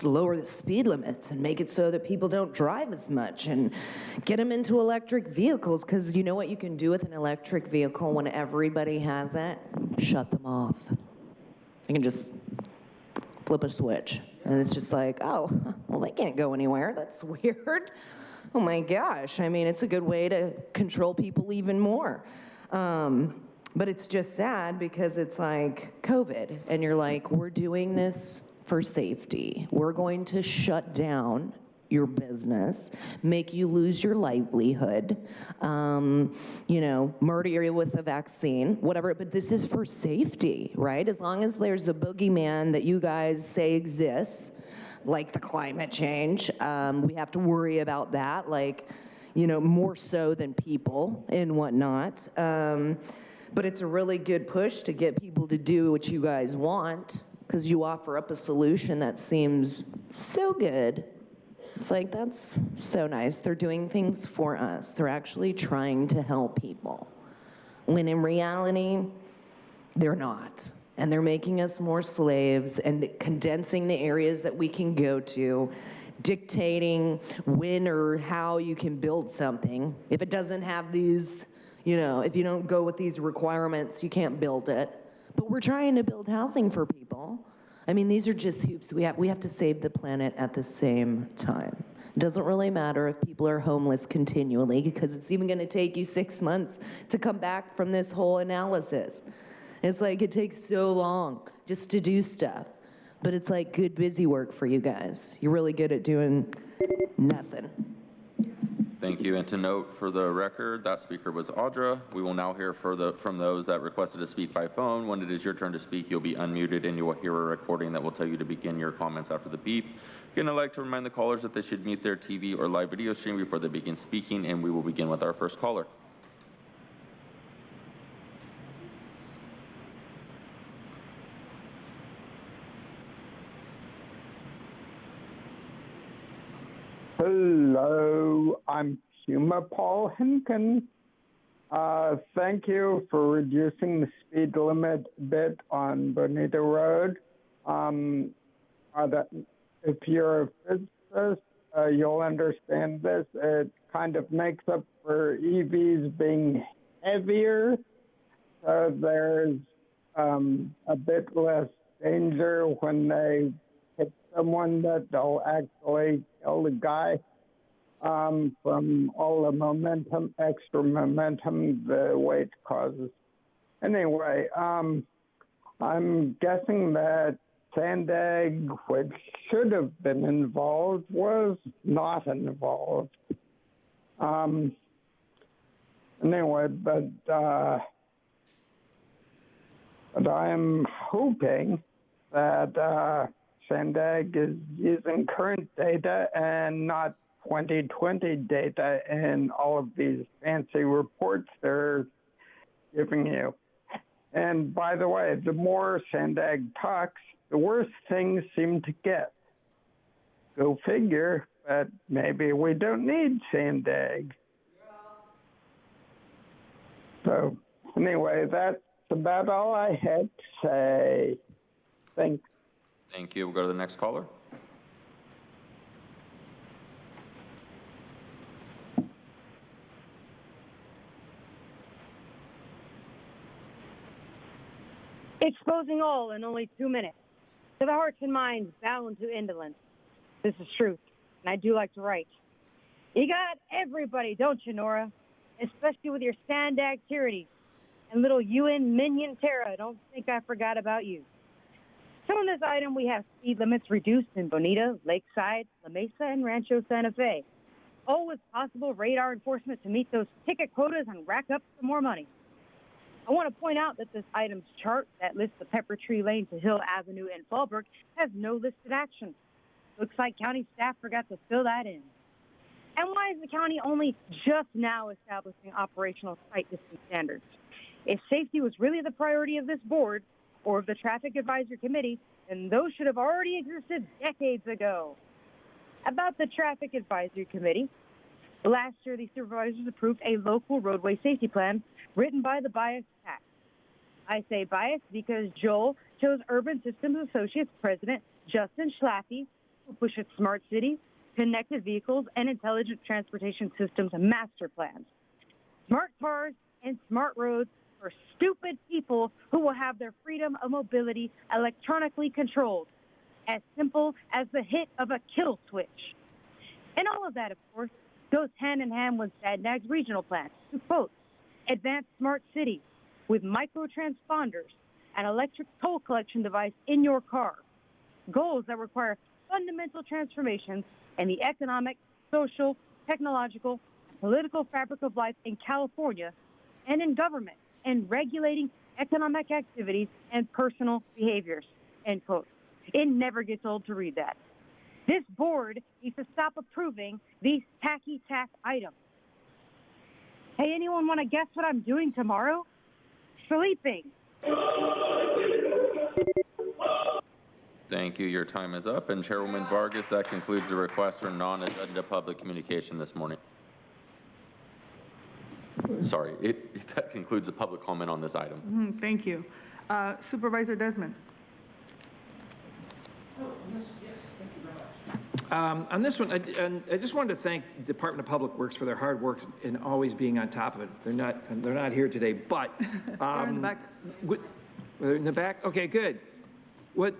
lower the speed limits and make it so that people don't drive as much and get them into electric vehicles. Because you know what you can do with an electric vehicle when everybody has it? Shut them off. You can just flip a switch. And it's just like, oh, well, they can't go anywhere. That's weird. Oh my gosh. I mean, it's a good way to control people even more. But it's just sad because it's like COVID, and you're like, we're doing this for safety. We're going to shut down your business, make you lose your livelihood, murder you with a vaccine, whatever, but this is for safety, right? As long as there's a boogeyman that you guys say exists, like the climate change, we have to worry about that, more so than people and whatnot. But it's a really good push to get people to do what you guys want, because you offer up a solution that seems so good. It's like, that's so nice. They're doing things for us. They're actually trying to help people. When in reality, they're not. And they're making us more slaves and condensing the areas that we can go to, dictating when or how you can build something. If it doesn't have these, if you don't go with these requirements, you can't build it. But we're trying to build housing for people. I mean, these are just hoops. We have to save the planet at the same time. It doesn't really matter if people are homeless continually, because it's even going to take you 6 months to come back from this whole analysis. It's like it takes so long just to do stuff. But it's like good busy work for you guys. You're really good at doing nothing. Thank you. And to note for the record, that speaker was Audra. We will now hear from those that requested to speak by phone. When it is your turn to speak, you'll be unmuted and you will hear a recording that will tell you to begin your comments after the beep. Again, I'd like to remind the callers that they should mute their TV or live video stream before they begin speaking, and we will begin with our first caller. Hello, I'm Huma Paul Henkin. Thank you for reducing the speed limit a bit on Bonita Road. If you're a physicist, you'll understand this. It kind of makes up for EVs being heavier, so there's a bit less danger when they hit someone that they'll actually kill the guy from all the extra momentum the weight causes. Anyway, I'm guessing that Sandag, which should have been involved, was not involved. Anyway, but I'm hoping that Sandag is using current data and not 2020 data in all of these fancy reports they're giving you. And by the way, the more Sandag talks, the worse things seem to get. Go figure, but maybe we don't need sand egg. So anyway, that's about all I had to say. Thanks. Thank you. We'll go to the next caller. Exposing all in only 2 minutes. To the hearts and minds bound to indolence. This is truth, and I do like to write. You got everybody, don't you, Nora? Especially with your sand activities. And little UN minion Tara, don't think I forgot about you. So in this item, we have speed limits reduced in Bonita, Lakeside, La Mesa, and Rancho Santa Fe. All with possible radar enforcement to meet those ticket quotas and rack up some more money. I want to point out that this item's chart that lists the Pepper Tree Lane to Hill Avenue in Fallbrook has no listed action. Looks like county staff forgot to fill that in. And why is the county only just now establishing operational sight distance standards? If safety was really the priority of this board or of the Traffic Advisory Committee, then those should have already existed decades ago. About the Traffic Advisory Committee, last year the supervisors approved a local roadway safety plan written by the biased PAC. I say biased because Joel chose Urban Systems Associates President Justin Schlaffy, who pushes smart cities, connected vehicles, and intelligent transportation systems master plans. Smart cars and smart roads for stupid people who will have their freedom of mobility electronically controlled, as simple as the hit of a kill switch. And all of that, of course, goes hand in hand with SADNAG's regional plans to, quote, advance smart cities with micro-transponders and electric toll collection device in your car. Goals that require fundamental transformations in the economic, social, technological, and political fabric of life in California and in government, and regulating economic activities and personal behaviors, end quote. It never gets old to read that. This board needs to stop approving these tacky-tack items. Hey, anyone want to guess what I'm doing tomorrow? Sleeping. Thank you. Your time is up. And Chairwoman Vargas, that concludes the request for non-agenda public communication this morning. Sorry, that concludes the public comment on this item. Thank you. Supervisor Desmond. On this one, I just wanted to thank Department of Public Works for their hard work and always being on top of it. They're not here today, but They're in the back. They're in the back. Okay, good. With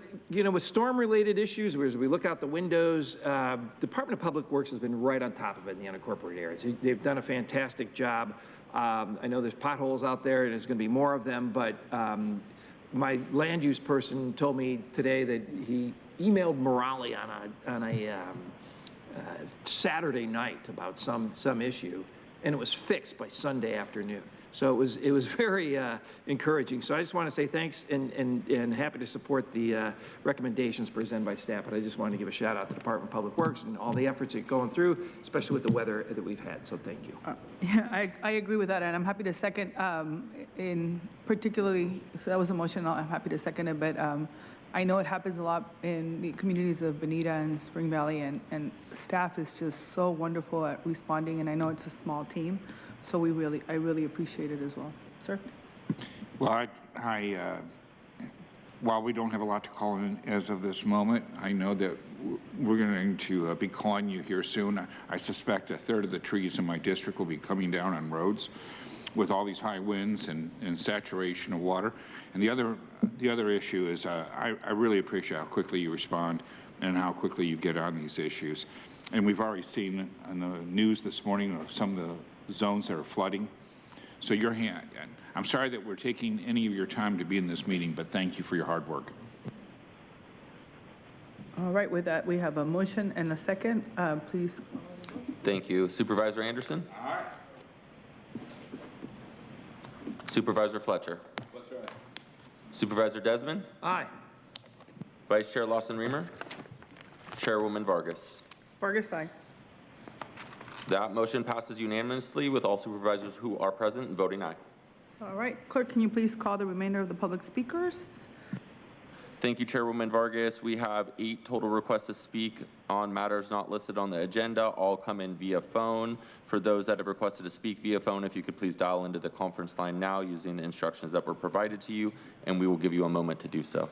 storm-related issues, as we look out the windows, Department of Public Works has been right on top of it in the unincorporated areas. They've done a fantastic job. I know there's potholes out there, and there's going to be more of them, but my land use person told me today that he emailed Morali on a Saturday night about some issue, and it was fixed by Sunday afternoon. So it was very encouraging. So I just want to say thanks and happy to support the recommendations presented by staff. But I just wanted to give a shout out to the Department of Public Works and all the efforts that are going through, especially with the weather that we've had. So thank you. Yeah, I agree with that, and I'm happy to second in particularly, so that was a motion, I'm happy to second it, but I know it happens a lot in the communities of Bonita and Spring Valley, and staff is just so wonderful at responding, and I know it's a small team, so I really appreciate it as well. Sir? Well, while we don't have a lot to call in as of this moment, I know that we're going to be calling you here soon. I suspect a third of the trees in my district will be coming down on roads with all these high winds and saturation of water. And the other issue is I really appreciate how quickly you respond and how quickly you get on these issues. And we've already seen on the news this morning of some of the zones that are flooding. So I'm sorry that we're taking any of your time to be in this meeting, but thank you for your hard work. All right, with that, we have a motion and a second. Please. Thank you. Supervisor Anderson? All right. Supervisor Fletcher? That's right. Supervisor Desmond? Aye. Vice Chair Lawson-Remer? Chairwoman Vargas? Vargas, aye. That motion passes unanimously with all supervisors who are present and voting aye. All right, clerk, can you please call the remainder of the public speakers? Thank you, Chairwoman Vargas. We have 8 total requests to speak on matters not listed on the agenda. All come in via phone. For those that have requested to speak via phone, if you could please dial into the conference line now using the instructions that were provided to you, and we will give you a moment to do so.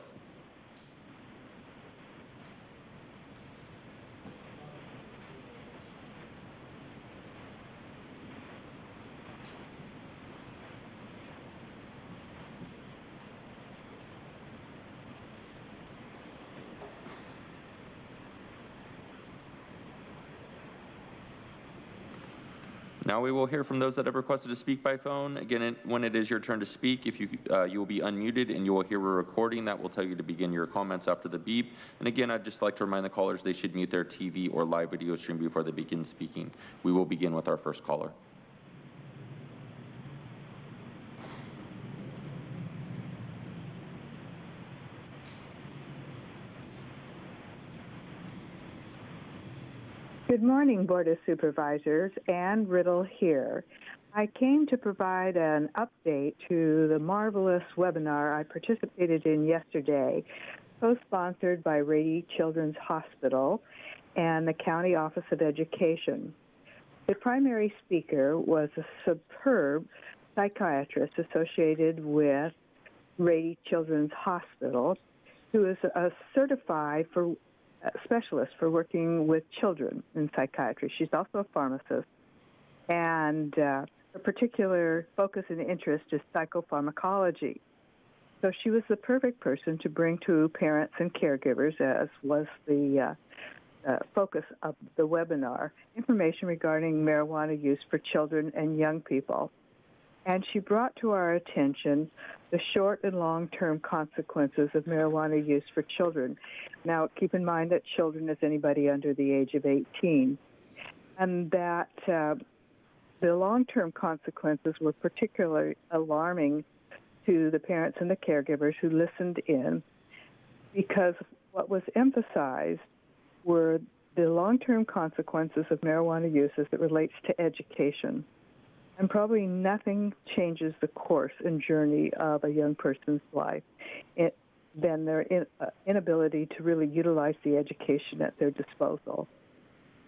Now we will hear from those that have requested to speak by phone. Again, when it is your turn to speak, if you will be unmuted and you will hear a recording that will tell you to begin your comments after the beep. And again, I'd just like to remind the callers they should mute their TV or live video stream before they begin speaking. We will begin with our first caller. Good morning, Board of Supervisors. Ann Riddle here. I came to provide an update to the marvelous webinar I participated in yesterday, co-sponsored by Rady Children's Hospital and the County Office of Education. The primary speaker was a superb psychiatrist associated with Rady Children's Hospital, who is a certified specialist for working with children in psychiatry. She's also a pharmacist, and her particular focus and interest is psychopharmacology. So she was the perfect person to bring to parents and caregivers, as was the focus of the webinar, information regarding marijuana use for children and young people. And she brought to our attention the short and long-term consequences of marijuana use for children. Now, keep in mind that children is anybody under the age of 18, and that the long-term consequences were particularly alarming to the parents and the caregivers who listened in, because what was emphasized were the long-term consequences of marijuana use as it relates to education. And probably nothing changes the course and journey of a young person's life than their inability to really utilize the education at their disposal.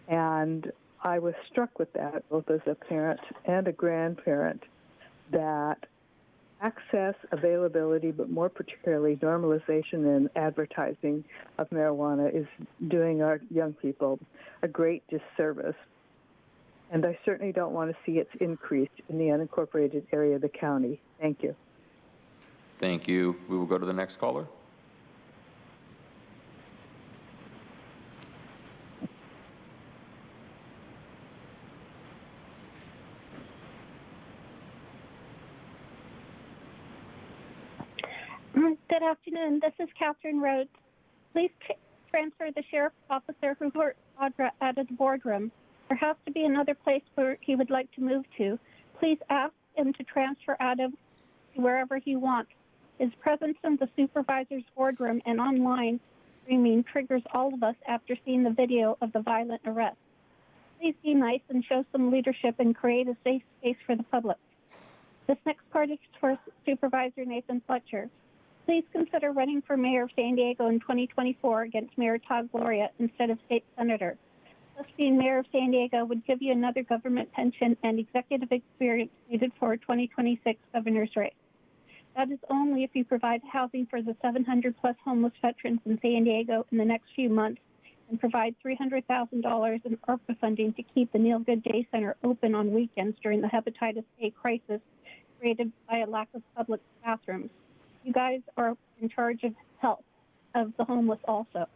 And I was struck with that, both as a parent and a grandparent, that access, availability, but more particularly normalization and advertising of marijuana is doing our young people a great disservice. And I certainly don't want to see it increased in the unincorporated area of the county. Thank you. Thank you. We will go to the next caller. Good afternoon. This is Catherine Rhodes. Please transfer the sheriff's officer who heard Audra out of the boardroom. There has to be another place where he would like to move to. Please ask him to transfer out of wherever he wants. His presence in the supervisor's boardroom and online streaming triggers all of us after seeing the video of the violent arrest. Please be nice and show some leadership and create a safe space for the public. This next part is for Supervisor Nathan Fletcher. Please consider running for mayor of San Diego in 2024 against Mayor Todd Gloria instead of state senator. Thus, being mayor of San Diego would give you another government pension and executive experience needed for a 2026 governor's race. That is only if you provide housing for the 700-plus homeless veterans in San Diego in the next few months and provide $300,000 in ARPA funding to keep the Neil Good Day Center open on weekends during the hepatitis A crisis created by a lack of public bathrooms. You guys are in charge of health of the homeless also.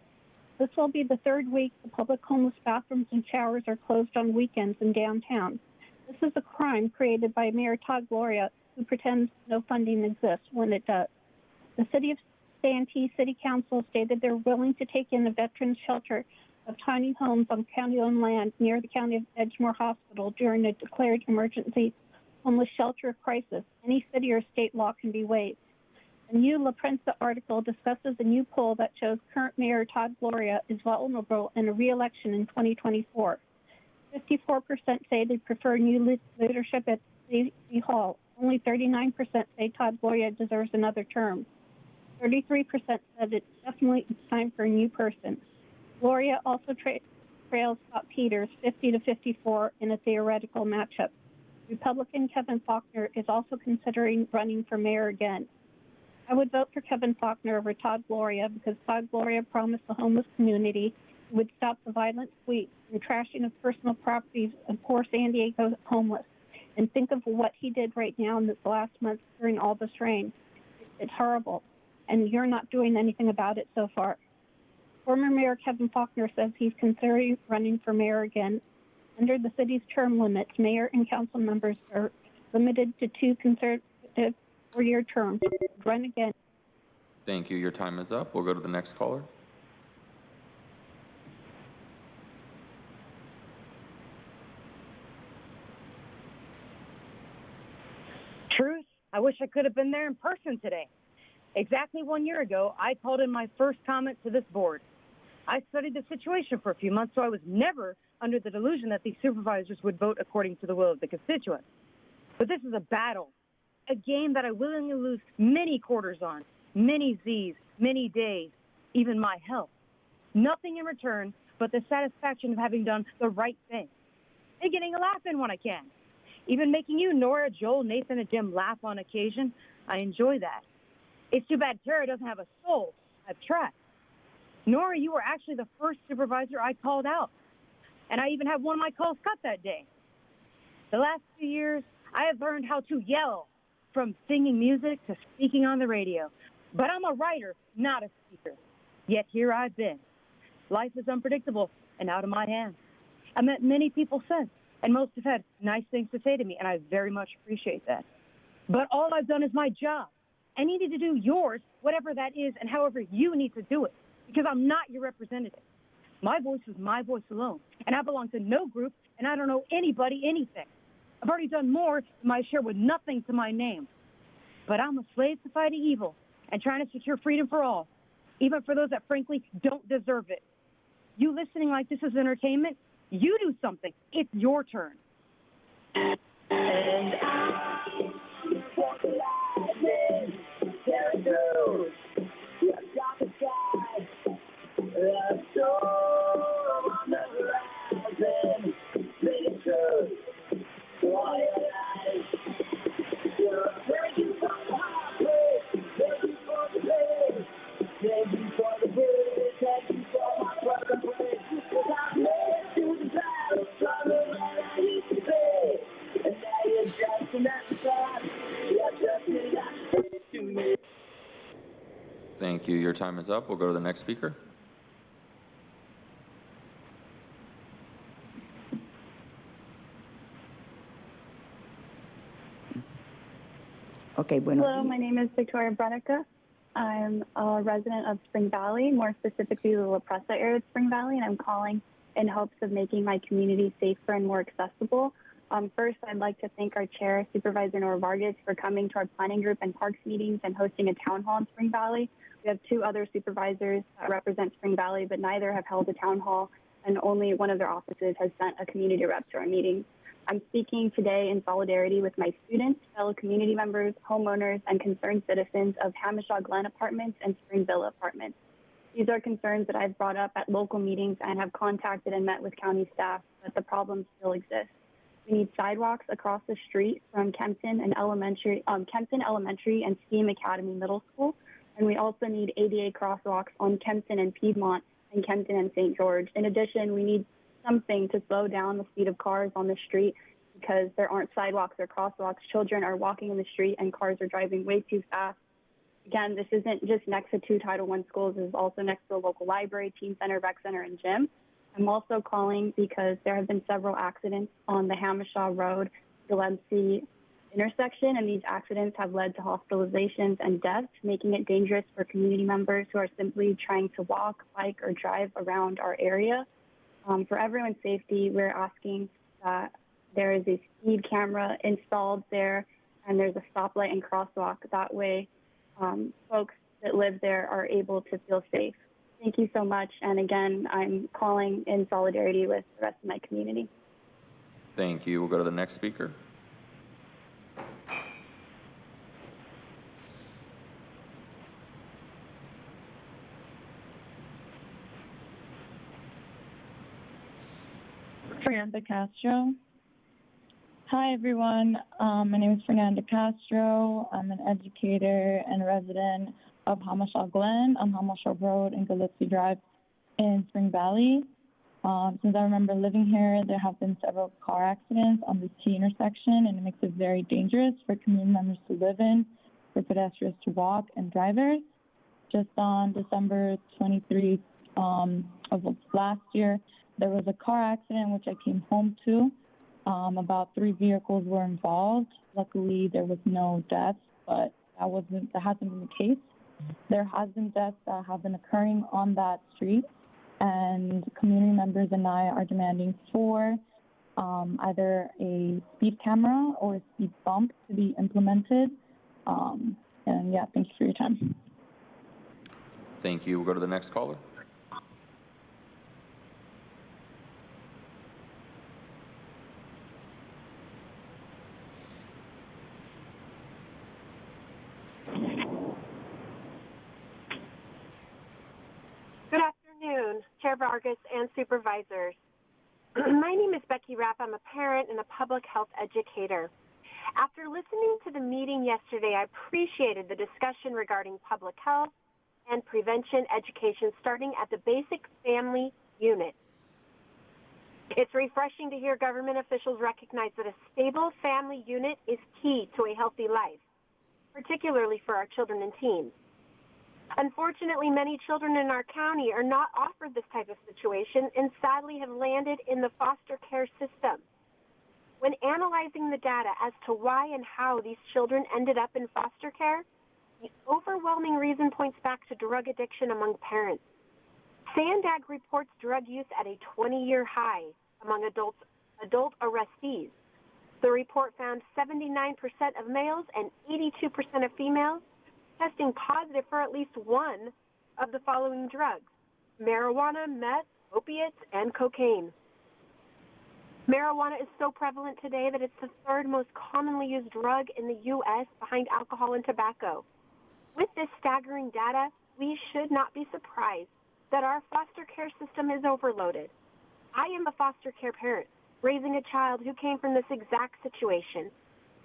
This will be the third week the public homeless bathrooms and showers are closed on weekends in downtown. This is a crime created by Mayor Todd Gloria, who pretends no funding exists when it does. The City of Santee City Council stated they're willing to take in a veterans shelter of tiny homes on county-owned land near the County of Edgemore Hospital during a declared emergency homeless shelter crisis. Any city or state law can be waived. The new La Prensa article discusses a new poll that shows current Mayor Todd Gloria is vulnerable in a re-election in 2024. 54% say they prefer new leadership at City Hall. Only 39% say Todd Gloria deserves another term. 33% said it's definitely time for a new person. Gloria also trails Scott Peters 50 to 54 in a theoretical matchup. Republican Kevin Faulkner is also considering running for mayor again. I would vote for Kevin Faulkner over Todd Gloria because Todd Gloria promised the homeless community he would stop the violent tweets and trashing of personal properties of poor San Diego homeless. And think of what he did right now in this last month during all this rain. It's horrible, and you're not doing anything about it so far. Former Mayor Kevin Faulkner says he's considering running for mayor again. Under the city's term limits, mayor and council members are limited to 2 consecutive 4-year terms. Run again. Thank you. Your time is up. We'll go to the next caller. Truth, I wish I could have been there in person today. Exactly 1 year ago, I called in my first comment to this board. I studied the situation for a few months, so I was never under the delusion that these supervisors would vote according to the will of the constituents. But this is a battle, a game that I willingly lose many quarters on, many Z's, many days, even my health. Nothing in return but the satisfaction of having done the right thing and getting a laugh in when I can. Even making you, Nora, Joel, Nathan, and Jim laugh on occasion, I enjoy that. It's too bad Tara doesn't have a soul. I've tried. Nora, you were actually the first supervisor I called out. And I even had one of my calls cut that day. The last few years, I have learned how to yell, from singing music to speaking on the radio. But I'm a writer, not a speaker. Yet here I've been. Life is unpredictable and out of my hands. I met many people since, and most have had nice things to say to me, and I very much appreciate that. But all I've done is my job. I needed to do yours, whatever that is, and however you need to do it, because I'm not your representative. My voice is my voice alone, and I belong to no group, and I don't owe anybody anything. I've already done more than my share with nothing to my name. But I'm a slave to fighting evil and trying to secure freedom for all, even for those that frankly don't deserve it. You listening like this is entertainment, you do something. It's your turn. And I walk the line, tearing through the darkest sky, the storm on the horizon, making sure all your life. Thank you for the heartbreak, thank you for the pain, thank you for the good, thank you for my broken place. I've made through the battle, stronger than I used to be, and now you're just an afterthought, you're just an afterthought to me. Thank you. Your time is up. We'll go to the next speaker. Okay, Hello, my name is Victoria Brenica. I'm a resident of Spring Valley, more specifically the La Presa area of Spring Valley, and I'm calling in hopes of making my community safer and more accessible. First, I'd like to thank our chair, Supervisor Nora Vargas, for coming to our planning group and parks meetings and hosting a town hall in Spring Valley. We have 2 other supervisors that represent Spring Valley, but neither have held a town hall, and only one of their offices has sent a community rep to our meetings. I'm speaking today in solidarity with my students, fellow community members, homeowners, and concerned citizens of Hamishaw Glen Apartments and Spring Villa Apartments. These are concerns that I've brought up at local meetings and have contacted and met with county staff, but the problems still exist. We need sidewalks across the street from Kempton Elementary and STEAM Academy Middle School, and we also need ADA crosswalks on Kempton and Piedmont and Kempton and St. George. In addition, we need something to slow down the speed of cars on the street because there aren't sidewalks or crosswalks. Children are walking in the street and cars are driving way too fast. Again, this isn't just next to 2 Title I schools. This is also next to a local library, teen center, rec center, and gym. I'm also calling because there have been several accidents on the Hamishaw Road, Gillespie intersection, and these accidents have led to hospitalizations and deaths, making it dangerous for community members who are simply trying to walk, bike, or drive around our area. For everyone's safety, we're asking that there is a speed camera installed there and there's a stoplight and crosswalk. That way, folks that live there are able to feel safe. Thank you so much. And again, I'm calling in solidarity with the rest of my community. Thank you. We'll go to the next speaker. Fernanda Castro. Hi, everyone. My name is Fernanda Castro. I'm an educator and resident of Hamashaw Glen on Hamashaw Road and Gillespie Drive in Spring Valley. Since I remember living here, there have been several car accidents on this T intersection, and it makes it very dangerous for community members to live in, for pedestrians to walk, and drivers. Just on December 23 of last year, there was a car accident which I came home to. About 3 vehicles were involved. Luckily, there was no deaths, but that hasn't been the case. There has been deaths that have been occurring on that street, and community members and I are demanding for either a speed camera or a speed bump to be implemented. And yeah, thank you for your time. Thank you. We'll go to the next caller. Good afternoon, Chair Vargas and Supervisors. My name is Becky Rapp. I'm a parent and a public health educator. After listening to the meeting yesterday, I appreciated the discussion regarding public health and prevention education starting at the basic family unit. It's refreshing to hear government officials recognize that a stable family unit is key to a healthy life, particularly for our children and teens. Unfortunately, many children in our county are not offered this type of situation and sadly have landed in the foster care system. When analyzing the data as to why and how these children ended up in foster care, the overwhelming reason points back to drug addiction among parents. SANDAG reports drug use at a 20-year high among adult arrestees. The report found 79% of males and 82% of females testing positive for at least one of the following drugs: marijuana, meth, opiates, and cocaine. Marijuana is so prevalent today that it's the third most commonly used drug in the U.S. behind alcohol and tobacco. With this staggering data, we should not be surprised that our foster care system is overloaded. I am a foster care parent, raising a child who came from this exact situation.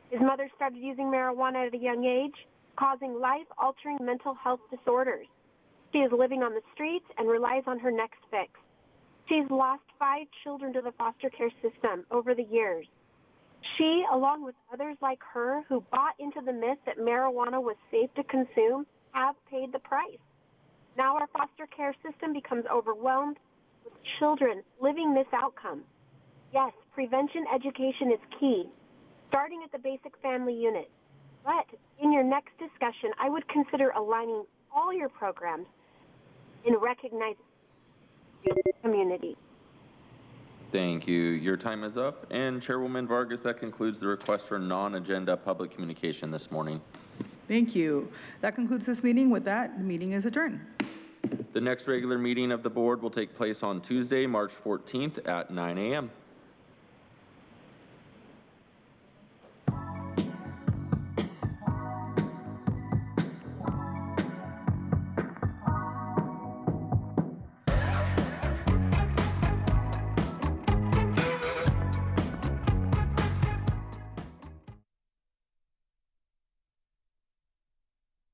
His mother started using marijuana at a young age, causing life-altering mental health disorders. She is living on the streets and relies on her next fix. She's lost 5 children to the foster care system over the years. She, along with others like her who bought into the myth that marijuana was safe to consume, have paid the price. Now our foster care system becomes overwhelmed with children living this outcome. Yes, prevention education is key, starting at the basic family unit. But in your next discussion, I would consider aligning all your programs in recognizing the community. Thank you. Your time is up. And Chairwoman Vargas, that concludes the request for non-agenda public communication this morning. Thank you. That concludes this meeting. With that, the meeting is adjourned. The next regular meeting of the board will take place on Tuesday, March 14th at 9 a.m.